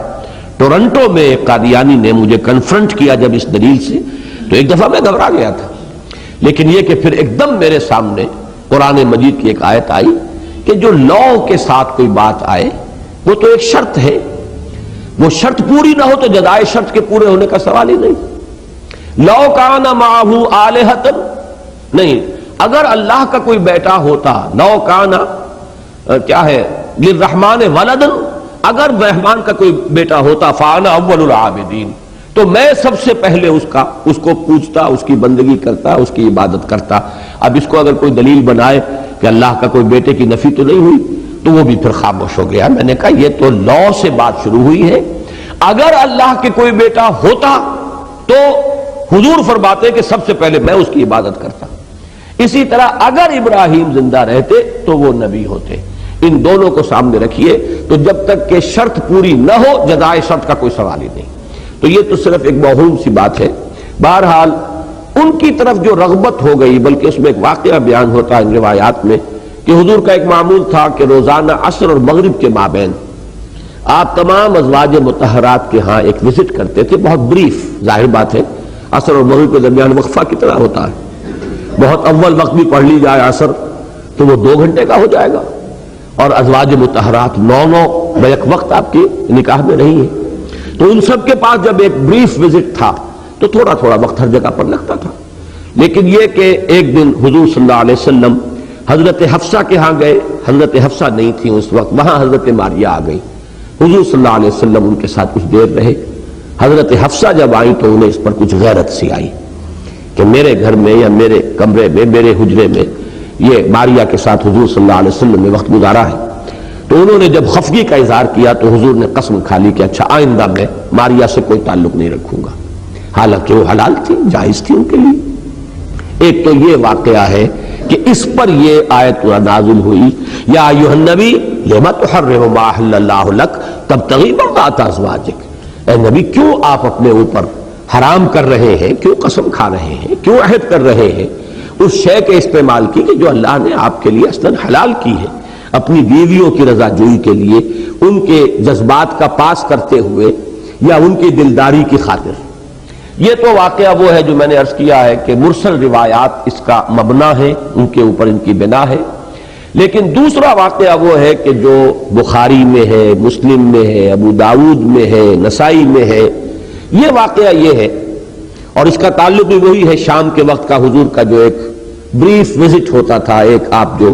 ٹورنٹو میں ایک قادیانی نے مجھے کنفرنٹ کیا جب اس دلیل سے، تو ایک دفعہ میں گھبرا گیا تھا، لیکن یہ کہ پھر ایک دم میرے سامنے قرآن مجید کی ایک آیت آئی کہ جو لا کے ساتھ کوئی بات آئے وہ تو ایک شرط ہے، وہ شرط پوری نہ ہو تو جزائے شرط کے پورے ہونے کا سوال ہی نہیں۔ لو کان معہ آلہۃ، نہیں، اگر اللہ کا کوئی بیٹا ہوتا، لو کان کیا ہے للرحمن ولد، اگر رحمان کا کوئی بیٹا ہوتا فانا اول العابدین، تو میں سب سے پہلے اس کو پوجتا، اس کی بندگی کرتا، اس کی عبادت کرتا۔ اب اس کو اگر کوئی دلیل بنائے کہ اللہ کا کوئی بیٹے کی نفی تو نہیں ہوئی، تو وہ بھی پھر خاموش ہو گیا۔ میں نے کہا یہ تو لا سے بات شروع ہوئی ہے، اگر اللہ کے کوئی بیٹا ہوتا تو حضور فرماتے کہ سب سے پہلے میں اس کی عبادت کرتا، اسی طرح اگر ابراہیم زندہ رہتے تو وہ نبی ہوتے۔ ان دونوں کو سامنے رکھیے، تو جب تک کہ شرط پوری نہ ہو جزائے شرط کا کوئی سوال ہی نہیں۔ تو یہ تو صرف ایک موہوم سی بات ہے۔ بہرحال ان کی طرف جو رغبت ہو گئی، بلکہ اس میں ایک واقعہ بیان ہوتا ہے ان روایات میں کہ حضور کا ایک معمول تھا کہ روزانہ عصر اور مغرب کے مابین آپ تمام ازواج مطہرات کے ہاں ایک وزٹ کرتے تھے، بہت بریف، ظاہر بات ہے عصر اور مغرب کے درمیان وقفہ کتنا ہوتا ہے، بہت اول وقت بھی پڑھ لی جائے عصر تو وہ 2 گھنٹے کا ہو جائے گا، اور ازواج مطہرات 9 بیک وقت آپ کے نکاح میں رہی ہیں، تو ان سب کے پاس جب ایک بریف وزٹ تھا تو تھوڑا تھوڑا وقت ہر جگہ پر لگتا تھا۔ لیکن یہ کہ ایک دن حضور صلی اللہ علیہ وسلم حضرت حفصہ کے ہاں گئے، حضرت حفصہ نہیں تھی اس وقت، وہاں حضرت ماریہ آ گئی، حضور صلی اللہ علیہ وسلم ان کے ساتھ کچھ دیر رہے۔ حضرت حفصہ جب آئی تو انہیں اس پر کچھ غیرت سی آئی کہ میرے گھر میں یا میرے کمرے میں، میرے حجرے میں یہ ماریہ کے ساتھ حضور صلی اللہ علیہ وسلم نے وقت گزارا ہے۔ تو انہوں نے جب خفگی کا اظہار کیا تو حضور نے قسم کھا لی کہ اچھا آئندہ میں ماریہ سے کوئی تعلق نہیں رکھوں گا، حالانکہ وہ حلال تھی، جائز تھی ان کے لیے۔ ایک تو یہ واقعہ ہے کہ اس پر یہ آیت نازل ہوئی، یا ایھا النبی لما تحرم ما احل اللہ لک تبتغی مرضات ازواجک، اے نبی کیوں آپ اپنے اوپر حرام کر رہے ہیں، کیوں قسم کھا رہے ہیں، کیوں عہد کر رہے ہیں اس شے کے استعمال کی کہ جو اللہ نے آپ کے لیے اصلاً حلال کی ہے، اپنی بیویوں کی رضا جوئی کے لیے، ان کے جذبات کا پاس کرتے ہوئے یا ان کی دلداری کی خاطر۔ یہ تو واقعہ وہ ہے جو میں نے عرض کیا ہے کہ مرسل روایات اس کا مبنا ہے، ان کے اوپر ان کی بنا ہے۔ لیکن دوسرا واقعہ وہ ہے کہ جو بخاری میں ہے، مسلم میں ہے، ابو داؤد میں ہے، نسائی میں ہے، یہ واقعہ یہ ہے، اور اس کا تعلق بھی وہی ہے شام کے وقت کا حضور کا جو ایک بریف وزٹ ہوتا تھا، ایک آپ جو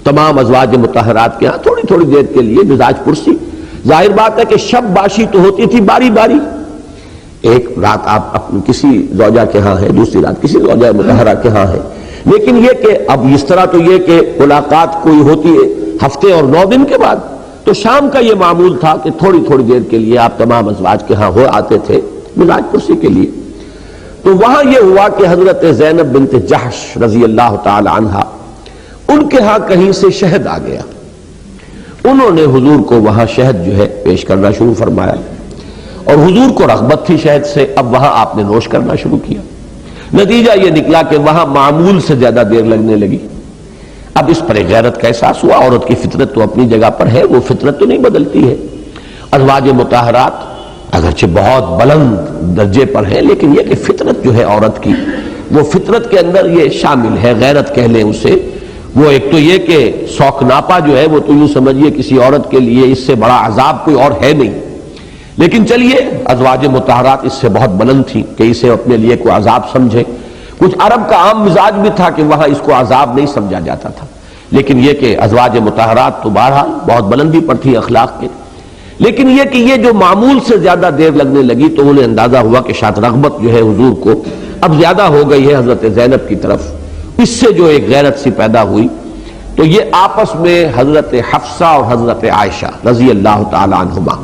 تمام ازواج مطہرات کے ہاں تھوڑی تھوڑی دیر کے لیے مزاج پرسی۔ ظاہر بات ہے کہ شب باشی تو ہوتی تھی باری باری، ایک رات آپ اپنی کسی زوجہ کے ہاں ہیں، دوسری رات کسی زوجہ مطہرہ کے ہاں ہیں، لیکن یہ کہ اب اس طرح تو یہ کہ ملاقات کوئی ہوتی ہے ہفتے اور 9 دن کے بعد، تو شام کا یہ معمول تھا کہ تھوڑی تھوڑی دیر کے لیے آپ تمام ازواج کے ہاں ہو آتے تھے مزاج پرسی کے لیے۔ تو وہاں یہ ہوا کہ حضرت زینب بنت جحش رضی اللہ تعالی عنہا، ان کے ہاں کہیں سے شہد آ گیا، انہوں نے حضور کو وہاں شہد جو ہے پیش کرنا شروع فرمایا، اور حضور کو رغبت تھی شہد سے، اب وہاں آپ نے نوش کرنا شروع کیا۔ نتیجہ یہ نکلا کہ وہاں معمول سے زیادہ دیر لگنے لگی۔ اب اس پر غیرت کا احساس ہوا، عورت کی فطرت تو اپنی جگہ پر ہے، وہ فطرت تو نہیں بدلتی ہے۔ ازواج مطہرات اگرچہ بہت بلند درجے پر ہیں، لیکن یہ کہ فطرت جو ہے عورت کی، وہ فطرت کے اندر یہ شامل ہے، غیرت کہہ لیں اسے۔ وہ ایک تو یہ کہ سوک ناپا جو ہے وہ تو یوں سمجھیے کسی عورت کے لیے اس سے بڑا عذاب کوئی اور ہے نہیں، لیکن چلیے ازواج مطہرات اس سے بہت بلند تھی کہ اسے اپنے لیے کوئی عذاب سمجھے۔ کچھ عرب کا عام مزاج بھی تھا کہ وہاں اس کو عذاب نہیں سمجھا جاتا تھا، لیکن یہ کہ ازواج مطہرات تو بہرحال بہت بلندی پر تھی اخلاق کے۔ لیکن یہ کہ یہ جو معمول سے زیادہ دیر لگنے لگی تو انہیں اندازہ ہوا کہ شاید رغبت جو ہے حضور کو اب زیادہ ہو گئی ہے حضرت زینب کی طرف، اس سے جو ایک غیرت سی پیدا ہوئی۔ تو یہ آپس میں حضرت حفصہ اور حضرت عائشہ رضی اللہ تعالی عنہما،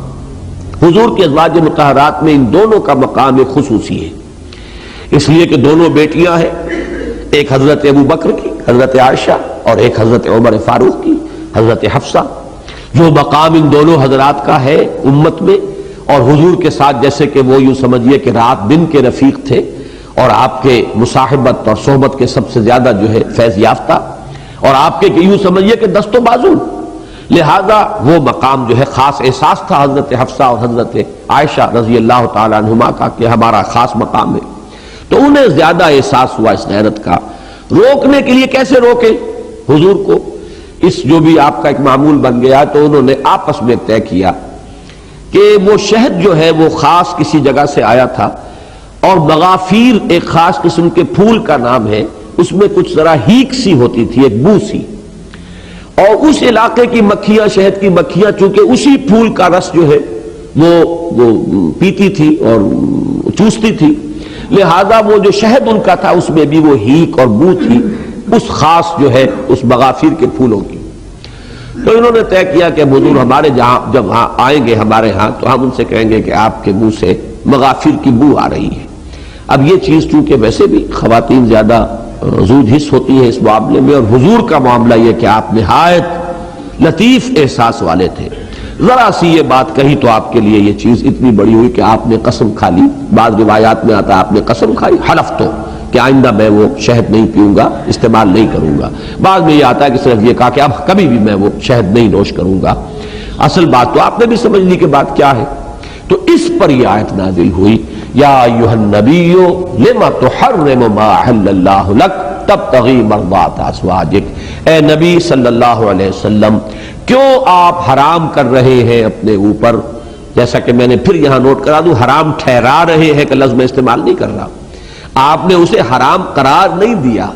حضور کے ازواج مطہرات میں ان دونوں کا مقام ایک خصوصی ہے، اس لیے کہ دونوں بیٹیاں ہیں، ایک حضرت ابو بکر کی حضرت عائشہ اور ایک حضرت عمر فاروق کی حضرت حفصہ۔ جو مقام ان دونوں حضرات کا ہے امت میں، اور حضور کے ساتھ جیسے کہ وہ یوں سمجھیے کہ رات دن کے رفیق تھے، اور آپ کے مصاحبت اور صحبت کے سب سے زیادہ جو ہے فیض یافتہ، اور آپ کے یوں سمجھیے کہ دست و بازو، لہذا وہ مقام جو ہے خاص احساس تھا حضرت حفصہ اور حضرت عائشہ رضی اللہ تعالی عنہما کا کہ ہمارا خاص مقام ہے۔ تو انہیں زیادہ احساس ہوا اس غیرت کا۔ روکنے کے لیے کیسے روکے حضور کو، اس جو بھی آپ کا ایک معمول بن گیا، تو انہوں نے آپس میں طے کیا کہ وہ شہد جو ہے وہ خاص کسی جگہ سے آیا تھا، اور مغافیر ایک خاص قسم کے پھول کا نام ہے، اس میں کچھ ذرا ہیک سی ہوتی تھی، ایک بو سی، اور اس علاقے کی مکھیاں، شہد کی مکھیاں چونکہ اسی پھول کا رس جو ہے وہ پیتی تھی اور چوستی تھی، لہذا وہ جو شہد ان کا تھا اس میں بھی وہ ہیک اور بو تھی، اس خاص جو ہے اس مغافیر کے پھولوں کی۔ تو انہوں نے طے کیا کہ حضور ہمارے جہاں جب ہاں آئیں گے ہمارے ہاں تو ہم ان سے کہیں گے کہ آپ کے منہ سے مغافیر کی بو آ رہی ہے۔ اب یہ چیز چونکہ ویسے بھی خواتین زیادہ زود حس ہوتی ہے اس معاملے میں، اور حضور کا معاملہ یہ کہ آپ نہایت لطیف احساس والے تھے، ذرا سی یہ بات کہی تو آپ کے لیے یہ چیز اتنی بڑی ہوئی کہ آپ نے قسم کھا لی۔ بعض روایات میں آتا ہے آپ نے قسم کھائی، حلف تو کہ آئندہ میں وہ شہد نہیں پیوں گا، استعمال نہیں کروں گا۔ بعد میں یہ آتا ہے کہ صرف یہ کہا کہ اب کبھی بھی میں وہ شہد نہیں نوش کروں گا۔ اصل بات تو آپ نے بھی سمجھ لی کہ بات کیا ہے۔ تو اس پر یہ آیت نازل ہوئی، یا ایھا النبی لما تحرم ما احل اللہ لک تبتغی مرضات ازواجک، اے نبی صلی اللہ علیہ وسلم کیوں آپ حرام کر رہے ہیں اپنے اوپر، جیسا کہ میں نے پھر یہاں نوٹ کرا دوں، حرام ٹھہرا رہے ہیں کہ لفظ میں استعمال نہیں کر رہا، آپ نے اسے حرام قرار نہیں دیا،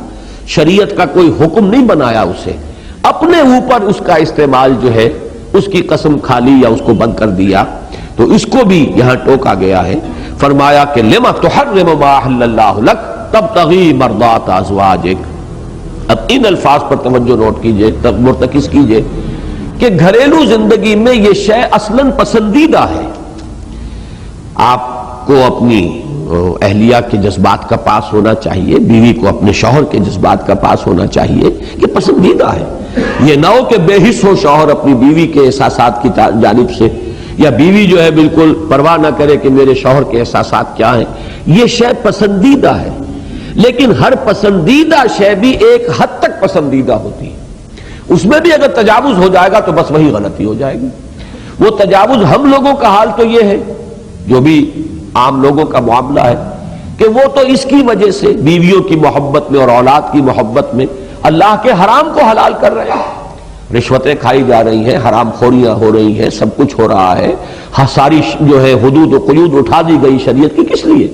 شریعت کا کوئی حکم نہیں بنایا اسے، اپنے اوپر اس کا استعمال جو ہے اس کی قسم کھا لی یا اس کو بند کر دیا۔ تو اس کو بھی یہاں ٹوکا گیا ہے، فرمایا کہ لما تحرم ما احل اللہ لک تبتغی مرضات ازواجک۔ اب ان الفاظ پر توجہ نوٹ کیجئے، مرتکز کیجئے کہ گھریلو زندگی میں یہ شے اصلاً پسندیدہ ہے۔ آپ کو اپنی اہلیہ کے جذبات کا پاس ہونا چاہیے، بیوی کو اپنے شوہر کے جذبات کا پاس ہونا چاہیے، یہ پسندیدہ ہے۔ یہ نہ ہو کہ بے حس ہو شوہر اپنی بیوی کے احساسات کی جانب سے، یا بیوی جو ہے بالکل پرواہ نہ کرے کہ میرے شوہر کے احساسات کیا ہیں۔ یہ شے پسندیدہ ہے، لیکن ہر پسندیدہ شے بھی ایک حد تک پسندیدہ ہوتی ہے، اس میں بھی اگر تجاوز ہو جائے گا تو بس وہی غلطی ہو جائے گی۔ وہ تجاوز ہم لوگوں کا حال تو یہ ہے، جو بھی عام لوگوں کا معاملہ ہے، کہ وہ تو اس کی وجہ سے بیویوں کی محبت میں اور اولاد کی محبت میں اللہ کے حرام کو حلال کر رہے ہیں، رشوتیں کھائی جا رہی ہیں، حرام خوریاں ہو رہی ہیں، سب کچھ ہو رہا ہے، ساری جو ہے حدود و قیود اٹھا دی گئی شریعت کی، کس لیے؟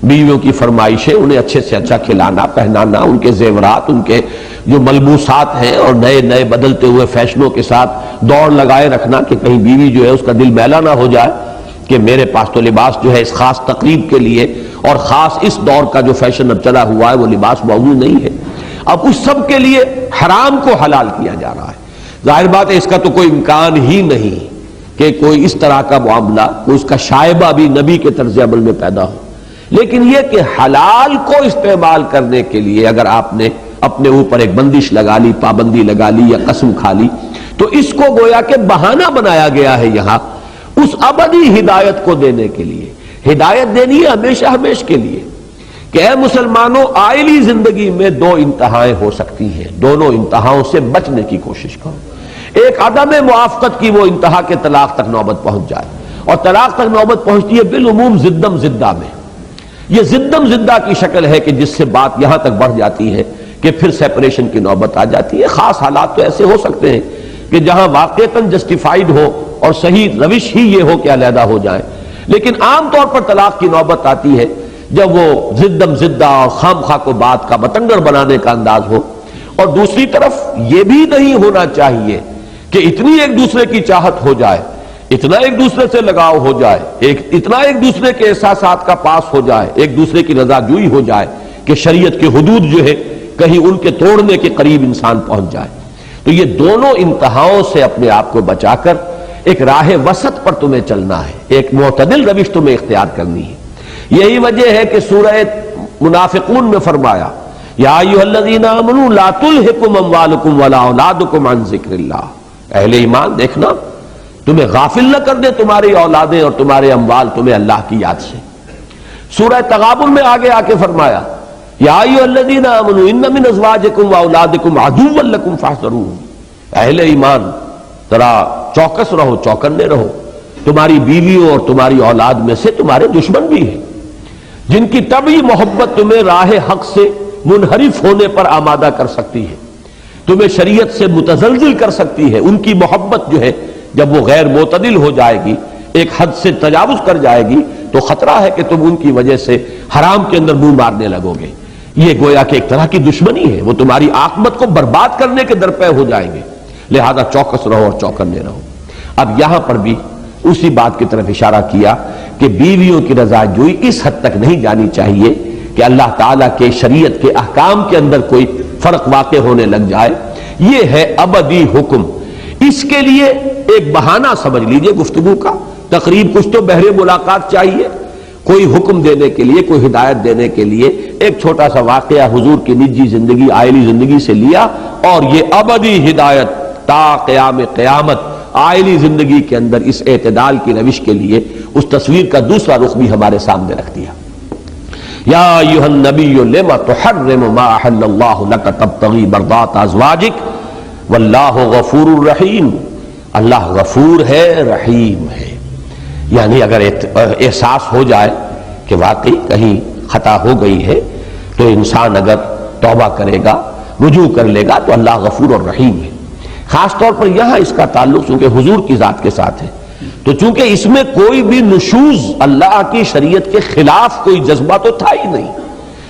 بیویوں کی فرمائشیں، انہیں اچھے سے اچھا کھلانا پہنانا، ان کے زیورات، ان کے جو ملبوسات ہیں، اور نئے نئے بدلتے ہوئے فیشنوں کے ساتھ دوڑ لگائے رکھنا کہ کہیں بیوی جو ہے اس کا دل میلا نہ ہو جائے کہ میرے پاس تو لباس جو ہے اس خاص تقریب کے لیے اور خاص اس دور کا جو فیشن اب چلا ہوا ہے وہ لباس موجود نہیں ہے۔ اب اس سب کے لیے حرام کو حلال کیا جا رہا ہے۔ ظاہر بات ہے اس کا تو کوئی امکان ہی نہیں کہ کوئی اس طرح کا معاملہ، کوئی اس کا شائبہ بھی نبی کے طرز عمل میں پیدا ہو، لیکن یہ کہ حلال کو استعمال کرنے کے لیے اگر آپ نے اپنے اوپر ایک بندش لگا لی، پابندی لگا لی یا قسم کھا لی، تو اس کو گویا کہ بہانہ بنایا گیا ہے یہاں اس ابدی ہدایت کو دینے کے لیے۔ ہدایت دینی ہے ہمیشہ ہمیشہ کے لیے کہ اے مسلمانوں، آئلی زندگی میں دو انتہائیں ہو سکتی ہیں، دونوں انتہاؤں سے بچنے کی کوشش کرو۔ ایک عدم موافقت کی وہ انتہا کے طلاق تک نوبت پہنچ جائے، اور طلاق تک نوبت پہنچتی ہے بالعموم زدم زدہ میں۔ یہ زدم زدہ کی شکل ہے کہ جس سے بات یہاں تک بڑھ جاتی ہے کہ پھر سیپریشن کی نوبت آ جاتی ہے۔ خاص حالات تو ایسے ہو سکتے ہیں کہ جہاں واقعتاً جسٹیفائیڈ ہو اور صحیح روش ہی یہ ہو کہ علیحدہ ہو جائیں، لیکن عام طور پر طلاق کی نوبت آتی ہے جب وہ زدم زدہ اور خام خواہ کو بات کا بتنگڑ بنانے کا انداز ہو۔ اور دوسری طرف یہ بھی نہیں ہونا چاہیے کہ اتنی ایک دوسرے کی چاہت ہو جائے، اتنا ایک دوسرے سے لگاؤ ہو جائے، اتنا ایک دوسرے کے احساسات کا پاس ہو جائے، ایک دوسرے کی رضا جوئی ہو جائے کہ شریعت کی حدود جو ہے کہیں ان کے توڑنے کے قریب انسان پہنچ جائے۔ تو یہ دونوں انتہاؤں سے اپنے آپ کو بچا کر ایک راہ وسط پر تمہیں چلنا ہے، ایک معتدل روش تمہیں اختیار کرنی ہے۔ یہی وجہ ہے کہ سورہ منافقون میں فرمایا، یا ایھا الذین آمنوا لا تلھکم اموالکم ولا اولادکم عن ذکر اللہ۔ اہل ایمان دیکھنا، تمہیں غافل نہ کر دے تمہاری اولادیں اور تمہارے اموال تمہیں اللہ کی یاد سے۔ سورہ تغابن میں آگے آ کے فرمایا، یا ایھا الذین آمنوا ان من ازواجکم واولادکم عدوا لکم فاحذروہم۔ اہل ایمان ذرا چوکس رہو، چوکنے رہو، تمہاری بیویوں اور تمہاری اولاد میں سے تمہارے دشمن بھی ہیں جن کی طبعی محبت تمہیں راہ حق سے منحرف ہونے پر آمادہ کر سکتی ہے، تمہیں شریعت سے متزلزل کر سکتی ہے۔ ان کی محبت جو ہے جب وہ غیر معتدل ہو جائے گی، ایک حد سے تجاوز کر جائے گی، تو خطرہ ہے کہ تم ان کی وجہ سے حرام کے اندر منہ مارنے لگو گے۔ یہ گویا کہ ایک طرح کی دشمنی ہے، وہ تمہاری عاقبت کو برباد کرنے کے درپے ہو جائیں گے، لہذا چوکس رہو اور چوکنے رہو۔ اب یہاں پر بھی اسی بات کی طرف اشارہ کیا کہ بیویوں کی رضا جوئی اس حد تک نہیں جانی چاہیے کہ اللہ تعالیٰ کے شریعت کے احکام کے اندر کوئی فرق واقع ہونے لگ جائے۔ یہ ہے ابدی حکم۔ اس کے لیے ایک بہانہ سمجھ لیجئے گفتگو کا، تقریب کچھ تو بہرے ملاقات چاہیے، کوئی حکم دینے کے لیے، کوئی ہدایت دینے کے لیے ایک چھوٹا سا واقعہ حضور کی نجی زندگی، آئلی زندگی سے لیا، اور یہ ابدی ہدایت تا قیام قیامت آئلی زندگی کے اندر اس اعتدال کی روش کے لیے اس تصویر کا دوسرا رخ بھی ہمارے سامنے رکھ دیا۔ یا ایھا النبی لم تحرم ما احل اللہ لک تبتغی مرضات ازواجک واللہ غفور الرحیم، اللہ غفور ہے رحیم ہے۔ یعنی اگر احساس ہو جائے کہ واقعی کہیں خطا ہو گئی ہے تو انسان اگر توبہ کرے گا، رجوع کر لے گا تو اللہ غفور اور رحیم ہے۔ خاص طور پر یہاں اس کا تعلق چونکہ حضور کی ذات کے ساتھ ہے، تو چونکہ اس میں کوئی بھی نشوز اللہ کی شریعت کے خلاف کوئی جذبہ تو تھا ہی نہیں،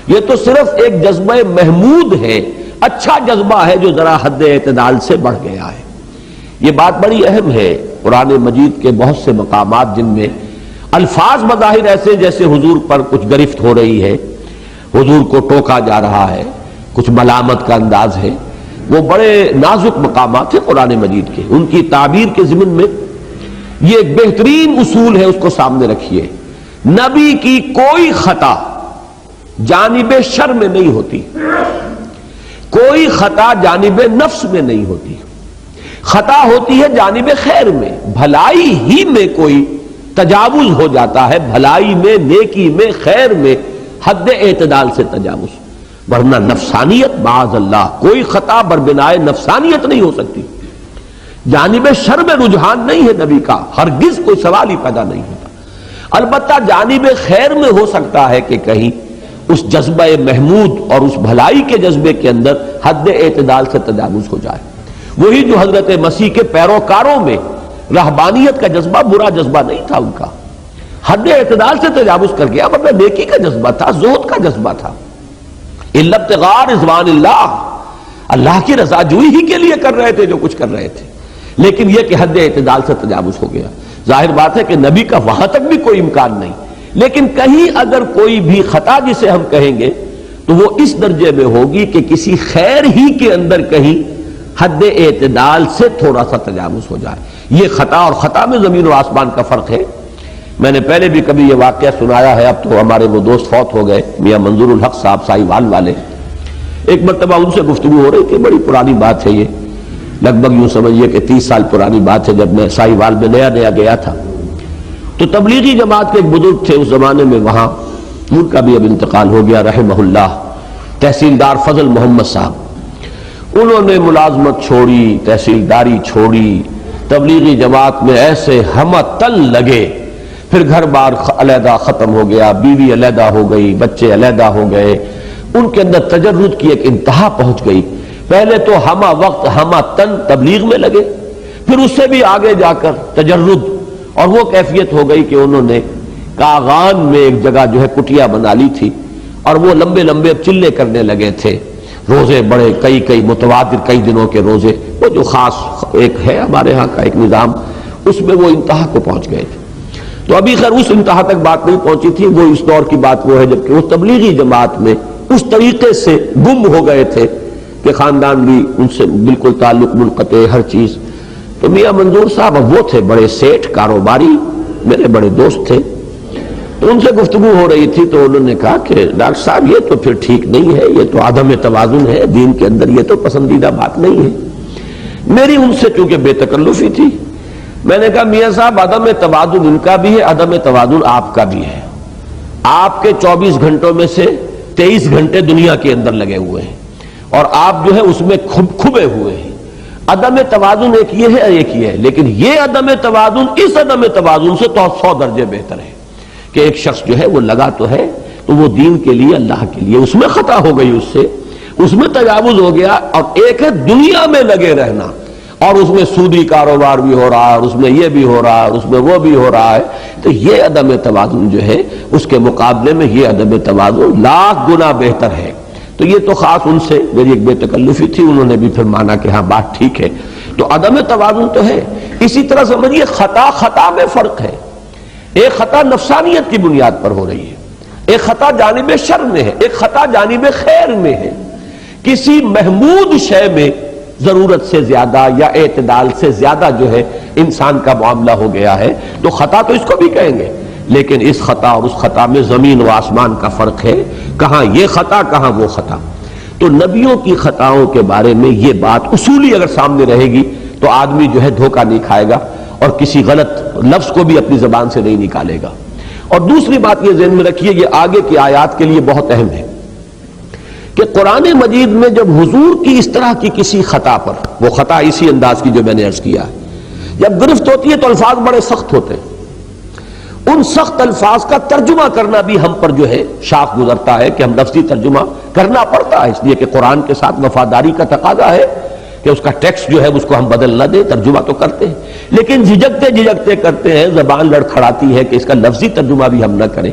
یہ تو صرف ایک جذبہ محمود ہے، اچھا جذبہ ہے جو ذرا حد اعتدال سے بڑھ گیا ہے۔ یہ بات بڑی اہم ہے۔ قرآن مجید کے بہت سے مقامات جن میں الفاظ بظاہر ایسے جیسے حضور پر کچھ گرفت ہو رہی ہے، حضور کو ٹوکا جا رہا ہے، کچھ ملامت کا انداز ہے، وہ بڑے نازک مقامات ہیں قرآن مجید کے۔ ان کی تعبیر کے ضمن میں یہ ایک بہترین اصول ہے، اس کو سامنے رکھیے۔ نبی کی کوئی خطا جانب شر میں نہیں ہوتی، کوئی خطا جانب نفس میں نہیں ہوتی، خطا ہوتی ہے جانب خیر میں، بھلائی ہی میں کوئی تجاوز ہو جاتا ہے، بھلائی میں، نیکی میں، خیر میں حد اعتدال سے تجاوز، ورنہ نفسانیت معاذ اللہ کوئی خطا بربنائے نفسانیت نہیں ہو سکتی۔ جانب شر میں رجحان نہیں ہے نبی کا، ہرگز کوئی سوال ہی پیدا نہیں ہوتا۔ البتہ جانب خیر میں ہو سکتا ہے کہ کہیں اس جذبہ محمود اور اس بھلائی کے جذبے کے اندر حد اعتدال سے تجاوز ہو جائے۔ وہی جو حضرت مسیح کے پیروکاروں میں رہبانیت کا جذبہ برا جذبہ نہیں تھا، ان کا حد اعتدال سے تجاوز کر گیا، مطلب نیکی کا جذبہ تھا، زہد کا جذبہ تھا، الا ابتغاء رضوان اللہ، اللہ کی رضا جوئی ہی کے لیے کر رہے تھے جو کچھ کر رہے تھے، لیکن یہ کہ حد اعتدال سے تجاوز ہو گیا۔ ظاہر بات ہے کہ نبی کا وہاں تک بھی کوئی امکان نہیں، لیکن کہیں اگر کوئی بھی خطا جسے ہم کہیں گے تو وہ اس درجے میں ہوگی کہ کسی خیر ہی کے اندر کہیں حد اعتدال سے تھوڑا سا تجاوز ہو جائے۔ یہ خطا اور خطا میں زمین و آسمان کا فرق ہے۔ میں نے پہلے بھی کبھی یہ واقعہ سنایا ہے، اب تو ہمارے وہ دوست فوت ہو گئے، میاں منظور الحق صاحب سائی وال والے۔ ایک مرتبہ ان سے گفتگو ہو رہی تھی، بڑی پرانی بات ہے یہ، لگ بھگ یوں سمجھیے کہ 30 سال پرانی بات ہے، جب میں سائی وال میں نیا گیا تھا تو تبلیغی جماعت کے ایک بزرگ تھے اس زمانے میں وہاں، ان کا بھی اب انتقال ہو گیا رحمہ اللہ، تحصیلدار فضل محمد صاحب۔ انہوں نے ملازمت چھوڑی، تحصیلداری چھوڑی، تبلیغی جماعت میں ایسے ہمہ تل لگے، پھر گھر بار علیحدہ ختم ہو گیا، بیوی علیحدہ ہو گئی، بچے علیحدہ ہو گئے، ان کے اندر تجرد کی ایک انتہا پہنچ گئی۔ پہلے تو ہمہ وقت ہمہ تن تبلیغ میں لگے، پھر اس سے بھی آگے جا کر تجرد، اور وہ کیفیت ہو گئی کہ انہوں نے کاغان میں ایک جگہ جو ہے کٹیا بنا لی تھی، اور وہ لمبے لمبے چلے کرنے لگے تھے، روزے بڑے کئی متواتر کئی دنوں کے روزے، وہ جو خاص ایک ہے ہمارے ہاں کا ایک نظام، اس میں وہ انتہا کو پہنچ گئے تھے۔ تو ابھی خیر اس انتہا تک بات نہیں پہنچی تھی، وہ اس دور کی بات وہ ہے جبکہ وہ تبلیغی جماعت میں اس طریقے سے گم ہو گئے تھے کہ خاندان بھی ان سے بالکل تعلق منقطع، ہر چیز۔ تو میاں منظور صاحب اب وہ تھے بڑے سیٹھ کاروباری، میرے بڑے دوست تھے، تو ان سے گفتگو ہو رہی تھی تو انہوں نے کہا کہ ڈاکٹر صاحب یہ تو پھر ٹھیک نہیں ہے، یہ تو عدم توازن ہے دین کے اندر، یہ تو پسندیدہ بات نہیں ہے۔ میری ان سے چونکہ بے تکلفی تھی، میں نے کہا میاں صاحب عدم توازن ان کا بھی ہے، عدم توازن آپ کا بھی ہے۔ آپ کے 24 گھنٹوں میں سے 23 گھنٹے دنیا کے اندر لگے ہوئے ہیں، اور آپ جو ہے اس میں کھبے ہوئے ہیں۔ عدم توازن ایک یہ ہے، ایک یہ ہے، لیکن یہ عدم توازن اس عدم توازن سے تو 100 درجے بہتر ہے کہ ایک شخص جو ہے وہ لگا تو ہے تو وہ دین کے لیے، اللہ کے لیے، اس میں خطا ہو گئی، اس میں تجاوز ہو گیا، اور ایک ہے دنیا میں لگے رہنا، اور اس میں سودی کاروبار بھی ہو رہا ہے، اور اس میں یہ بھی ہو رہا ہے، اور اس میں وہ بھی ہو رہا ہے، تو یہ عدم توازن جو ہے اس کے مقابلے میں یہ عدم توازن لاکھ گنا بہتر ہے۔ تو یہ تو خاص ان سے میری ایک بے تکلفی تھی، انہوں نے بھی پھر مانا کہ ہاں بات ٹھیک ہے۔ تو عدم توازن تو ہے۔ اسی طرح سمجھیے خطا میں فرق ہے، ایک خطا نفسانیت کی بنیاد پر ہو رہی ہے، ایک خطا جانب شر میں ہے، ایک خطا جانب خیر میں ہے۔ کسی محمود شے میں ضرورت سے زیادہ یا اعتدال سے زیادہ جو ہے انسان کا معاملہ ہو گیا ہے، تو خطا تو اس کو بھی کہیں گے، لیکن اس خطا اور اس خطا میں زمین و آسمان کا فرق ہے، کہاں یہ خطا کہاں وہ خطا۔ تو نبیوں کی خطاؤں کے بارے میں یہ بات اصولی اگر سامنے رہے گی تو آدمی جو ہے دھوکہ نہیں کھائے گا، اور کسی غلط لفظ کو بھی اپنی زبان سے نہیں نکالے گا۔ اور دوسری بات یہ ذہن میں رکھیے، یہ آگے کی آیات کے لیے بہت اہم ہے کہ قرآن مجید میں جب حضور کی اس طرح کی کسی خطا پر، وہ خطا اسی انداز کی جو میں نے عرض کیا ہے، جب گرفت ہوتی ہے تو الفاظ بڑے سخت ہوتے ہیں، ان سخت الفاظ کا ترجمہ کرنا بھی ہم پر جو ہے شاق گزرتا ہے کہ ہم لفظی ترجمہ کرنا پڑتا ہے، اس لیے کہ قرآن کے ساتھ وفاداری کا تقاضا ہے کہ اس کا ٹیکسٹ جو ہے اس کو ہم بدل نہ دیں، ترجمہ تو کرتے ہیں لیکن جھجکتے کرتے ہیں، زبان لڑکھڑاتی ہے کہ اس کا لفظی ترجمہ بھی ہم نہ کریں۔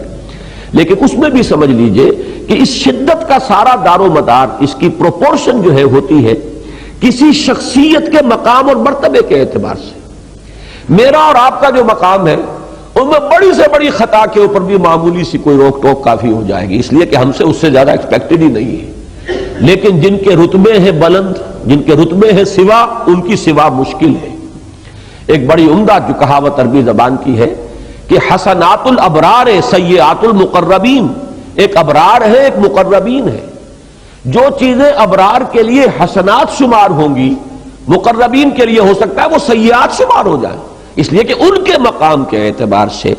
لیکن اس میں بھی سمجھ لیجئے کہ اس شدت کا سارا دار و مدار، اس کی پروپورشن جو ہے ہوتی ہے کسی شخصیت کے مقام اور مرتبے کے اعتبار سے۔ میرا اور آپ کا جو مقام ہے ان میں بڑی سے بڑی خطا کے اوپر بھی معمولی سی کوئی روک ٹوک کافی ہو جائے گی، اس لیے کہ ہم سے اس سے زیادہ ایکسپیکٹڈ ہی نہیں ہے۔ لیکن جن کے رتبے ہیں بلند، جن کے رتبے ہیں سوا، ان کی سوا مشکل ہے۔ ایک بڑی عمدہ جو کہاوت عربی زبان کی ہے کہ حسنات الابرار سیئات المقربین، ایک ابرار ہے ایک مقربین ہے۔ جو چیزیں ابرار کے لیے حسنات شمار ہوں گی، مقربین کے لیے ہو سکتا ہے وہ سیئات شمار ہو جائیں، اس لیے کہ ان کے مقام کے اعتبار سے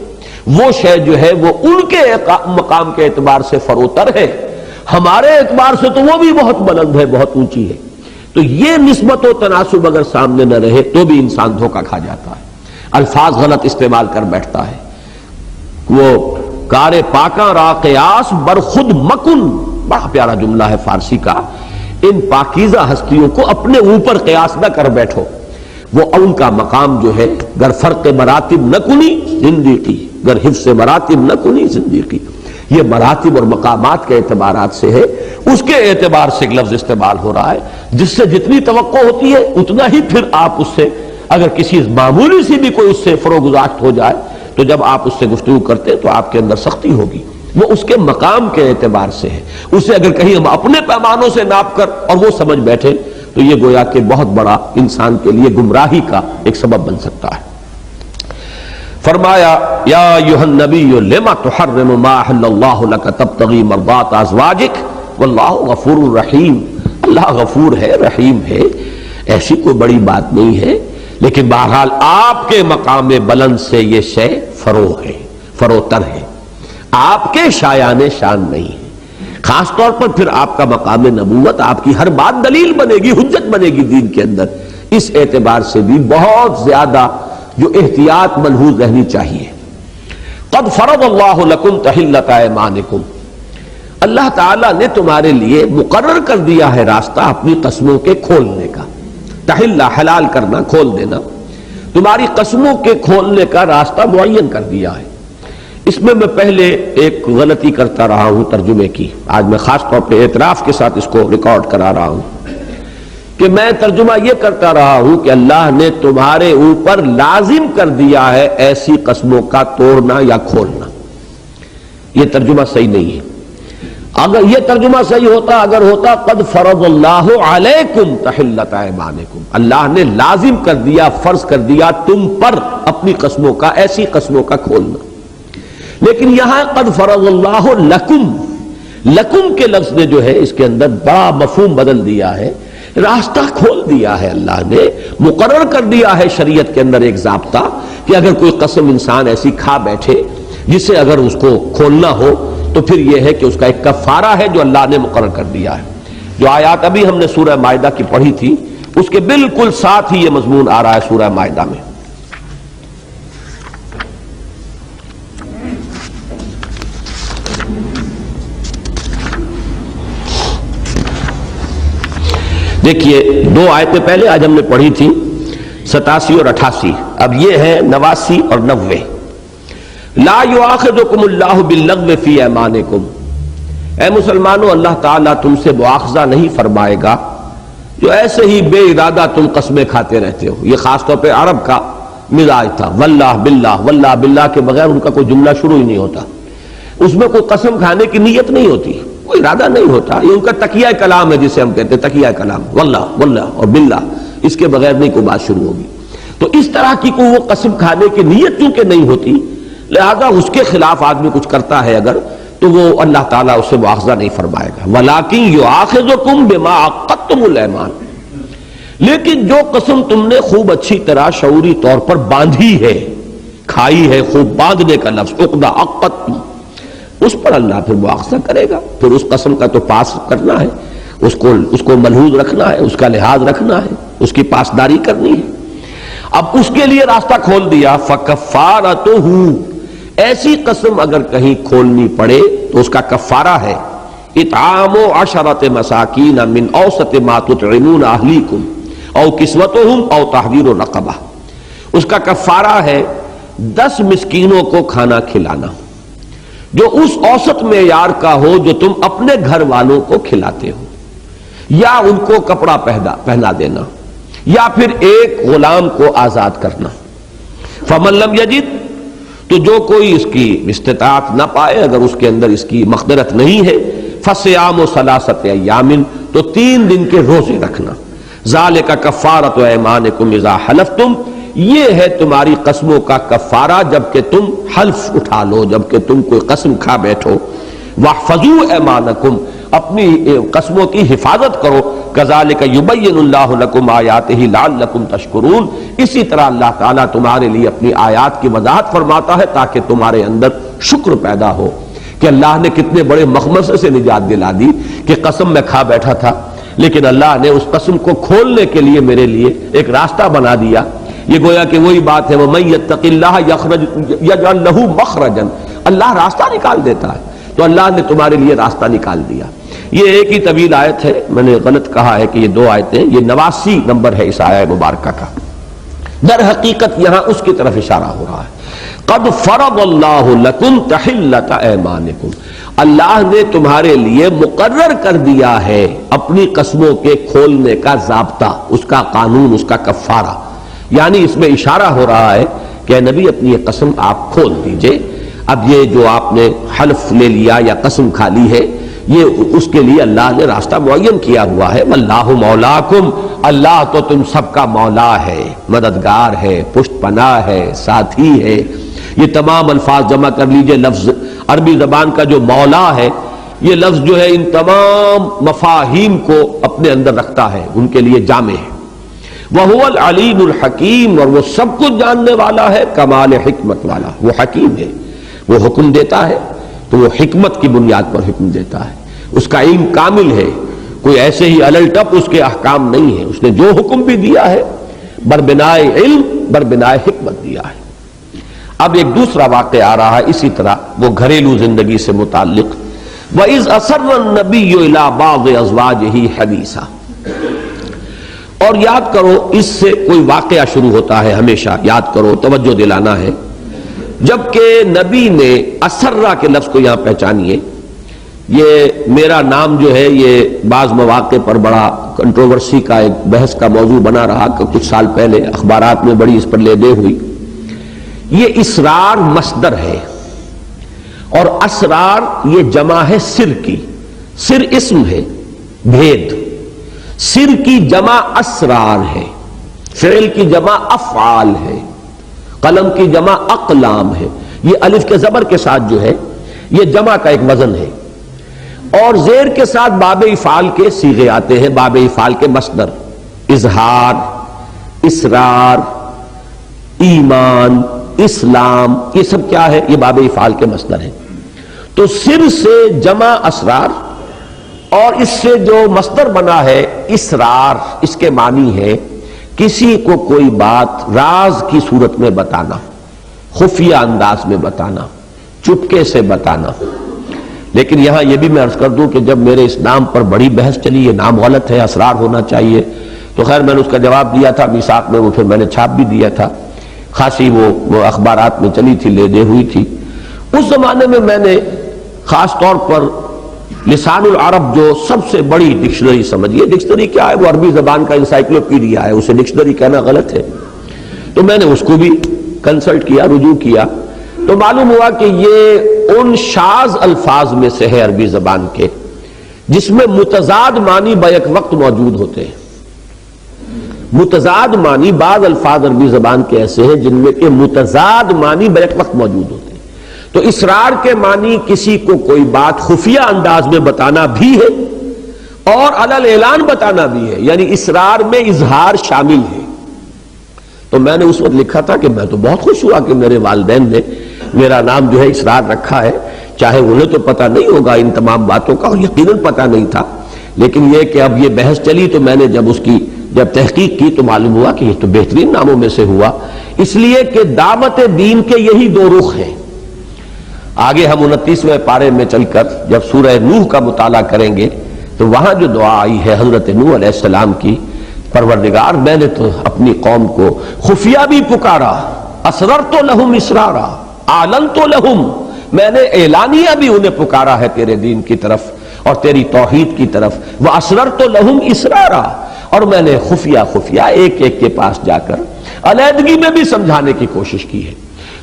وہ شے جو ہے وہ ان کے مقام کے اعتبار سے فروتر ہے، ہمارے اعتبار سے تو وہ بھی بہت بلند ہے، بہت اونچی ہے۔ تو یہ نسبت و تناسب اگر سامنے نہ رہے تو بھی انسان دھوکہ کھا جاتا ہے، الفاظ غلط استعمال کر بیٹھتا ہے۔ وہ کار پاکاں را قیاس بر خود مکن، بڑا پیارا جملہ ہے فارسی کا، ان پاکیزہ ہستیوں کو اپنے اوپر قیاس نہ کر بیٹھو، وہ ان کا مقام جو ہے گر فرق مراتب نہ کنی زندگی، گر حفظ مراتب نہ کنی زندگی، یہ مراتب اور مقامات کے اعتبارات سے ہے، اس کے اعتبار سے ایک لفظ استعمال ہو رہا ہے جس سے جتنی توقع ہوتی ہے اتنا ہی پھر آپ اس سے اگر کسی معمولی سی بھی کوئی اس سے فروگزاشت ہو جائے تو جب آپ اس سے گفتگو کرتے تو آپ کے اندر سختی ہوگی، وہ اس کے مقام کے اعتبار سے ہے۔ اسے اگر کہیں ہم اپنے پیمانوں سے ناپ کر اور وہ سمجھ بیٹھے تو یہ گویا کہ بہت بڑا انسان کے لیے گمراہی کا ایک سبب بن سکتا ہے۔ فرمایا یا ایھا النبی لما تحرم ما احل اللہ لک تبتغی مرضات ازواجک واللہ غفور رحیم، اللہ غفور ہے رحیم ہے، ایسی کوئی بڑی بات نہیں ہے، لیکن بہرحال آپ کے مقام بلند سے یہ شے فرو ہے، فروتر ہے، آپ کے شایان شان نہیں ہے۔ خاص طور پر پھر آپ کا مقام نبوت، آپ کی ہر بات دلیل بنے گی، حجت بنے گی دین کے اندر، اس اعتبار سے بھی بہت زیادہ جو احتیاط ملحوظ رہنی چاہیے۔ قد فرض اللہ لکم تحلۃ ایمانکم، اللہ تعالیٰ نے تمہارے لیے مقرر کر دیا ہے راستہ اپنی قسموں کے کھولنے کا، تحلہ حلال کرنا، کھول دینا، تمہاری قسموں کے کھولنے کا راستہ معین کر دیا ہے۔ اس میں پہلے ایک غلطی کرتا رہا ہوں ترجمے کی، آج میں خاص طور پہ اعتراف کے ساتھ اس کو ریکارڈ کرا رہا ہوں کہ میں ترجمہ یہ کرتا رہا ہوں کہ اللہ نے تمہارے اوپر لازم کر دیا ہے ایسی قسموں کا توڑنا یا کھولنا، یہ ترجمہ صحیح نہیں ہے۔ اگر یہ ترجمہ صحیح ہوتا، اگر ہوتا قد فرض اللہ علیکم تحلۃ ایمانکم، اللہ نے لازم کر دیا، فرض کر دیا تم پر اپنی قسموں کا، ایسی قسموں کا کھولنا، لیکن یہاں قد فرض اللہ لکم، لکم کے لفظ نے جو ہے اس کے اندر بڑا مفہوم بدل دیا ہے، راستہ کھول دیا ہے، اللہ نے مقرر کر دیا ہے شریعت کے اندر ایک ضابطہ کہ اگر کوئی قسم انسان ایسی کھا بیٹھے جسے اگر اس کو کھولنا ہو تو پھر یہ ہے کہ اس کا ایک کفارہ ہے جو اللہ نے مقرر کر دیا ہے۔ جو آیات ابھی ہم نے سورہ مائدہ کی پڑھی تھی اس کے بالکل ساتھ ہی یہ مضمون آ رہا ہے سورہ مائدہ میں۔ دیکھیے دو آیتیں پہلے آج ہم نے پڑھی تھی 87 اور 88، اب یہ ہے 89 اور 90۔ لا یؤاخذکم اللہ باللغو فی ایمانکم، اے مسلمانوں اللہ تعالیٰ تم سے مواخذہ نہیں فرمائے گا جو ایسے ہی بے ارادہ تم قسمیں کھاتے رہتے ہو۔ یہ خاص طور پہ عرب کا مزاج تھا، واللہ باللہ، واللہ باللہ کے بغیر ان کا کوئی جملہ شروع ہی نہیں ہوتا، اس میں کوئی قسم کھانے کی نیت نہیں ہوتی، کوئی ارادہ نہیں ہوتا، یہ ان کا تقیہ کلام ہے جسے ہم کہتے ہیں تقیہ کلام، واللہ واللہ اور باللہ، اس کے بغیر نہیں کوئی بات شروع ہوگی۔ تو اس طرح کی کوئی وہ قسم کھانے کی نیت چونکہ نہیں ہوتی، لہذا اس کے خلاف آدمی کچھ کرتا ہے اگر تو وہ اللہ تعالیٰ اسے مواخذہ نہیں فرمائے گا۔ وَلَٰكِن يُؤَاخِذُكُم بِمَا عَقَّدتُّمُ الْأَيْمَانَ، لیکن جو قسم تم نے خوب اچھی طرح شعوری طور پر باندھی ہے، کھائی ہے خوب باندھنے کا لفظ عقدہ عقدتم، اس پر اللہ پھر مواخذہ کرے گا. پھر اس قسم کا تو پاس کرنا ہے، اس کو ملحوظ رکھنا ہے، اس کا لحاظ رکھنا ہے، اس کی پاسداری کرنی ہے. اب اس کے لیے راستہ کھول دیا. فَكَفَّارَتُهُ، ایسی قسم اگر کہیں کھولنی پڑے تو اس کا کفارہ ہے اطعام 10 مساکین من اوسط ما تطعمون اہلیکم او کسوتہم او تحریر رقبہ. اس کا کفارہ ہے 10 مسکینوں کو کھانا کھلانا جو اس اوسط معیار کا ہو جو تم اپنے گھر والوں کو کھلاتے ہو، یا ان کو کپڑا پہنا دینا، یا پھر ایک غلام کو آزاد کرنا. فمن لم یجد، تو جو کوئی اس کی استطاعت نہ پائے، اگر اس کے اندر اس کی مقدرت نہیں ہے، فصیام 3 ایام، تو 3 دن کے روزے رکھنا. ذالک کفارۃ ایمانکم اذا حلفتم، یہ ہے تمہاری قسموں کا کفارہ جب کہ تم حلف اٹھا لو، جب کہ تم کوئی قسم کھا بیٹھو. واحفظوا ایمانکم، اپنی قسموں کی حفاظت کرو. کذالک یبین اللہ لکم آیاتہ لعلکم تشکرون، اسی طرح اللہ تعالیٰ تمہارے لیے اپنی آیات کی وضاحت فرماتا ہے تاکہ تمہارے اندر شکر پیدا ہو کہ اللہ نے کتنے بڑے مخمصے سے نجات دلا دی کہ قسم میں کھا بیٹھا تھا، لیکن اللہ نے اس قسم کو کھولنے کے لیے میرے لیے ایک راستہ بنا دیا. یہ گویا کہ وہی بات ہے وَمَن يَتَّقِ اللَّهَ يَجْعَل لَّهُ مَخْرَجًا، اللہ راستہ نکال دیتا ہے. تو اللہ نے تمہارے لیے راستہ نکال دیا. یہ ایک ہی طویل آیت ہے، میں نے غلط کہا ہے کہ یہ 2 آیتیں، یہ 89 نمبر ہے اس آیہ مبارکہ کا. در حقیقت یہاں اس کی طرف اشارہ ہو رہا ہے. قد فرض اللہ لکم تحلۃ ایمانکم، اللہ نے تمہارے لیے مقرر کر دیا ہے اپنی قسموں کے کھولنے کا ضابطہ، اس کا قانون، اس کا کفارہ. یعنی اس میں اشارہ ہو رہا ہے کہ اے نبی اپنی یہ قسم آپ کھول دیجئے. اب یہ جو آپ نے حلف لے لیا یا قسم کھا لی ہے، یہ اس کے لیے اللہ نے راستہ معین کیا ہوا ہے. واللہ مولاکم، اللہ تو تم سب کا مولا ہے، مددگار ہے، پشت پناہ ہے، ساتھی ہے. یہ تمام الفاظ جمع کر لیجئے. لفظ عربی زبان کا جو مولا ہے، یہ لفظ جو ہے ان تمام مفاہیم کو اپنے اندر رکھتا ہے، ان کے لیے جامع ہے. وَهُوَ الْعَلِيمُ الْحَكِيمُ، اور وہ سب کچھ جاننے والا ہے، کمال حکمت والا. وہ حکیم ہے، وہ حکم دیتا ہے تو وہ حکمت کی بنیاد پر حکم دیتا ہے. اس کا علم کامل ہے، کوئی ایسے ہی الل ٹپ اس کے احکام نہیں ہے. اس نے جو حکم بھی دیا ہے بربنائے علم بربنائے حکمت دیا ہے. اب ایک دوسرا واقعہ آ رہا ہے اسی طرح، وہ گھریلو زندگی سے متعلق. وَإِذْ أَسَرَّ النَّبِيُّ إِلَىٰ بَعْضِ أَزْوَاجِهِ حَدِيثًا، اور یاد کرو اس سے کوئی واقعہ شروع ہوتا ہے ہمیشہ، یاد کرو، توجہ دلانا ہے. جبکہ نبی نے اسرہ کے لفظ کو یہاں پہچانیے. یہ میرا نام جو ہے یہ بعض مواقع پر بڑا کنٹروورسی کا ایک بحث کا موضوع بنا رہا کہ کچھ سال پہلے اخبارات میں بڑی اس پر لے دے ہوئی. یہ اسرار مصدر ہے اور اسرار یہ جمع ہے سر کی. سر اسم ہے، بھید. سر کی جمع اسرار ہے، فعل کی جمع افعال ہے، قلم کی جمع اقلام ہے. یہ الف کے زبر کے ساتھ جو ہے یہ جمع کا ایک وزن ہے، اور زیر کے ساتھ باب افعال کے صیغے آتے ہیں، باب افعال کے مصدر. اظہار، اسرار، ایمان، اسلام، یہ سب کیا ہے؟ یہ باب افعال کے مصدر ہیں. تو سر سے جمع اسرار، اور اس سے جو مصدر بنا ہے اسرار، اس کے معنی ہے کسی کو کوئی بات راز کی صورت میں بتانا، خفیہ انداز میں بتانا، چپکے سے بتانا. لیکن یہاں یہ بھی میں عرض کر دوں کہ جب میرے اس نام پر بڑی بحث چلی، یہ نام غلط ہے، اسرار ہونا چاہیے، تو خیر میں نے اس کا جواب دیا تھا میثاق میں، وہ پھر میں نے چھاپ بھی دیا تھا. خاصی وہ اخبارات میں چلی تھی، لے دے ہوئی تھی. اس زمانے میں میں نے خاص طور پر لسان العرب جو سب سے بڑی ڈکشنری سمجھیے، ڈکشنری کیا ہے؟ وہ عربی زبان کا انسائکلوپیڈیا ہے، اسے ڈکشنری کہنا غلط ہے. تو میں نے اس کو بھی کنسلٹ کیا، رجوع کیا، تو معلوم ہوا کہ یہ ان شاذ الفاظ میں سے ہے عربی زبان کے جس میں متضاد معنی بیک وقت موجود ہوتے ہیں. متضاد معنی، بعض الفاظ عربی زبان کے ایسے ہیں جن میں کہ متضاد معنی بیک وقت موجود ہوتے ہیں. تو اسرار کے معنی کسی کو کوئی بات خفیہ انداز میں بتانا بھی ہے اور علل اعلان بتانا بھی ہے، یعنی اسرار میں اظہار شامل ہے. تو میں نے اس وقت لکھا تھا کہ میں تو بہت خوش ہوا کہ میرے والدین نے میرا نام جو ہے اسرار رکھا ہے، چاہے انہیں تو پتہ نہیں ہوگا ان تمام باتوں کا، اور یقیناً پتہ نہیں تھا، لیکن یہ کہ اب یہ بحث چلی تو میں نے جب تحقیق کی تو معلوم ہوا کہ یہ تو بہترین ناموں میں سے ہوا، اس لیے کہ دعوت دین کے یہی دو رخ ہیں۔ آگے ہم 29ویں پارے میں چل کر جب سورہ نوح کا مطالعہ کریں گے تو وہاں جو دعا آئی ہے حضرت نوح علیہ السلام کی، پروردگار میں نے تو اپنی قوم کو خفیہ بھی پکارا، اسررت لہم اسرارا، اعلنت لہم، میں نے اعلانیہ بھی انہیں پکارا ہے تیرے دین کی طرف اور تیری توحید کی طرف، واسررت لہم اسرارا، اور میں نے خفیہ خفیہ ایک ایک کے پاس جا کر علیحدگی میں بھی سمجھانے کی کوشش کی ہے۔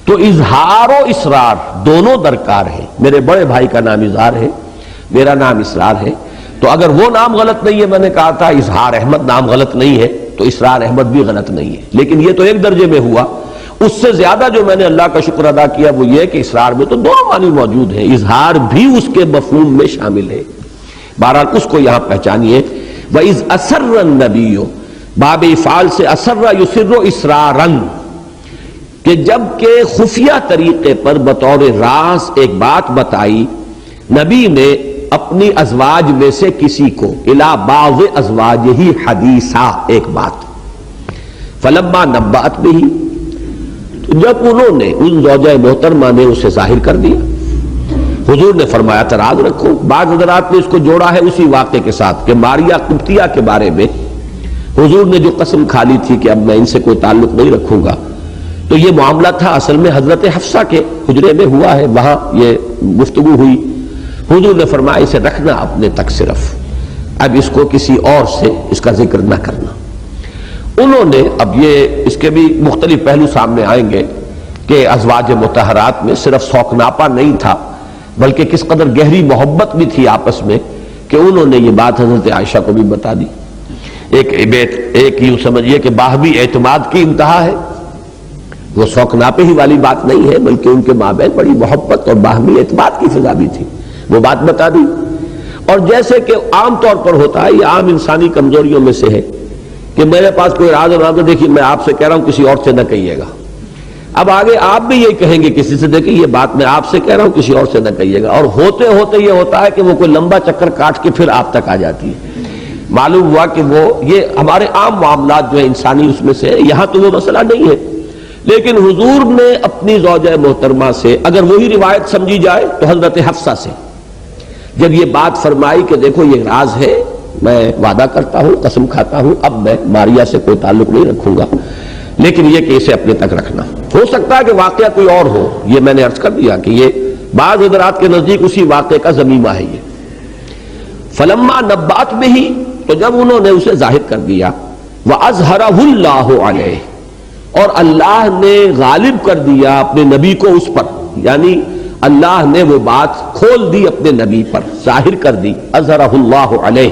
تو اظہار و اسرار دونوں درکار ہیں۔ میرے بڑے بھائی کا نام اظہار ہے، میرا نام اسرار ہے، تو اگر وہ نام غلط نہیں ہے، میں نے کہا تھا اظہار احمد نام غلط نہیں ہے تو اسرار احمد بھی غلط نہیں ہے، لیکن یہ تو ایک درجے میں ہوا۔ اس سے زیادہ جو میں نے اللہ کا شکر ادا کیا وہ یہ کہ اسرار میں تو دونوں معنی موجود ہیں، اظہار بھی اس کے مفہوم میں شامل ہے۔ بہرحال اس کو یہاں پہچانیے۔ وَإِذْ أَسَرَّ النَّبِيُّ، باب افعال سے اسر یسر اسرارن، کہ جب کہ خفیہ طریقے پر بطور راز ایک بات بتائی نبی نے اپنی ازواج میں سے کسی کو، الی بعض ازواجہ حدیثا، ایک بات، فلما نبأت بہ، تو جب انہوں نے ان زوجہ محترمہ نے اسے ظاہر کر دیا، حضور نے فرمایا تراز رکھو۔ بعض حضرات نے اس کو جوڑا ہے اسی واقعے کے ساتھ کہ ماریہ قبطیہ کے بارے میں حضور نے جو قسم کھا لی تھی کہ اب میں ان سے کوئی تعلق نہیں رکھوں گا، تو یہ معاملہ تھا اصل میں حضرت حفصہ کے حجرے میں ہوا ہے، وہاں یہ گفتگو ہوئی۔ حضور نے فرمایا اسے رکھنا اپنے تک صرف، اب اس کو کسی اور سے اس کا ذکر نہ کرنا۔ انہوں نے، اب یہ اس کے بھی مختلف پہلو سامنے آئیں گے کہ ازواج مطہرات میں صرف سوکناپا نہیں تھا بلکہ کس قدر گہری محبت بھی تھی آپس میں کہ انہوں نے یہ بات حضرت عائشہ کو بھی بتا دی۔ ایک یوں سمجھیے کہ باہمی اعتماد کی انتہا ہے، وہ سوکناپے ہی والی بات نہیں ہے بلکہ ان کے مابین بڑی محبت اور باہمی اعتماد کی فضا بھی تھی، وہ بات بتا دی۔ اور جیسے کہ عام طور پر ہوتا ہے، یہ عام انسانی کمزوریوں میں سے ہے کہ میرے پاس کوئی راز اور راز، دیکھیے میں آپ سے کہہ رہا ہوں کسی اور سے نہ کہیے گا، اب آگے آپ بھی یہی کہیں گے کسی سے، دیکھیں یہ بات میں آپ سے کہہ رہا ہوں کسی اور سے نہ کہیے گا، اور ہوتے ہوتے یہ ہوتا ہے کہ وہ کوئی لمبا چکر کاٹ کے پھر آپ تک آ جاتی ہے۔ معلوم ہوا کہ وہ یہ ہمارے عام معاملات جو ہے انسانی اس میں سے، یہاں تو وہ مسئلہ نہیں ہے، لیکن حضور نے اپنی زوجہ محترمہ سے، اگر وہی روایت سمجھی جائے تو حضرت حفصہ سے جب یہ بات فرمائی کہ دیکھو یہ راز ہے، میں وعدہ کرتا ہوں، قسم کھاتا ہوں، اب میں ماریہ سے کوئی تعلق نہیں رکھوں گا، لیکن یہ کہ اسے اپنے تک رکھنا۔ ہو سکتا ہے کہ واقعہ کوئی اور ہو، یہ میں نے عرض کر دیا کہ یہ بعض حضرات کے نزدیک اسی واقعے کا ضمیمہ ہے یہ۔ فلما نبأت بہ، تو جب انہوں نے اسے ظاہر کر دیا، وَأَظْهَرَهُ اللَّهُ عَلَيْهِ، اور اللہ نے غالب کر دیا اپنے نبی کو اس پر، یعنی اللہ نے وہ بات کھول دی اپنے نبی پر، ظاہر کر دی، اظہرہ اللہ علیہ،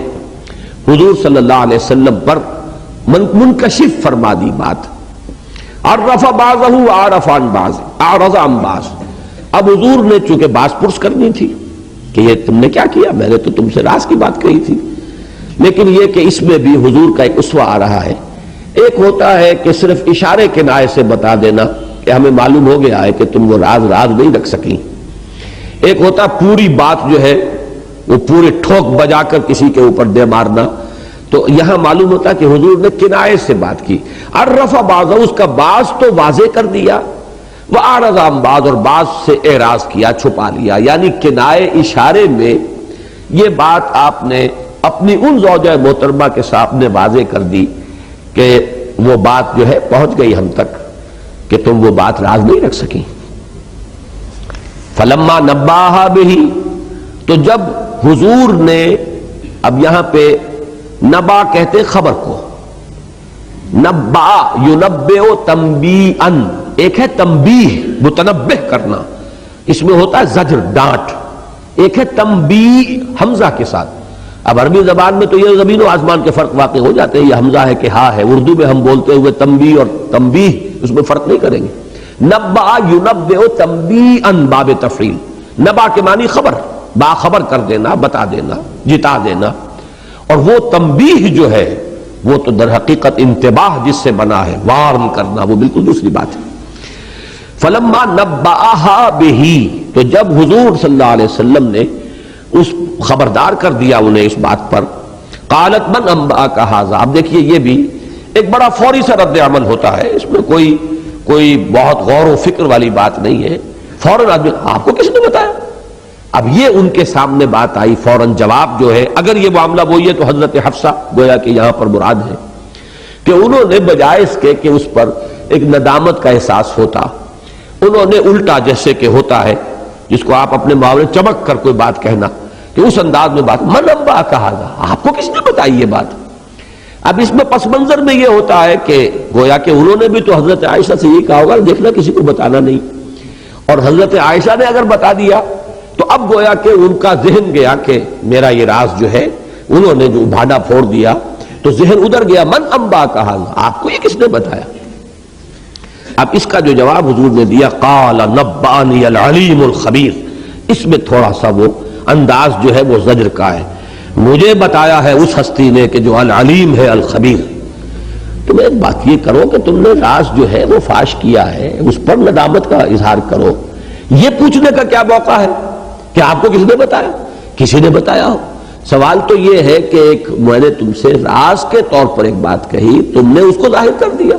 حضور صلی اللہ علیہ وسلم پر منکشف فرما دی بات۔ عرف بعضہ وعرف عن بعض، اعرض عن بعض، اب حضور نے چونکہ باز پرس کرنی تھی کہ یہ تم نے کیا کیا، میں نے تو تم سے راز کی بات کہی تھی، لیکن یہ کہ اس میں بھی حضور کا ایک اسوہ آ رہا ہے۔ ایک ہوتا ہے کہ صرف اشارے کنایے سے بتا دینا کہ ہمیں معلوم ہو گیا ہے کہ تم وہ راز نہیں رکھ سکی، ایک ہوتا پوری بات جو ہے وہ پورے ٹھوک بجا کر کسی کے اوپر دے مارنا، تو یہاں معلوم ہوتا کہ حضور نے کنایے سے بات کی۔ عرف بعض، اس کا بعض تو واضح کر دیا، وَأَعْرَضَ عَن بَعْض، اور بعض سے اعراض کیا، چھپا لیا، یعنی کنائے اشارے میں یہ بات آپ نے اپنی ان زوجہ محترمہ کے سامنے واضح کر دی کہ وہ بات جو ہے پہنچ گئی ہم تک کہ تم وہ بات راز نہیں رکھ سکی۔ فلما نباہا بہ، تو جب حضور نے، اب یہاں پہ نبا کہتے خبر کو، نبا ینبئ تنبیئن، ایک ہے تنبیہ متنبہ کرنا، اس میں ہوتا ہے زجر ڈانٹ، ایک ہے تنبیہ حمزہ کے ساتھ۔ اب عربی زبان میں تو یہ زمین و آسمان کے فرق واقع ہو جاتے ہیں، یہ حمزہ ہے کہ ہاں ہے، اردو میں ہم بولتے ہوئے تنبیہ اور تنبیہ اس میں فرق نہیں کریں گے۔ نبا ینبئ تنبیئن، باب تفعیل، نبا کے معنی خبر، باخبر کر دینا، بتا دینا، جتا دینا، اور وہ تنبیہ جو ہے وہ تو در حقیقت انتباہ جس سے بنا ہے، وارن کرنا، وہ بالکل دوسری بات ہے۔ فلما نبأہا بہ، تو جب حضور صلی اللہ علیہ وسلم نے اس خبردار کر دیا انہیں اس بات پر، قالت من انبأک ھذا، اب دیکھیے یہ بھی ایک بڑا فوری سا رد عمل ہوتا ہے، اس میں کوئی بہت غور و فکر والی بات نہیں ہے، فوراً آدمی آپ کو کس نے بتایا؟ اب یہ ان کے سامنے بات آئی، فوراً جواب جو ہے، اگر یہ معاملہ وہی ہے تو حضرت حفصہ گویا کہ یہاں پر مراد ہے کہ انہوں نے بجائے اس کے کہ اس پر ایک ندامت کا احساس ہوتا، انہوں نے الٹا جیسے کہ ہوتا ہے جس کو آپ اپنے محاورے چمک کر کوئی بات کہنا، کہ اس انداز میں بات، من انبأک ھذا، آپ کو کس نے بتائی یہ بات؟ اب اس میں پس منظر میں یہ ہوتا ہے کہ گویا کہ انہوں نے بھی تو حضرت عائشہ سے یہ کہا ہوگا دیکھنا کسی کو بتانا نہیں، اور حضرت عائشہ نے اگر بتا دیا تو اب گویا کہ ان کا ذہن گیا کہ میرا یہ راز جو ہے، انہوں نے جو بھاڈا پھوڑ دیا تو ذہن ادھر گیا، من انبأک ھذا، آپ کو یہ کس نے بتایا؟ اب اس کا جو جواب حضور نے دیا، قال نبأنی العلیم الخبیر، اس میں تھوڑا سا وہ انداز جو ہے وہ زجر کا ہے، مجھے بتایا ہے اس ہستی نے کہ جو العلیم ہے الخبیر۔ تم ایک بات یہ کرو کہ تم نے راز جو ہے وہ فاش کیا ہے، اس پر ندامت کا اظہار کرو، یہ پوچھنے کا کیا موقع ہے کہ آپ کو کس نے بتایا؟ کسی نے بتایا ہو۔ سوال تو یہ ہے کہ ایک میں نے تم سے راز کے طور پر ایک بات کہی، تم نے اس کو ظاہر کر دیا،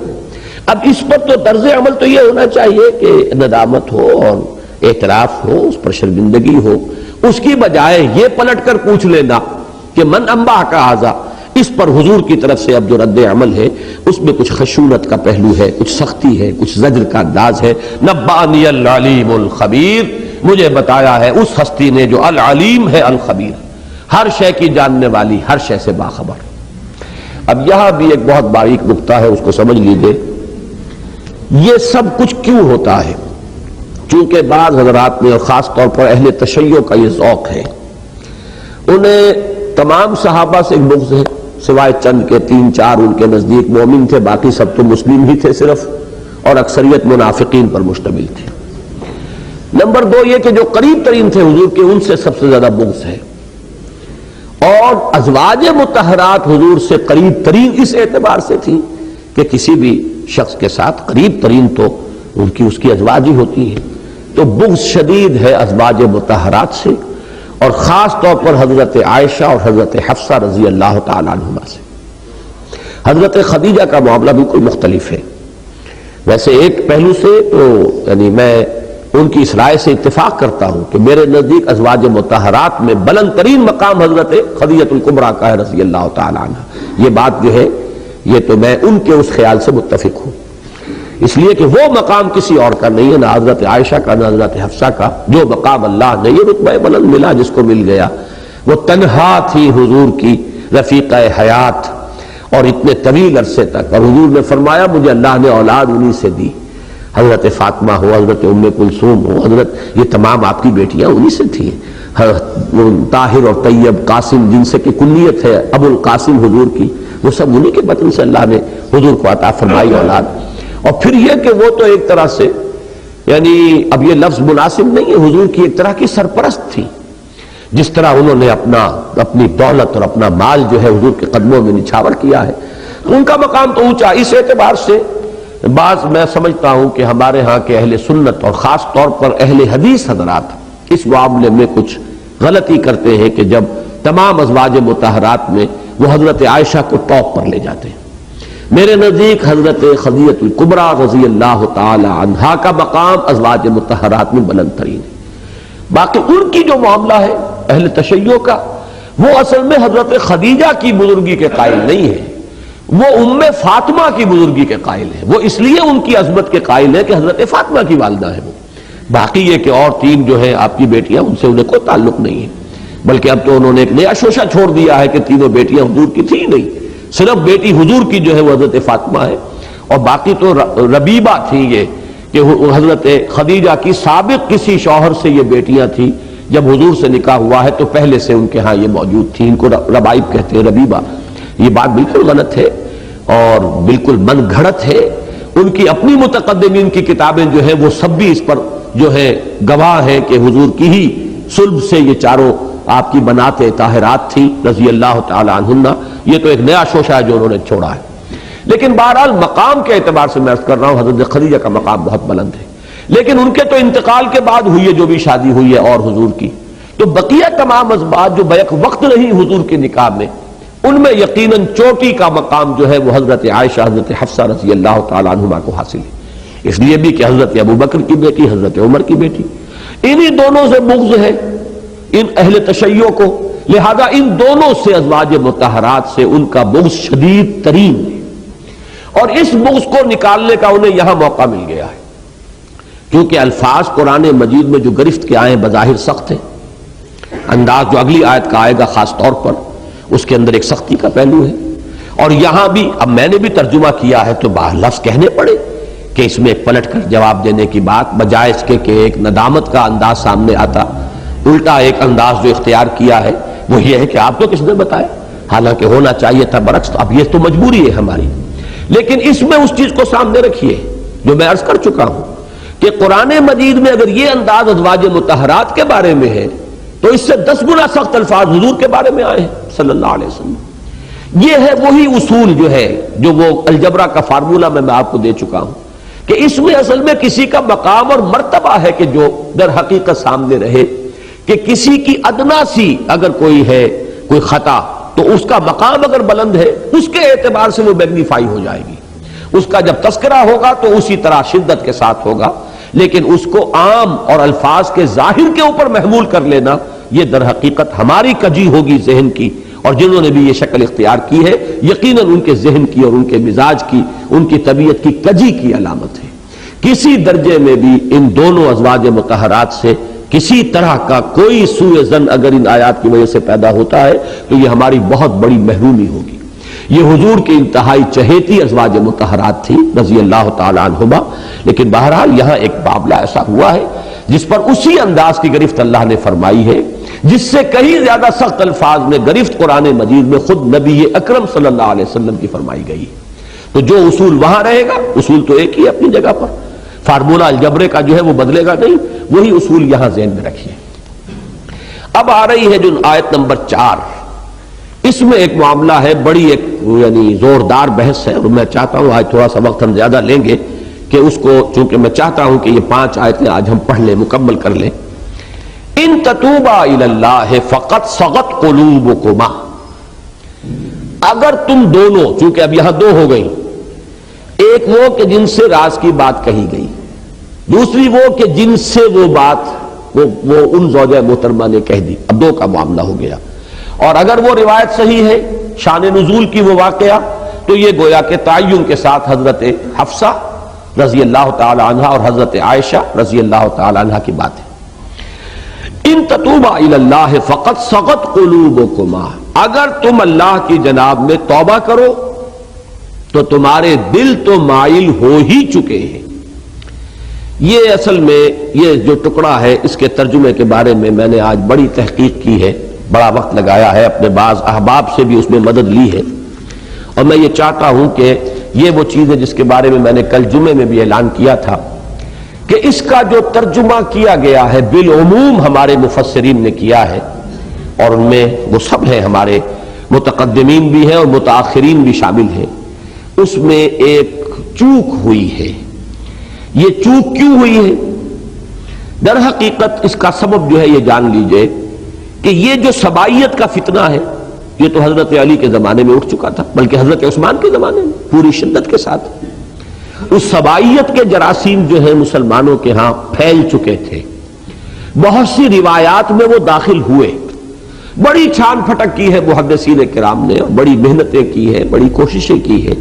اب اس پر تو طرز عمل تو یہ ہونا چاہیے کہ ندامت ہو اور اعتراف ہو، اس پر شرمندگی ہو، اس کی بجائے یہ پلٹ کر پوچھ لینا کہ من انبأک ھذا، اس پر حضور کی طرف سے اب جو رد عمل ہے اس میں کچھ خشونت کا پہلو ہے، کچھ سختی ہے، کچھ زجر کا انداز ہے۔ نبأنی العلیم الخبیر، مجھے بتایا ہے اس ہستی نے جو العلیم ہے الخبیر، ہر شے کی جاننے والی، ہر شے سے باخبر۔ اب یہاں بھی ایک بہت باریک نقطہ ہے، اس کو سمجھ لیجیے، یہ سب کچھ کیوں ہوتا ہے؟ چونکہ بعض حضرات میں اور خاص طور پر اہل تشیع کا یہ ذوق ہے، انہیں تمام صحابہ سے ایک بغض ہے، سوائے چند کے 3-4 ان کے نزدیک مومن تھے، باقی سب تو مسلم ہی تھے صرف، اور اکثریت منافقین پر مشتمل تھے۔ نمبر 2 یہ کہ جو قریب ترین تھے حضور کے، ان سے سب سے زیادہ بغض ہے، اور ازواج مطہرات حضور سے قریب ترین اس اعتبار سے تھی کہ کسی بھی شخص کے ساتھ قریب ترین تو اس کی ازواج ہی ہوتی ہے، تو بغض شدید ہے ازواج مطہرات سے، اور خاص طور پر حضرت عائشہ اور حضرت حفصہ رضی اللہ تعالیٰ عنہما سے۔ حضرت خدیجہ کا معاملہ بالکل مختلف ہے، ویسے ایک پہلو سے تو یعنی میں ان کی اس رائے سے اتفاق کرتا ہوں کہ میرے نزدیک ازواج مطہرات میں بلند ترین مقام حضرت خدیجہ الکبریٰ کا ہے رضی اللہ تعالیٰ عنہ، یہ بات جو ہے یہ تو میں ان کے اس خیال سے متفق ہوں، اس لیے کہ وہ مقام کسی اور کا نہیں ہے، نہ حضرت عائشہ کا نہ حضرت حفصہ کا، جو مقام اللہ نے یہ رتبہ بلند ملا جس کو مل گیا، وہ تنہا تھی حضور کی رفیقہ حیات اور اتنے طویل عرصے تک، اور حضور نے فرمایا مجھے اللہ نے اولاد انہی سے دی، حضرت فاطمہ ہو، حضرت ام کلثوم ہو، حضرت یہ تمام آپ کی بیٹیاں انہی سے تھیں، طاہر اور طیب، قاسم جن سے کہ کنیت ہے ابو القاسم حضور کی، وہ سب انہی کے بطن سے اللہ نے حضور کو عطا فرمائی اولاد۔ اور پھر یہ کہ وہ تو ایک طرح سے یعنی اب یہ لفظ مناسب نہیں ہے، حضور کی ایک طرح کی سرپرست تھی، جس طرح انہوں نے اپنی دولت اور اپنا مال جو ہے حضور کے قدموں میں نچھاور کیا ہے، تو ان کا مقام تو اونچا۔ اس اعتبار سے بعض میں سمجھتا ہوں کہ ہمارے ہاں کے اہل سنت اور خاص طور پر اہل حدیث حضرات اس معاملے میں کچھ غلطی کرتے ہیں کہ جب تمام ازواج مطہرات میں وہ حضرت عائشہ کو ٹاپ پر لے جاتے ہیں۔ میرے نزدیک حضرت خدیجہ الکبریٰ رضی اللہ تعالی عنہا کا مقام ازواج مطہرات میں بلند ترین ہے۔ باقی ان کی جو معاملہ ہے اہل تشیع کا، وہ اصل میں حضرت خدیجہ کی بزرگی کے قائل نہیں ہے، وہ ام فاطمہ کی بزرگی کے قائل ہے، وہ اس لیے ان کی عظمت کے قائل ہے کہ حضرت فاطمہ کی والدہ ہے وہ، باقی یہ کہ اور 3 جو ہیں آپ کی بیٹیاں ان سے انہیں کوئی تعلق نہیں ہے، بلکہ اب تو انہوں نے ایک نیا شوشہ چھوڑ دیا ہے کہ تینوں بیٹیاں حضور کی تھی نہیں، صرف بیٹی حضور کی جو ہے وہ حضرت فاطمہ ہے، اور باقی تو ربیبہ تھی یہ کہ حضرت خدیجہ کی سابق کسی شوہر سے یہ بیٹیاں تھیں، جب حضور سے نکاح ہوا ہے تو پہلے سے ان کے ہاں یہ موجود تھی، ان کو ربائب کہتے ہیں، ربیبہ۔ یہ بات بالکل غلط ہے اور بالکل من گھڑت ہے، ان کی اپنی متقدمین کی کتابیں جو ہیں وہ سب بھی اس پر جو ہے گواہ ہیں کہ حضور کی ہی صلب سے یہ چاروں آپ کی بنات طاہرات تھی رضی اللہ تعالی عنہن. یہ تو ایک نیا شوشہ ہے جو انہوں نے چھوڑا ہے. لیکن بہرحال مقام کے اعتبار سے میں عرض کر رہا ہوں حضرت خدیجہ کا مقام بہت بلند ہے. لیکن ان کے تو انتقال کے بعد ہوئی ہے جو بھی شادی ہوئی ہے اور حضور کی، تو بقیہ تمام ازواج جو بیک وقت رہی حضور کے نکاح میں، ان میں یقیناً چوٹی کا مقام جو ہے وہ حضرت عائشہ حضرت حفصہ رضی اللہ تعالی عنہما کو حاصل ہے. اس لیے بھی کہ حضرت ابوبکر کی بیٹی، حضرت عمر کی بیٹی، انہی دونوں سے بغض ہے ان اہل تشیع کو، لہذا ان دونوں سے ازواج مطہرات سے ان کا بغض شدید ترین ہے. اور اس بغض کو نکالنے کا انہیں یہاں موقع مل گیا ہے، کیونکہ الفاظ قرآن مجید میں جو گرفت کے آئے ہیں بظاہر سخت ہیں. انداز جو اگلی آیت کا آئے گا خاص طور پر اس کے اندر ایک سختی کا پہلو ہے. اور یہاں بھی اب میں نے بھی ترجمہ کیا ہے تو لفظ کہنے پڑے کہ اس میں پلٹ کر جواب دینے کی بات، بجائے اس کے کہ ایک ندامت کا انداز سامنے آتا، الٹا ایک انداز جو اختیار کیا ہے وہ یہ ہے کہ آپ کو کس نے بتایا، حالانکہ ہونا چاہیے تھا برعکس. اب یہ تو مجبوری ہے ہماری، لیکن اس میں اس چیز کو سامنے رکھیے جو میں عرض کر چکا ہوں کہ قرآن مجید میں اگر یہ انداز ازواج مطہرات کے بارے میں ہے تو اس سے 10 گنا سخت الفاظ حضور کے بارے میں آئے ہیں صلی اللہ علیہ وسلم. یہ ہے وہی اصول جو ہے جو وہ الجبرا کا فارمولہ میں آپ کو دے چکا ہوں کہ اس میں اصل میں کسی کا مقام اور مرتبہ ہے کہ جو در حقیقت سامنے رہے، کہ کسی کی ادنا سی اگر کوئی ہے کوئی خطا تو اس کا مقام اگر بلند ہے اس کے اعتبار سے وہ میگنیفائی ہو جائے گی. اس کا جب تذکرہ ہوگا تو اسی طرح شدت کے ساتھ ہوگا، لیکن اس کو عام اور الفاظ کے ظاہر کے اوپر محمول کر لینا یہ در حقیقت ہماری کجی ہوگی ذہن کی. اور جنہوں نے بھی یہ شکل اختیار کی ہے یقیناً ان کے ذہن کی اور ان کے مزاج کی، ان کی طبیعت کی کجی کی علامت ہے. کسی درجے میں بھی ان دونوں ازواج مطہرات سے کسی طرح کا کوئی سوء ظن اگر ان آیات کی وجہ سے پیدا ہوتا ہے تو یہ ہماری بہت بڑی محرومی ہوگی. یہ حضور کی انتہائی چہیتی ازواج مطہرات تھی رضی اللہ تعالی عنہما. لیکن بہرحال یہاں ایک معاملہ ایسا ہوا ہے جس پر اسی انداز کی گرفت اللہ نے فرمائی ہے جس سے کہیں زیادہ سخت الفاظ میں گرفت قرآن مجید میں خود نبی اکرم صلی اللہ علیہ وسلم کی فرمائی گئی. تو جو اصول وہاں رہے گا، اصول تو ایک ہی اپنی جگہ پر، فارمولہ الجبرے کا جو ہے وہ بدلے گا نہیں، وہی اصول یہاں ذہن میں رکھیے. اب آ رہی ہے جو آیت نمبر 4، اس میں ایک معاملہ ہے، بڑی ایک یعنی زوردار بحث ہے، اور میں چاہتا ہوں آج تھوڑا سا وقت ہم زیادہ لیں گے کہ اس کو، چونکہ میں چاہتا ہوں کہ یہ 5 آیتیں آج ہم پڑھ لیں، مکمل کر لیں. ان تتوبا الی اللہ فقط صغت قلوبکما، اگر تم دونوں، چونکہ اب یہاں 2 ہو گئی، ایک وہ کہ جن سے راز کی بات کہی گئی، دوسری وہ کہ جن سے وہ بات وہ ان زوجہ محترمہ نے کہہ دی. اب 2 کا معاملہ ہو گیا. اور اگر وہ روایت صحیح ہے، شان نزول کی وہ واقعہ، تو یہ گویا کہ تعین کے ساتھ حضرت حفصہ رضی اللہ تعالی عنہ اور حضرت عائشہ رضی اللہ تعالی عنہ کی بات ہے. ان تتوبا الی اللہ فقط صغت قلوبکما، اگر تم اللہ کی جناب میں توبہ کرو تو تمہارے دل تو مائل ہو ہی چکے ہیں. یہ اصل میں یہ جو ٹکڑا ہے اس کے ترجمے کے بارے میں میں نے آج بڑی تحقیق کی ہے، بڑا وقت لگایا ہے، اپنے بعض احباب سے بھی اس میں مدد لی ہے. اور میں یہ چاہتا ہوں کہ یہ وہ چیز ہے جس کے بارے میں نے کل جمعے میں بھی اعلان کیا تھا کہ اس کا جو ترجمہ کیا گیا ہے بالعموم ہمارے مفسرین نے کیا ہے، اور ان میں وہ سب ہیں، ہمارے متقدمین بھی ہیں اور متاخرین بھی شامل ہیں. اس میں ایک چوک ہوئی ہے. یہ چوک کیوں ہوئی ہے؟ در حقیقت اس کا سبب جو ہے یہ جان لیجئے کہ یہ جو سبائیت کا فتنہ ہے یہ تو حضرت علی کے زمانے میں اٹھ چکا تھا، بلکہ حضرت عثمان کے زمانے میں پوری شدت کے ساتھ. اس سبائیت کے جراثیم جو ہے مسلمانوں کے ہاں پھیل چکے تھے. بہت سی روایات میں وہ داخل ہوئے، بڑی چھان پھٹک کی ہے محدثین کرام نے، اور بڑی محنتیں کی ہے، بڑی کوششیں کی ہے،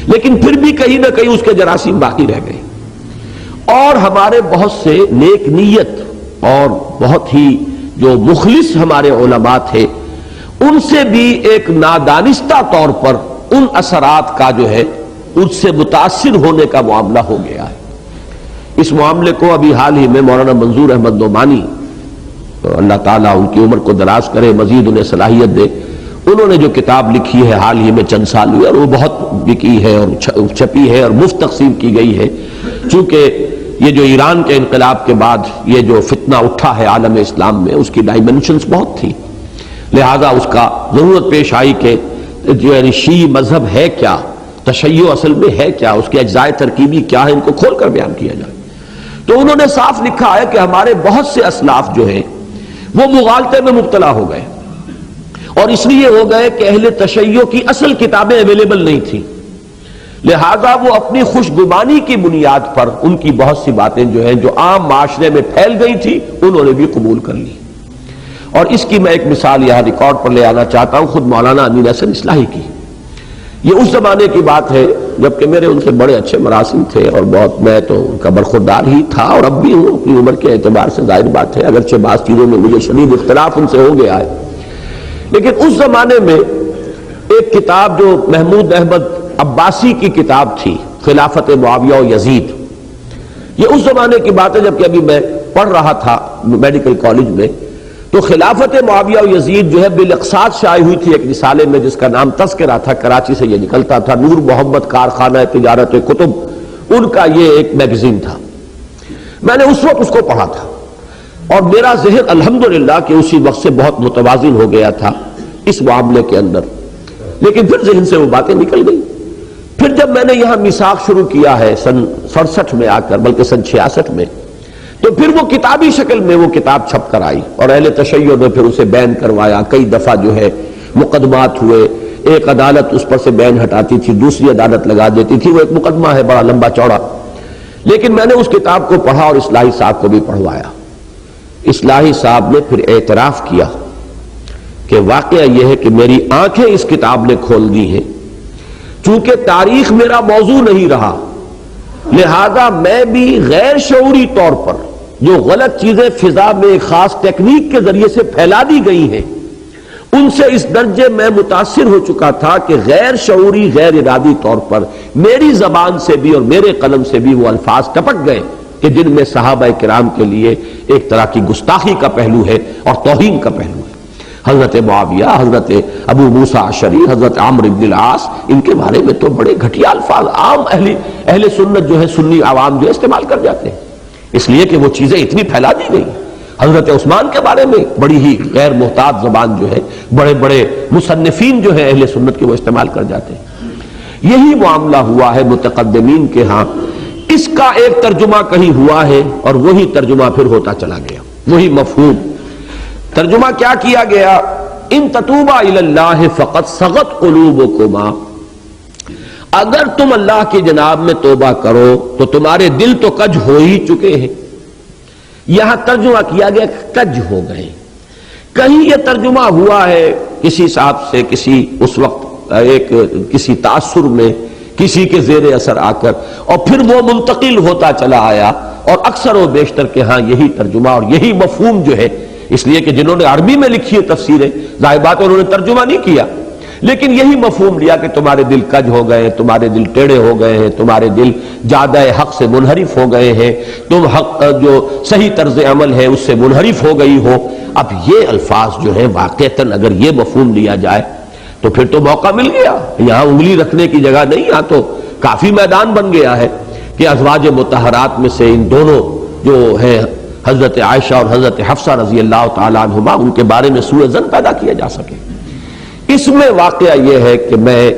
لیکن پھر بھی کہیں نہ کہیں اس کے جراثیم باقی رہ گئے. اور ہمارے بہت سے نیک نیت اور بہت ہی جو مخلص ہمارے علماء تھے ان سے بھی ایک نادانستہ طور پر ان اثرات کا جو ہے اس سے متاثر ہونے کا معاملہ ہو گیا ہے. اس معاملے کو ابھی حال ہی میں مولانا منظور احمد نعمانی، اللہ تعالیٰ ان کی عمر کو دراز کرے، مزید انہیں صلاحیت دے، انہوں نے جو کتاب لکھی ہے حال ہی میں چند سال ہوئے اور وہ بہت بکی ہے اور چھپی ہے اور مفت تقسیم کی گئی ہے. چونکہ یہ جو ایران کے انقلاب کے بعد یہ جو فتنہ اٹھا ہے عالم اسلام میں، اس کی ڈائمنشنز بہت تھی، لہذا اس کا ضرورت پیش آئی کہ جو یعنی شیعی مذہب ہے کیا، تشیع اصل میں ہے کیا، اس کے اجزائے ترکیبی کیا ہے، ان کو کھول کر بیان کیا جائے۔ تو انہوں نے صاف لکھا ہے کہ ہمارے بہت سے اسلاف جو ہیں وہ مغالطے میں مبتلا ہو گئے، اور اس لیے ہو گئے کہ اہل تشیع کی اصل کتابیں اویلیبل نہیں تھیں، لہذا وہ اپنی خوش گمانی کی بنیاد پر ان کی بہت سی باتیں جو ہیں جو عام معاشرے میں پھیل گئی تھی انہوں نے بھی قبول کر لی۔ اور اس کی میں ایک مثال یہاں ریکارڈ پر لے آنا چاہتا ہوں، خود مولانا امین حسن اصلاحی کی۔ یہ اس زمانے کی بات ہے جبکہ میرے ان سے بڑے اچھے مراسم تھے، اور بہت میں تو ان کا برخوردار ہی تھا اور اب بھی ہوں، اپنی عمر کے اعتبار سے ظاہر بات ہے، اگرچہ بعض چیزوں میں مجھے شدید اختلاف ان سے ہو گیا ہے، لیکن اس زمانے میں ایک کتاب جو محمود احمد عباسی کی کتاب تھی، خلافت معاویہ و یزید، یہ اس زمانے کی بات ہے جبکہ ابھی میں پڑھ رہا تھا میڈیکل کالج میں، تو خلافت معاویہ و یزید جو ہے بالاقساط شائع ہوئی تھی ایک رسالے میں جس کا نام تذکرہ تھا، کراچی سے یہ نکلتا تھا، نور محمد کارخانہ تجارت کتب ان کا یہ ایک میگزین تھا۔ میں نے اس وقت اس کو پڑھا تھا اور میرا ذہن الحمدللہ کہ اسی وقت سے بہت متوازن ہو گیا تھا اس معاملے کے اندر، لیکن پھر ذہن سے وہ باتیں نکل گئی۔ پھر جب میں نے یہاں میثاق شروع کیا ہے سن 67 میں آ کر، بلکہ سن 66 میں، تو پھر وہ کتابی شکل میں وہ کتاب چھپ کر آئی اور اہل تشیع نے پھر اسے بین کروایا، کئی دفعہ جو ہے مقدمات ہوئے، ایک عدالت اس پر سے بین ہٹاتی تھی، دوسری عدالت لگا دیتی تھی، وہ ایک مقدمہ ہے بڑا لمبا چوڑا، لیکن میں نے اس کتاب کو پڑھا اور اصلاحی صاحب کو بھی پڑھوایا۔ اصلاحی صاحب نے پھر اعتراف کیا کہ واقعہ یہ ہے کہ میری آنکھیں اس کتاب نے کھول دی ہیں، چونکہ تاریخ میرا موضوع نہیں رہا، لہذا میں بھی غیر شعوری طور پر جو غلط چیزیں فضا میں ایک خاص ٹیکنیک کے ذریعے سے پھیلا دی گئی ہیں ان سے اس درجے میں متاثر ہو چکا تھا کہ غیر شعوری غیر ارادی طور پر میری زبان سے بھی اور میرے قلم سے بھی وہ الفاظ ٹپک گئے کہ جن میں صحابہ کرام کے لیے ایک طرح کی گستاخی کا پہلو ہے اور توہین کا پہلو ہے۔ حضرت معاویہ، حضرت ابو موسیٰ اشعری، حضرت عمرو بن العاص، ان کے بارے میں تو بڑے گھٹیا الفاظ عام اہل سنت جو ہے، سنی عوام جو ہے استعمال کر جاتے ہیں، اس لیے کہ وہ چیزیں اتنی پھیلا دی گئی۔ حضرت عثمان کے بارے میں بڑی ہی غیر محتاط زبان جو ہے بڑے بڑے مصنفین جو ہے اہل سنت کے وہ استعمال کر جاتے ہیں۔ یہی معاملہ ہوا ہے متقدمین کے ہاں، اس کا ایک ترجمہ کہیں ہوا ہے اور وہی ترجمہ پھر ہوتا چلا گیا، وہی مفہوم۔ ترجمہ کیا کیا گیا؟ ان تتوبا الی اللہ فقد صغت قلوبکما، اگر تم اللہ کی جناب میں توبہ کرو تو تمہارے دل تو کج ہو ہی چکے ہیں۔ یہاں ترجمہ کیا گیا کج ہو گئے، کہیں یہ ترجمہ ہوا ہے کسی صاحب سے کسی اس وقت ایک کسی تاثر میں کسی کے زیر اثر آ کر، اور پھر وہ منتقل ہوتا چلا آیا، اور اکثر و بیشتر کے ہاں یہی ترجمہ اور یہی مفہوم جو ہے، اس لیے کہ جنہوں نے عربی میں لکھی ہے تفسیریں ظاہر بات انہوں نے ترجمہ نہیں کیا، لیکن یہی مفہوم لیا کہ تمہارے دل کج ہو گئے، تمہارے دل ٹیڑے ہو گئے ہیں، تمہارے دل جادہ حق سے منحرف ہو گئے ہیں، تم حق جو صحیح طرز عمل ہے اس سے منحرف ہو گئی ہو۔ اب یہ الفاظ جو ہیں واقعتاً اگر یہ مفہوم لیا جائے تو پھر تو موقع مل گیا، یہاں انگلی رکھنے کی جگہ نہیں، یہاں تو کافی میدان بن گیا ہے کہ ازواج مطہرات میں سے ان دونوں جو ہیں حضرت عائشہ اور حضرت حفصہ رضی اللہ تعالیٰ عنہما، ان کے بارے میں سوء ظن پیدا کیا جا سکے۔ اس میں واقعہ یہ ہے کہ میں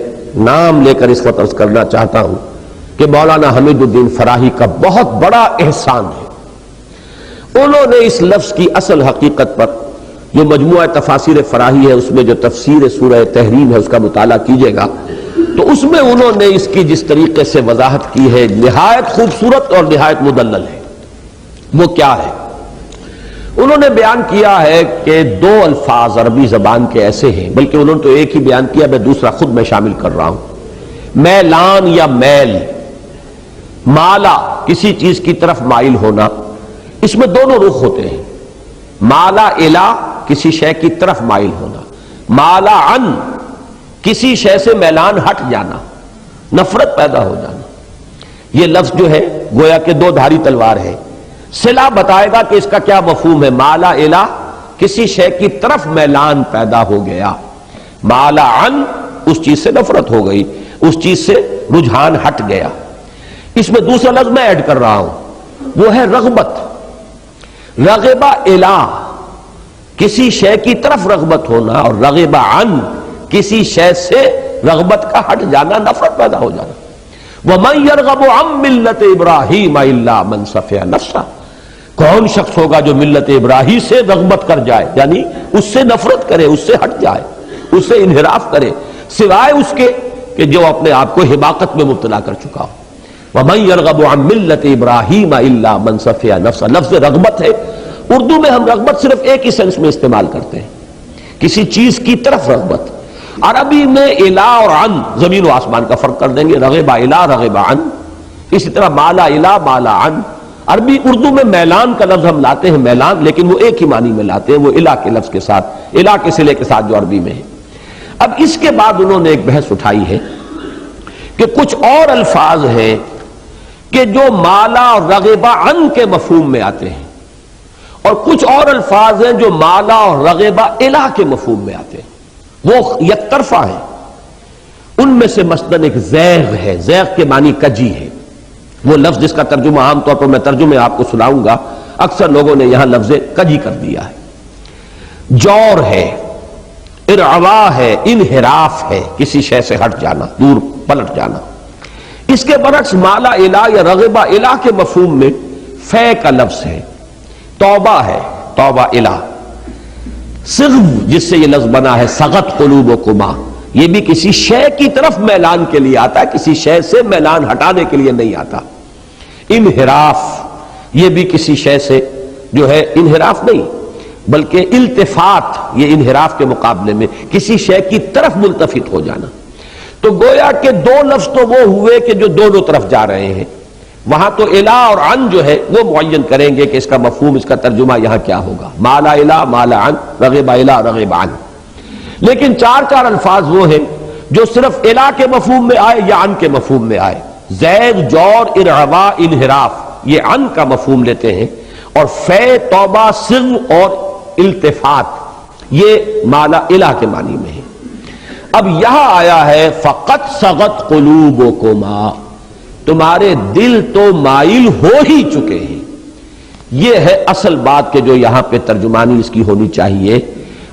نام لے کر اس وقت عرض کرنا چاہتا ہوں کہ مولانا حمید الدین فراہی کا بہت بڑا احسان ہے، انہوں نے اس لفظ کی اصل حقیقت پر جو مجموعہ تفاسیر فراہی ہے اس میں جو تفسیر سورہ تحریم ہے اس کا مطالعہ کیجئے گا تو اس میں انہوں نے اس کی جس طریقے سے وضاحت کی ہے نہایت خوبصورت اور نہایت مدلل ہے۔ وہ کیا ہے؟ انہوں نے بیان کیا ہے کہ دو الفاظ عربی زبان کے ایسے ہیں، بلکہ انہوں نے تو ایک ہی بیان کیا، میں دوسرا خود میں شامل کر رہا ہوں، میلان یا میل، مالا کسی چیز کی طرف مائل ہونا، اس میں دونوں رخ ہوتے ہیں، مالا الا کسی شے کی طرف مائل ہونا، مالا عن کسی شے سے میلان ہٹ جانا، نفرت پیدا ہو جانا۔ یہ لفظ جو ہے گویا کہ دو دھاری تلوار ہے، صلہ بتائے گا کہ اس کا کیا مفہوم ہے۔ مالا الا کسی شے کی طرف میلان پیدا ہو گیا، مالا عن اس چیز سے نفرت ہو گئی، اس چیز سے رجحان ہٹ گیا۔ اس میں دوسرا لفظ میں ایڈ کر رہا ہوں، وہ ہے رغبت. رغبہ الہ کسی شے کی طرف رغبت ہونا، اور رغبہ عن کسی شے سے رغبت کا ہٹ جانا، نفرت پیدا ہو جانا. وَمَن يَرْغَبُ عَن مِّلَّةِ إِبْرَاهِيمَ إِلَّا مَن سَفِهَ نَفْسَهُ. کون شخص ہوگا جو ملت ابراہیم سے رغبت کر جائے، یعنی اس سے نفرت کرے، اس سے ہٹ جائے، اس سے انحراف کرے، سوائے اس کے کہ جو اپنے آپ کو حماقت میں مبتلا کر چکا ہو. وَمَن يَرْغَبُ عَن مِّلَّةِ إِبْرَاهِيمَ إِلَّا مَن سَفِهَ نَفْسَهُ. لفظ رغبت ہے، اردو میں ہم رغبت صرف ایک ہی سینس میں استعمال کرتے ہیں، کسی چیز کی طرف رغبت. عربی میں الہ اور عن زمین و آسمان کا فرق کر دیں گے. رغبہ الہ، رغبہ عن. اسی طرح مالا الہ، مالا عن. عربی اردو میں میلان کا لفظ ہم لاتے ہیں، میلان، لیکن وہ ایک ہی معنی میں لاتے ہیں، وہ الہ کے لفظ کے ساتھ، الہ کے صلے کے ساتھ جو عربی میں ہے. اب اس کے بعد انہوں نے ایک بحث اٹھائی ہے کہ کچھ اور الفاظ ہیں کہ جو مالا اور رغبہ عن کے مفہوم میں آتے ہیں، اور کچھ اور الفاظ ہیں جو مالا اور رغبہ الہ کے مفہوم میں آتے ہیں، وہ یک طرفہ ہیں. ان میں سے مثلاً ایک زیغ ہے، زیغ کے معنی کجی ہے. وہ لفظ جس کا ترجمہ عام طور پر میں ترجمے آپ کو سناؤں گا، اکثر لوگوں نے یہاں لفظ کجی کر دیا ہے. جور ہے، ارعوا ہے، انحراف ہے، کسی شے سے ہٹ جانا، دور پلٹ جانا. اس کے برعکس مالا الہ یا رغبہ الہ کے مفہوم میں فے کا لفظ ہے، توبہ ہے، توبہ الہ. صغو جس سے یہ لفظ بنا ہے، سغت قلوبکما، یہ بھی کسی شے کی طرف میلان کے لیے آتا ہے، کسی شے سے میلان ہٹانے کے لیے نہیں آتا. انحراف یہ بھی کسی شے سے جو ہے انحراف نہیں بلکہ التفات، یہ انحراف کے مقابلے میں کسی شے کی طرف ملتفت ہو جانا. تو گویا کہ دو لفظ تو وہ ہوئے کہ جو دونوں طرف جا رہے ہیں. وہاں تو الہ اور عن جو ہے وہ معین کریں گے کہ اس کا مفہوم، اس کا ترجمہ یہاں کیا ہوگا. مالا الہ، مالا عن، رغبہ الہ، رغبہ عن. لیکن چار الفاظ وہ ہیں جو صرف الہ کے مفہوم میں آئے یا عن کے مفہوم میں آئے. زیغ، جور، ارعوا، انحراف یہ عن کا مفہوم لیتے ہیں، اور فے، توبہ، صغو اور التفات یہ مالا الہ کے معنی میں ہے. اب یہاں آیا ہے فقط سغت قلوبکما، تمہارے دل تو مائل ہو ہی چکے ہیں. یہ ہے اصل بات کہ جو یہاں پہ ترجمانی اس کی ہونی چاہیے.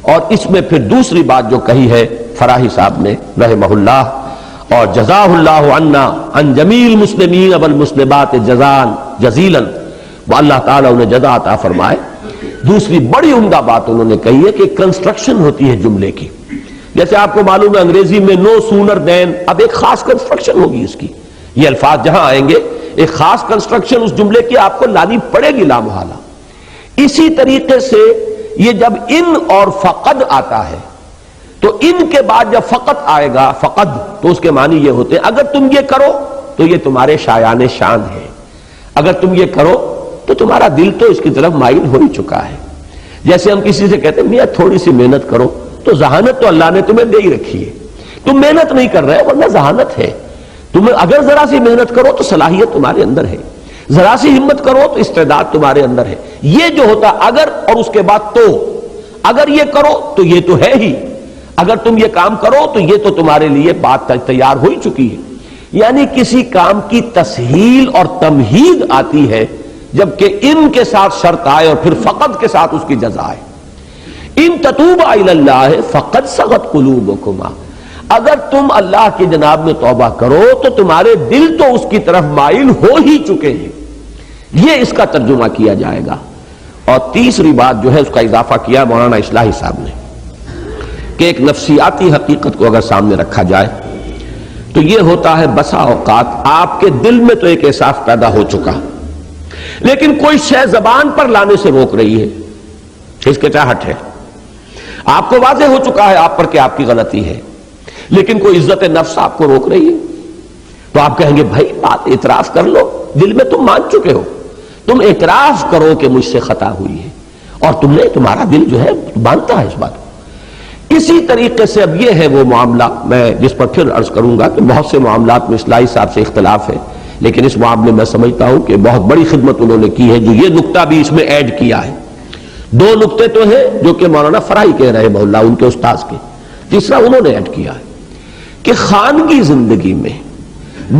اور اس میں پھر دوسری بات جو کہی ہے فراہی صاحب نے رحمہ اللہ، اور جزاہ اللہ عنا عن جمیع المسلمین والمسلمات جزان جزیلا، وہ اللہ تعالیٰ انہیں جزا عطا فرمائے. دوسری بڑی عمدہ بات انہوں نے کہی ہے کہ کنسٹرکشن ہوتی ہے جملے کی. جیسے آپ کو معلوم ہے انگریزی میں نو سونر دین، اب ایک خاص کنسٹرکشن ہوگی اس کی. یہ الفاظ جہاں آئیں گے ایک خاص کنسٹرکشن اس جملے کی آپ کو لانی پڑے گی لامحالہ. اسی طریقے سے یہ جب ان اور فقد آتا ہے تو ان کے بعد جب فقط آئے گا، فقد، تو اس کے معنی یہ ہوتے ہیں اگر تم یہ کرو تو یہ تمہارے شایان شان ہے، اگر تم یہ کرو تو تمہارا دل تو اس کی طرف مائل ہو ہی چکا ہے. جیسے ہم کسی سے کہتے ہیں میاں تھوڑی سی محنت کرو، تو ذہانت تو اللہ نے تمہیں دے ہی رکھی ہے، تم محنت نہیں کر رہے ورنہ ذہانت ہے. تم اگر ذرا سی محنت کرو تو صلاحیت تمہارے اندر ہے، ذرا سی ہمت کرو تو استعداد تمہارے اندر ہے. یہ جو ہوتا اگر اور اس کے بعد تو، اگر یہ کرو تو یہ تو ہے ہی، اگر تم یہ کام کرو تو یہ تو تمہارے لیے بات تیار ہو ہی چکی ہے. یعنی کسی کام کی تسہیل اور تمہید آتی ہے جبکہ ان کے ساتھ شرط آئے اور پھر فقط کے ساتھ اس کی جزا آئے. ان تتوبا الی اللہ فقد سغت قلوبکما، اگر تم اللہ کی جناب میں توبہ کرو تو تمہارے دل تو اس کی طرف مائل ہو ہی چکے ہیں. یہ اس کا ترجمہ کیا جائے گا. اور تیسری بات جو ہے اس کا اضافہ کیا مولانا اصلاحی صاحب نے کہ ایک نفسیاتی حقیقت کو اگر سامنے رکھا جائے تو یہ ہوتا ہے بسا اوقات آپ کے دل میں تو ایک احساس پیدا ہو چکا لیکن کوئی شے زبان پر لانے سے روک رہی ہے، ہچکچاہٹ ہے. آپ کو واضح ہو چکا ہے آپ پر کہ آپ کی غلطی ہے، لیکن کوئی عزت نفس آپ کو روک رہی ہے. تو آپ کہیں گے بھائی بات اعتراف کر لو، دل میں تم مان چکے ہو، تم اعتراف کرو کہ مجھ سے خطا ہوئی ہے، اور تمہارا دل جو ہے مانتا ہے اس بات کو. اسی طریقے سے اب یہ ہے وہ معاملہ میں جس پر پھر عرض کروں گا کہ بہت سے معاملات میں اصلاحی صاحب سے اختلاف ہے، لیکن اس معاملے میں سمجھتا ہوں کہ بہت بڑی خدمت انہوں نے کی ہے جو یہ نقطہ بھی اس میں ایڈ کیا ہے. دو نقطے تو ہیں جو کہ مولانا فراہی کہہ رہے ہیں ان کے استاذ کے، تیسرا انہوں نے ایڈ کیا ہے کہ خانگی زندگی میں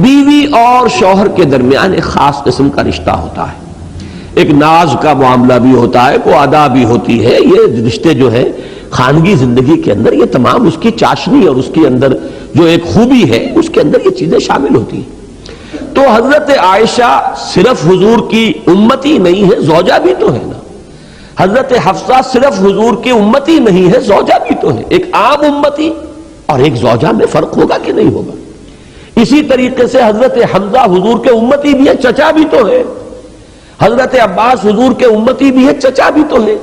بیوی اور شوہر کے درمیان ایک خاص قسم کا رشتہ ہوتا ہے. ایک ناز کا معاملہ بھی ہوتا ہے، کوئی ادا بھی ہوتی ہے. یہ رشتے جو ہے خانگی زندگی کے اندر یہ تمام اس کی چاشنی اور اس کے اندر جو ایک خوبی ہے اس کے اندر یہ چیزیں شامل ہوتی ہیں. تو حضرت عائشہ صرف حضور کی امتی نہیں ہے، زوجہ بھی تو ہے نا. حضرت حفصہ صرف حضور کی امتی نہیں ہے، زوجہ بھی تو ہے. ایک عام امتی اور ایک زوجہ میں فرق ہوگا کہ نہیں ہوگا؟ اسی طریقے سے حضرت حمزہ حضور کے امتی بھی ہے، چچا بھی تو ہے. حضرت عباس حضور کے امتی بھی ہے، چچا بھی تو ہے.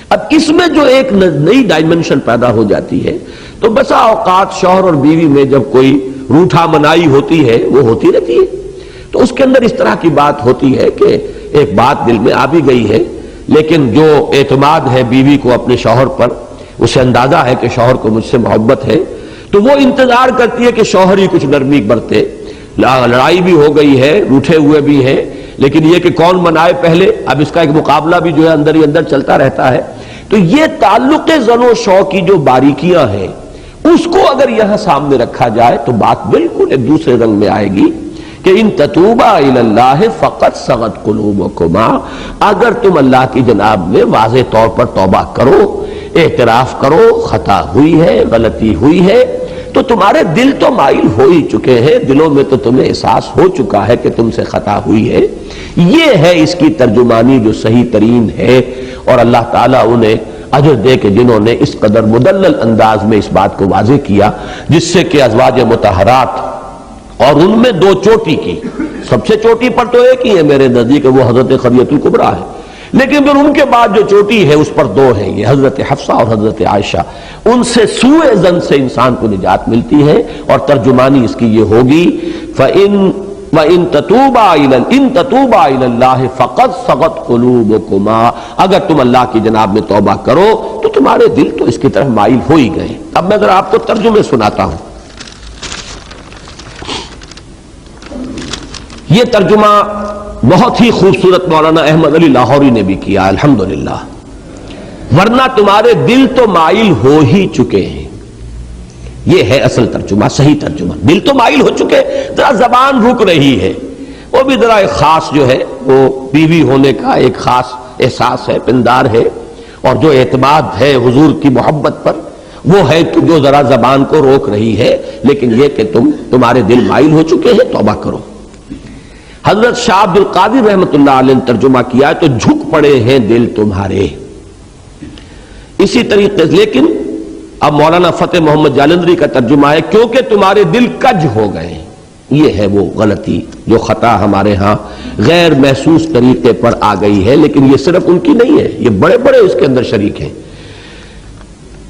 اب اس میں جو ایک نئی ڈائمنشن پیدا ہو جاتی ہے تو بسا اوقات شوہر اور بیوی میں جب کوئی روٹھا منائی ہوتی ہے وہ ہوتی رہتی ہے. تو اس کے اندر اس طرح کی بات ہوتی ہے کہ ایک بات دل میں آ بھی گئی ہے، لیکن جو اعتماد ہے بیوی کو اپنے شوہر پر، اسے اندازہ ہے کہ شوہر کو مجھ سے محبت ہے، تو وہ انتظار کرتی ہے کہ شوہر ہی کچھ نرمی برتے. لڑائی بھی ہو گئی ہے، روٹھے ہوئے بھی ہیں، لیکن یہ کہ کون منائے پہلے، اب اس کا ایک مقابلہ بھی جو ہے اندر ہی اندر چلتا رہتا ہے. تو یہ تعلق زن و شو کی جو باریکیاں ہیں اس کو اگر یہاں سامنے رکھا جائے تو بات بالکل ایک دوسرے رنگ میں آئے گی کہ ان تتوبا الی اللہ فقط صغت قلوبکما، اگر تم اللہ کی جناب میں واضح طور پر توبہ کرو، اعتراف کرو خطا ہوئی ہے، غلطی ہوئی ہے، تو تمہارے دل تو مائل ہو ہی چکے ہیں، دلوں میں تو تمہیں احساس ہو چکا ہے کہ تم سے خطا ہوئی ہے. یہ ہے اس کی ترجمانی جو صحیح ترین ہے، اور اللہ تعالیٰ انہیں اجر دے کہ جنہوں نے اس قدر مدلل انداز میں اس بات کو واضح کیا، جس سے کہ ازواج مطہرات اور ان میں دو چوٹی کی، سب سے چوٹی پر تو ایک ہی ہے میرے نزدیک، وہ حضرت خدیجہ الکبریٰ ہے، لیکن پھر ان کے بعد جو چوٹی ہے اس پر دو ہیں، یہ حضرت حفصہ اور حضرت عائشہ. ان سے سوء ظن سے انسان کو نجات ملتی ہے، اور ترجمانی اس کی یہ ہوگی وَإِن تَتُوبَا إِلَى اللَّهِ فَقَدْ صَغَتْ قُلُوبُكُمَا، اگر تم اللہ کی جناب میں توبہ کرو تو تمہارے دل تو اس کی طرف مائل ہو ہی گئے. اب میں ذرا آپ کو ترجمے سناتا ہوں. یہ ترجمہ بہت ہی خوبصورت مولانا احمد علی لاہوری نے بھی کیا الحمدللہ. ورنہ تمہارے دل تو مائل ہو ہی چکے ہیں، یہ ہے اصل ترجمہ، صحیح ترجمہ. دل تو مائل ہو چکے، ذرا زبان رک رہی ہے، وہ بھی ذرا ایک خاص جو ہے وہ بیوی ہونے کا ایک خاص احساس ہے، پندار ہے، اور جو اعتماد ہے حضور کی محبت پر وہ ہے کہ جو ذرا زبان کو روک رہی ہے. لیکن یہ کہ تمہارے دل مائل ہو چکے ہیں، توبہ کرو. حضرت شاہ عبد القادر رحمۃ اللہ علیہ نے ترجمہ کیا ہے تو جھک پڑے ہیں دل تمہارے. اسی طریقے سے لیکن اب مولانا فتح محمد جالندری کا ترجمہ ہے کیونکہ تمہارے دل کج ہو گئے. یہ ہے وہ غلطی جو خطا ہمارے ہاں غیر محسوس طریقے پر آ گئی ہے، لیکن یہ صرف ان کی نہیں ہے، یہ بڑے بڑے اس کے اندر شریک ہیں.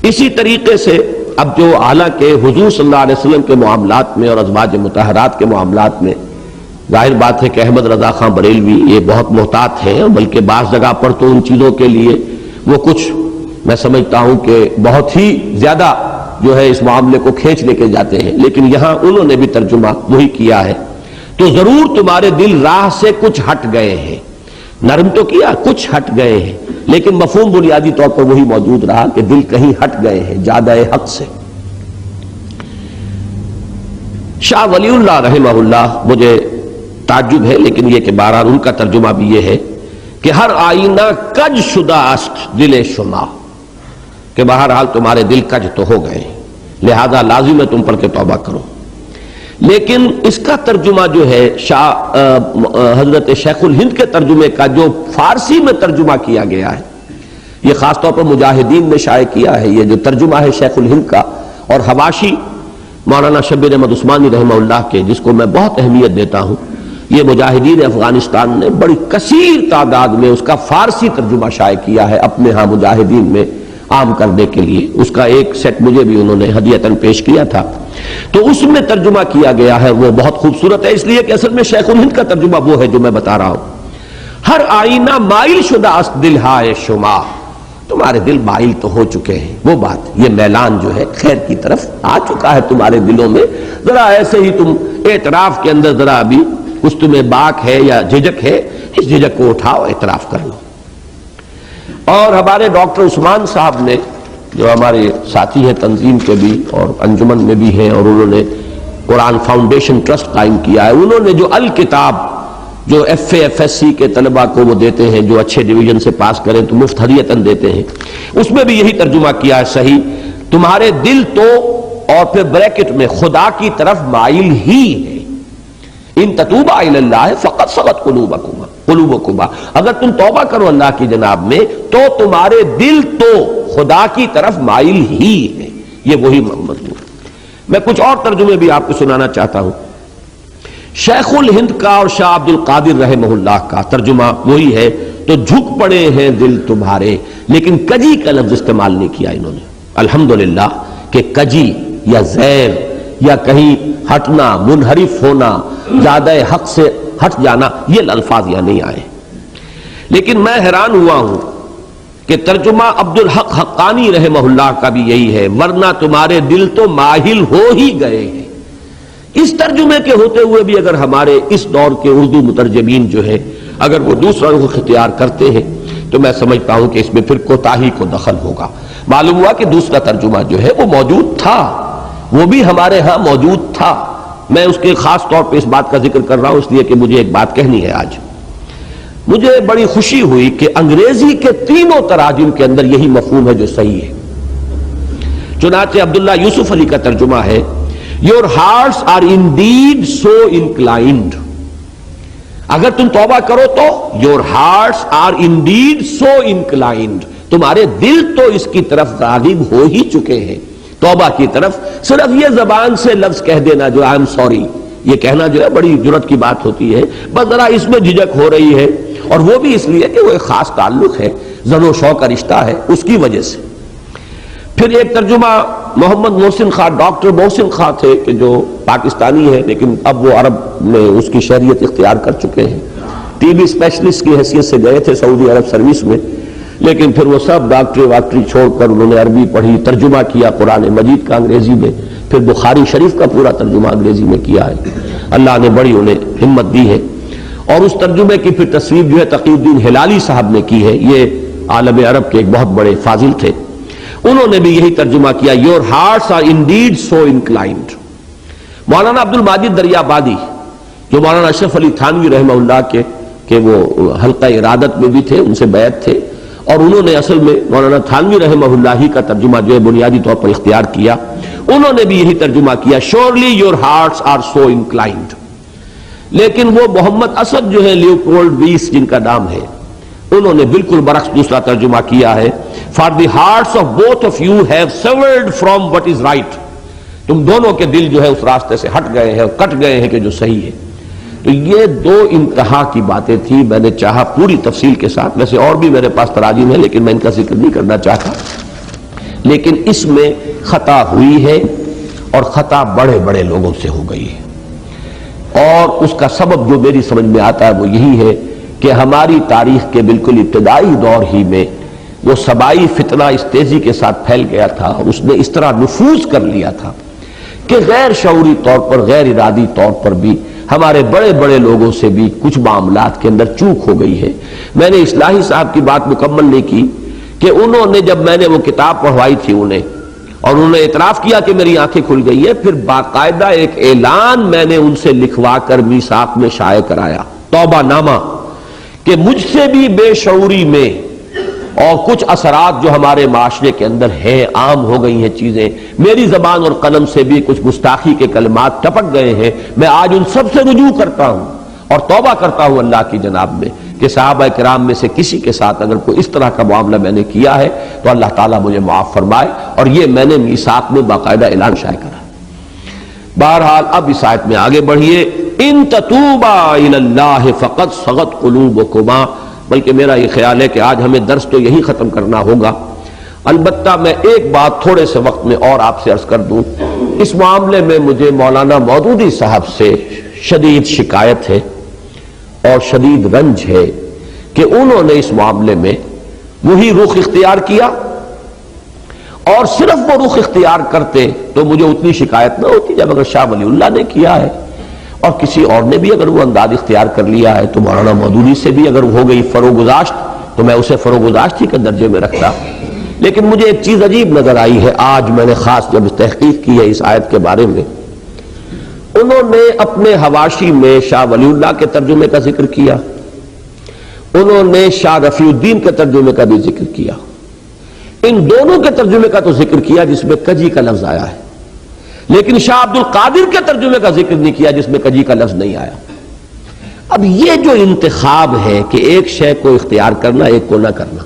اسی طریقے سے اب جو حالانکہ حضور صلی اللہ علیہ وسلم کے معاملات میں اور ازواج مطہرات کے معاملات میں ظاہر بات ہے کہ احمد رضا خان بریلوی یہ بہت محتاط ہیں، بلکہ بعض جگہ پر تو ان چیزوں کے لیے وہ کچھ میں سمجھتا ہوں کہ بہت ہی زیادہ جو ہے اس معاملے کو کھینچ لے کے جاتے ہیں، لیکن یہاں انہوں نے بھی ترجمہ وہی کیا ہے. تو ضرور تمہارے دل راہ سے کچھ ہٹ گئے ہیں، نرم تو کیا کچھ ہٹ گئے ہیں، لیکن مفہوم بنیادی طور پر وہی موجود رہا کہ دل کہیں ہٹ گئے ہیں زیادہ حق سے. شاہ ولی اللہ رحمہ اللہ، مجھے تعجب ہے لیکن یہ کہ بہرحال ان کا ترجمہ بھی یہ ہے کہ ہر آئینہ کج شدہ است دل شما، کہ بہرحال تمہارے دل کج تو ہو گئے لہذا لازم ہے تم پر کہ توبہ کرو. لیکن اس کا ترجمہ جو ہے حضرت شیخ الہند کے ترجمے کا جو فارسی میں ترجمہ کیا گیا ہے، یہ خاص طور پر مجاہدین نے شائع کیا ہے، یہ جو ترجمہ ہے شیخ الہند کا، اور حواشی مولانا شبیر احمد عثمانی رحمہ اللہ کے جس کو میں بہت اہمیت دیتا ہوں، یہ مجاہدین افغانستان نے بڑی کثیر تعداد میں اس کا فارسی ترجمہ شائع کیا ہے اپنے ہاں مجاہدین میں عام کرنے کے لیے. اس کا ایک سیٹ مجھے بھی انہوں نے ہدیتاً پیش کیا تھا، تو اس میں ترجمہ کیا گیا ہے، وہ بہت خوبصورت ہے، اس لیے کہ اصل میں شیخ الہند کا ترجمہ وہ ہے جو میں بتا رہا ہوں. ہر آئینہ مائل شدہ است دل ہائے شما، تمہارے دل مائل تو ہو چکے ہیں. وہ بات یہ میلان جو ہے خیر کی طرف آ چکا ہے تمہارے دلوں میں، ذرا ایسے ہی تم اعتراف کے اندر ذرا ابھی کچھ تمہیں باک ہے یا جھجک ہے، اس جھجک کو اٹھاؤ، اعتراف کر لو. اور ہمارے ڈاکٹر عثمان صاحب نے جو ہمارے ساتھی ہیں تنظیم کے بھی اور انجمن میں بھی ہیں، اور انہوں نے قرآن فاؤنڈیشن ٹرسٹ قائم کیا ہے، انہوں نے جو الکتاب جو F A F S C کے طلبہ کو وہ دیتے ہیں جو اچھے ڈویژن سے پاس کریں تو مفت ہدیتاً دیتے ہیں، اس میں بھی یہی ترجمہ کیا ہے صحیح، تمہارے دل تو اور پھر بریکٹ میں خدا کی طرف مائل ہی ہے، ان تتوبا الی اللہ فقد صغت قلوبکما، اگر تم توبہ کرو اللہ کی جناب میں تو تمہارے دل تو خدا کی طرف مائل ہی ہے، یہ وہی مضمون۔ میں کچھ اور ترجمے بھی آپ کو سنانا چاہتا ہوں۔ شیخ الہند کا اور شاہ عبد القادر رحمہ اللہ کا ترجمہ وہی ہے، تو جھک پڑے ہیں دل تمہارے، لیکن کجی کا لفظ استعمال نہیں کیا انہوں نے۔ الحمدللہ کہ کجی یا زیر یا کہیں ہٹنا، منحرف ہونا، زیادہ حق سے ہٹ جانا، یہ الفاظ یہاں نہیں آئے، لیکن میں حیران ہوا ہوں کہ ترجمہ عبد الحق حقانی رحمہ اللہ کا بھی یہی ہے، ورنہ تمہارے دل تو ماہل ہو ہی گئے ہیں۔ اس ترجمے کے ہوتے ہوئے بھی اگر ہمارے اس دور کے اردو مترجمین جو ہے اگر وہ دوسرا رخ اختیار کرتے ہیں تو میں سمجھتا ہوں کہ اس میں پھر کوتاہی کو دخل ہوگا۔ معلوم ہوا کہ دوسرا ترجمہ جو ہے وہ موجود تھا، وہ بھی ہمارے ہاں موجود تھا۔ میں اس کے خاص طور پہ اس بات کا ذکر کر رہا ہوں اس لیے کہ مجھے ایک بات کہنی ہے آج۔ مجھے بڑی خوشی ہوئی کہ انگریزی کے تینوں تراجم کے اندر یہی مفہوم ہے جو صحیح ہے۔ چنانچہ عبداللہ یوسف علی کا ترجمہ ہے Your hearts are indeed so inclined، اگر تم توبہ کرو تو your hearts are indeed so inclined، تمہارے دل تو اس کی طرف راغب ہو ہی چکے ہیں، توبہ کی طرف۔ صرف یہ زبان سے لفظ کہہ دینا جو I am sorry، یہ کہنا جو ہے بڑی جرات کی بات ہوتی ہے، بس ذرا اس میں جھجک ہو رہی ہے، اور وہ بھی اس لیے کہ وہ ایک خاص تعلق ہے، زن و شوق کا رشتہ ہے، اس کی وجہ سے۔ پھر ایک ترجمہ محمد محسن خان، ڈاکٹر محسن خان تھے کہ جو پاکستانی ہے لیکن اب وہ عرب میں اس کی شہریت اختیار کر چکے ہیں، ٹی بی اسپیشلسٹ کی حیثیت سے گئے تھے سعودی عرب سروس میں، لیکن پھر وہ سب ڈاکٹری چھوڑ کر انہوں نے عربی پڑھی، ترجمہ کیا قرآن مجید کا انگریزی میں، پھر بخاری شریف کا پورا ترجمہ انگریزی میں کیا ہے۔ اللہ نے بڑی انہیں ہمت دی ہے، اور اس ترجمے کی پھر تصویر جو ہے تقی الدین ہلالی صاحب نے کی ہے، یہ عالم عرب کے ایک بہت بڑے فاضل تھے، انہوں نے بھی یہی ترجمہ کیا Your hearts are indeed so inclined۔ مولانا عبد الماجد دریابادی جو مولانا اشرف علی تھانوی رحمہ اللہ کے وہ حلقہ ارادت میں بھی تھے، ان سے بیعت تھے، اور انہوں نے اصل میں مولانا تھانوی رحمہ اللہ ہی کا ترجمہ جو ہے بنیادی طور پر اختیار کیا، انہوں نے بھی یہی ترجمہ کیا Surely your hearts are so inclined۔ لیکن وہ محمد اسد جو ہے لیوپولڈ ویس جن کا نام ہے، انہوں نے بالکل برعکس دوسرا ترجمہ کیا ہے For the hearts of both of you have severed from what is right، تم دونوں کے دل جو ہے اس راستے سے ہٹ گئے ہیں اور کٹ گئے ہیں کہ جو صحیح ہے۔ تو یہ دو انتہا کی باتیں تھی، میں نے چاہا پوری تفصیل کے ساتھ، ویسے اور بھی میرے پاس تراجم ہے لیکن میں ان کا ذکر نہیں کرنا چاہتا، لیکن اس میں خطا ہوئی ہے اور خطا بڑے بڑے لوگوں سے ہو گئی ہے، اور اس کا سبب جو میری سمجھ میں آتا ہے وہ یہی ہے کہ ہماری تاریخ کے بالکل ابتدائی دور ہی میں وہ سبائی فتنہ اس تیزی کے ساتھ پھیل گیا تھا، اور اس نے اس طرح نفوذ کر لیا تھا کہ غیر شعوری طور پر، غیر ارادی طور پر بھی ہمارے بڑے بڑے لوگوں سے بھی کچھ معاملات کے اندر چوک ہو گئی ہے۔ میں نے اصلاحی صاحب کی بات مکمل نہیں کی کہ انہوں نے جب میں نے وہ کتاب پڑھوائی تھی انہیں، اور انہوں نے اعتراف کیا کہ میری آنکھیں کھل گئی ہیں، پھر باقاعدہ ایک اعلان میں نے ان سے لکھوا کر میثاق میں شائع کرایا، توبہ نامہ، کہ مجھ سے بھی بے شعوری میں اور کچھ اثرات جو ہمارے معاشرے کے اندر ہیں، عام ہو گئی ہیں چیزیں، میری زبان اور قلم سے بھی کچھ گستاخی کے کلمات ٹپک گئے ہیں، میں آج ان سب سے رجوع کرتا ہوں اور توبہ کرتا ہوں اللہ کی جناب میں کہ صحابہ کرام میں سے کسی کے ساتھ اگر کوئی اس طرح کا معاملہ میں نے کیا ہے تو اللہ تعالیٰ مجھے معاف فرمائے، اور یہ میں نے میثاق میں باقاعدہ اعلان شائع کرا۔ بہرحال اب اس آیت میں آگے بڑھیے، ان تتوبا الی اللہ فقد صغت قلوبکما، بلکہ میرا یہ خیال ہے کہ آج ہمیں درس تو یہی ختم کرنا ہوگا۔ البتہ میں ایک بات تھوڑے سے وقت میں اور آپ سے عرض کر دوں، اس معاملے میں مجھے مولانا مودودی صاحب سے شدید شکایت ہے اور شدید رنج ہے کہ انہوں نے اس معاملے میں وہی رخ اختیار کیا، اور صرف وہ رخ اختیار کرتے تو مجھے اتنی شکایت نہ ہوتی جب اگر شاہ ولی اللہ نے کیا ہے، اور کسی اور نے بھی اگر وہ انداز اختیار کر لیا ہے تو مولانا مودودی سے بھی اگر ہو گئی فروگزاشت تو میں اسے فروگزاشت ہی کے درجے میں رکھتا۔ لیکن مجھے ایک چیز عجیب نظر آئی ہے، آج میں نے خاص جب تحقیق کی ہے اس آیت کے بارے میں، انہوں نے اپنے حواشی میں شاہ ولی اللہ کے ترجمے کا ذکر کیا، انہوں نے شاہ رفیع الدین کے ترجمے کا بھی ذکر کیا، ان دونوں کے ترجمے کا تو ذکر کیا جس میں کجی کا لفظ آیا ہے، لیکن شاہ عبد القادر کے ترجمے کا ذکر نہیں کیا جس میں کجی کا لفظ نہیں آیا۔ اب یہ جو انتخاب ہے کہ ایک شے کو اختیار کرنا ایک کو نہ کرنا،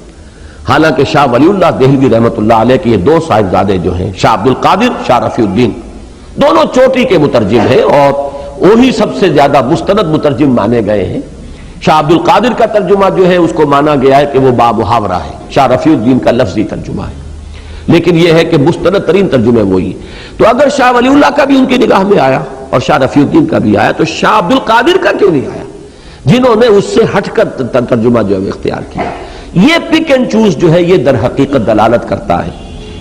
حالانکہ شاہ ولی اللہ دہلوی رحمۃ اللہ علیہ کے یہ دو صاحبزادے جو ہیں شاہ عبد القادر، شاہ رفیع الدین، دونوں چوٹی کے مترجم ہیں اور وہی سب سے زیادہ مستند مترجم مانے گئے ہیں۔ شاہ عبد القادر کا ترجمہ جو ہے اس کو مانا گیا ہے کہ وہ بامحاورہ ہے، شاہ رفیع الدین کا لفظی ترجمہ ہے، لیکن یہ ہے کہ مستند ترین ترجمے وہی۔ تو اگر شاہ ولی اللہ کا بھی ان کی نگاہ میں آیا اور شاہ رفیع الدین کا بھی آیا تو شاہ عبد القادر کا کیوں نہیں آیا، جنہوں نے اس سے ہٹ کر ترجمہ جو ہے اختیار کیا؟ یہ پک اینڈ چوز جو ہے یہ در حقیقت دلالت کرتا ہے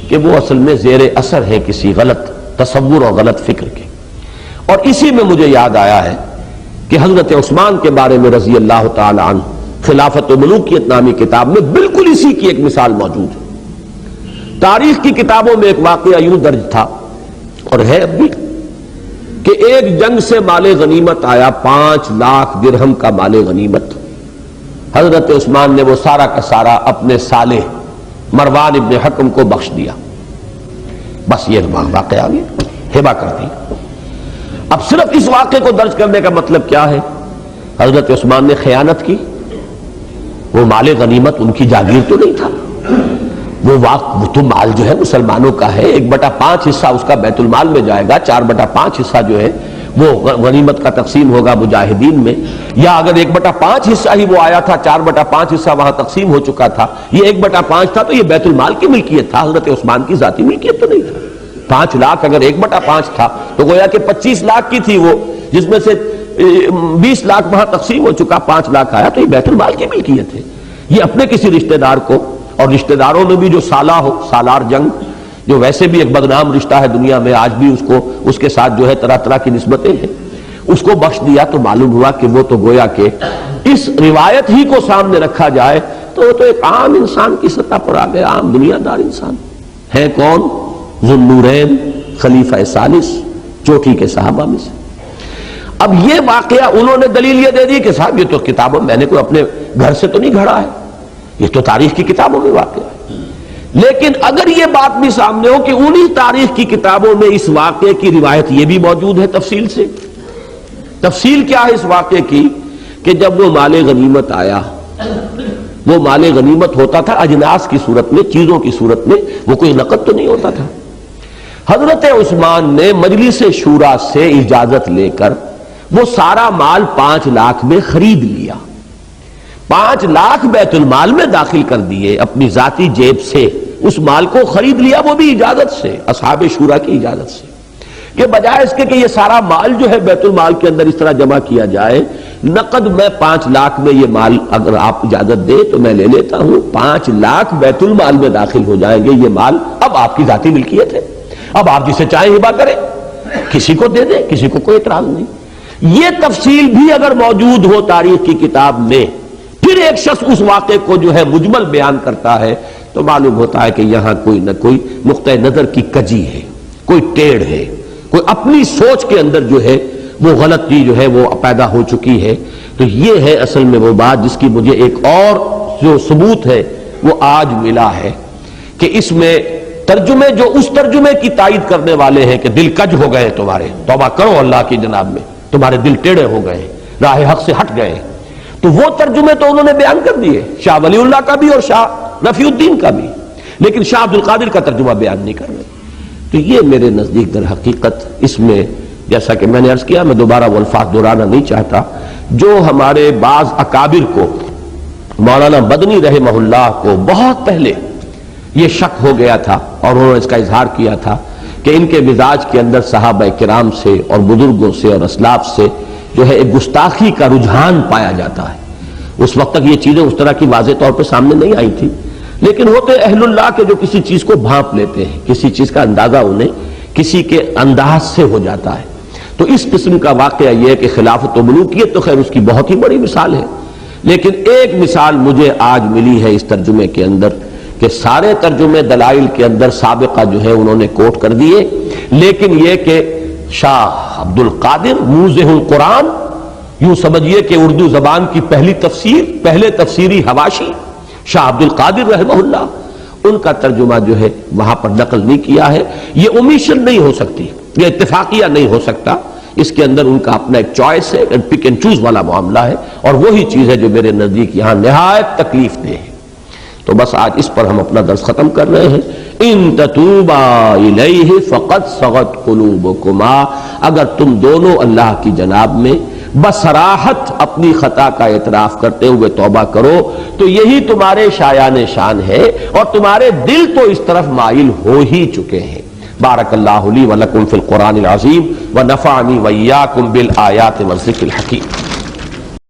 کہ وہ اصل میں زیر اثر ہے کسی غلط تصور اور غلط فکر کے۔ اور اسی میں مجھے یاد آیا ہے کہ حضرت عثمان کے بارے میں رضی اللہ تعالی عنہ خلافت و ملوکیت نامی کتاب میں بالکل اسی کی ایک مثال موجود ہے۔ تاریخ کی کتابوں میں ایک واقعہ یوں درج تھا اور ہے اب بھی کہ ایک جنگ سے مال غنیمت آیا، 5 لاکھ درہم کا مال غنیمت۔ حضرت عثمان نے وہ سارا کا سارا اپنے سالے مروان ابن حکم کو بخش دیا، بس یہ واقعہ آ گیا، ہبہ کر دی۔ اب صرف اس واقعے کو درج کرنے کا مطلب کیا ہے؟ حضرت عثمان نے خیانت کی، وہ مال غنیمت ان کی جاگیر تو نہیں تھا، وہ تو مال جو ہے مسلمانوں کا ہے، 1/5 حصہ اس کا بیت المال میں جائے گا، 4/5 حصہ جو ہے وہ غنیمت کا تقسیم ہوگا مجاہدین میں، یا اگر 1/5 حصہ ہی وہ آیا تھا، 4/5 حصہ وہاں تقسیم ہو چکا تھا، یہ 1/5 تھا تو یہ بیت المال کی ملکیت تھا، حضرت عثمان کی ذاتی ملکیت تو نہیں تھا۔ 5 لاکھ اگر 1/5 تھا تو گویا کہ 25 لاکھ کی تھی وہ، جس میں سے 20 لاکھ وہاں تقسیم ہو چکا، 5 لاکھ آیا تو یہ بیت المال کی ملکیت ہے۔ یہ اپنے کسی رشتہ دار کو، اور رشتہ داروں میں بھی جو سالہ ہو، سالار جنگ جو ویسے بھی ایک بدنام رشتہ ہے دنیا میں، آج بھی اس کے ساتھ جو ہے طرح طرح کی نسبتیں ہیں، اس کو بخش دیا تو معلوم ہوا کہ وہ تو گویا کہ اس روایت ہی کو سامنے رکھا جائے تو وہ تو ایک عام انسان کی سطح پر آ گیا، عام دنیا دار انسان ہے۔ کون؟ ذو النورین خلیفہ ثالث، چوٹی کے صحابہ میں سے۔ اب یہ واقعہ انہوں نے دلیل یہ دے دی کہ صاحب یہ تو کتابوں میں نے کوئی اپنے گھر سے تو نہیں گھڑا ہے، یہ تو تاریخ کی کتابوں میں واقعہ ہے۔ لیکن اگر یہ بات بھی سامنے ہو کہ انہی تاریخ کی کتابوں میں اس واقعے کی روایت یہ بھی موجود ہے تفصیل سے، تفصیل کیا ہے اس واقعے کی کہ جب وہ مال غنیمت آیا، وہ مال غنیمت ہوتا تھا اجناس کی صورت میں، چیزوں کی صورت میں، وہ کوئی نقد تو نہیں ہوتا تھا۔ حضرت عثمان نے مجلس شورا سے اجازت لے کر وہ سارا مال 5 لاکھ میں خرید لیا، 5 لاکھ بیت المال میں داخل کر دیے، اپنی ذاتی جیب سے اس مال کو خرید لیا، وہ بھی اجازت سے، اصحاب شورا کی اجازت سے، کہ بجائے اس کے کہ یہ سارا مال جو ہے بیت المال کے اندر اس طرح جمع کیا جائے، نقد میں 5 لاکھ میں یہ مال اگر آپ اجازت دیں تو میں لے لیتا ہوں، 5 لاکھ بیت المال میں داخل ہو جائیں گے، یہ مال اب آپ کی ذاتی ملکیت ہے، اب آپ جسے چاہیں ہبہ کریں، کسی کو دے دیں، کسی کو کوئی اعتراض نہیں۔ یہ تفصیل بھی اگر موجود ہو تاریخ کی کتاب میں، پھر ایک شخص اس واقعے کو جو ہے مجمل بیان کرتا ہے تو معلوم ہوتا ہے کہ یہاں کوئی نہ کوئی نقطہ نظر کی کجی ہے، کوئی ٹیڑھ ہے، کوئی اپنی سوچ کے اندر جو ہے وہ غلطی جو ہے وہ پیدا ہو چکی ہے۔ تو یہ ہے اصل میں وہ بات جس کی مجھے ایک اور جو ثبوت ہے وہ آج ملا ہے کہ اس میں ترجمے جو اس ترجمے کی تائید کرنے والے ہیں کہ دل کج ہو گئے تمہارے، توبہ کرو اللہ کی جناب میں، تمہارے دل ٹیڑھے ہو گئے، راہ حق سے ہٹ گئے، تو وہ ترجمے تو انہوں نے بیان کر دیے، شاہ ولی اللہ کا بھی اور شاہ رفیع الدین کا بھی، لیکن شاہ عبد القادر کا ترجمہ بیان نہیں کر رہے۔ تو یہ میرے نزدیک در حقیقت اس میں جیسا کہ میں نے عرض کیا، میں دوبارہ وہ الفاظ دہرانا نہیں چاہتا، جو ہمارے بعض اکابر کو، مولانا مدنی رحمہ اللہ کو بہت پہلے یہ شک ہو گیا تھا اور انہوں نے اس کا اظہار کیا تھا کہ ان کے مزاج کے اندر صحابہ کرام سے اور بزرگوں سے اور اسلاف سے جو ہے ایک گستاخی کا رجحان پایا جاتا ہے۔ اس وقت تک یہ چیزیں اس طرح کی واضح طور پہ سامنے نہیں آئی تھی، لیکن ہوتے اہل اللہ کے جو کسی چیز کو بھانپ لیتے ہیں، کسی چیز کا اندازہ انہیں کسی کے انداز سے ہو جاتا ہے۔ تو اس قسم کا واقعہ یہ ہے کہ خلافت و ملوکیت تو خیر اس کی بہت ہی بڑی مثال ہے، لیکن ایک مثال مجھے آج ملی ہے اس ترجمے کے اندر کہ سارے ترجمے دلائل کے اندر سابقہ جو ہے انہوں نے کوٹ کر دیے، لیکن یہ کہ شاہ عبد القادر موضح القرآن، یوں سمجھیے کہ اردو زبان کی پہلی تفسیر، پہلے تفسیری حواشی شاہ عبد القادر رحمہ اللہ، ان کا ترجمہ جو ہے وہاں پر نقل نہیں کیا ہے۔ یہ اومیشن نہیں ہو سکتی، یہ اتفاقیہ نہیں ہو سکتا، اس کے اندر ان کا اپنا ایک چوائس ہے، پک اینڈ چوز والا معاملہ ہے، اور وہی چیز ہے جو میرے نزدیک یہاں نہایت تکلیف دہ ہے۔ تو بس آج اس پر ہم اپنا درس ختم کر رہے ہیں۔ ان تتوبا الیہ فقد صغت قلوبکما، اگر تم دونوں اللہ کی جناب میں بصراحت اپنی خطا کا اعتراف کرتے ہوئے توبہ کرو تو یہی تمہارے شایان شان ہے، اور تمہارے دل تو اس طرف مائل ہو ہی چکے ہیں۔ بارک اللہ لی ولکم فی القرآن العظیم ونفعنی وإیاکم بالآیات والذکر الحکیم۔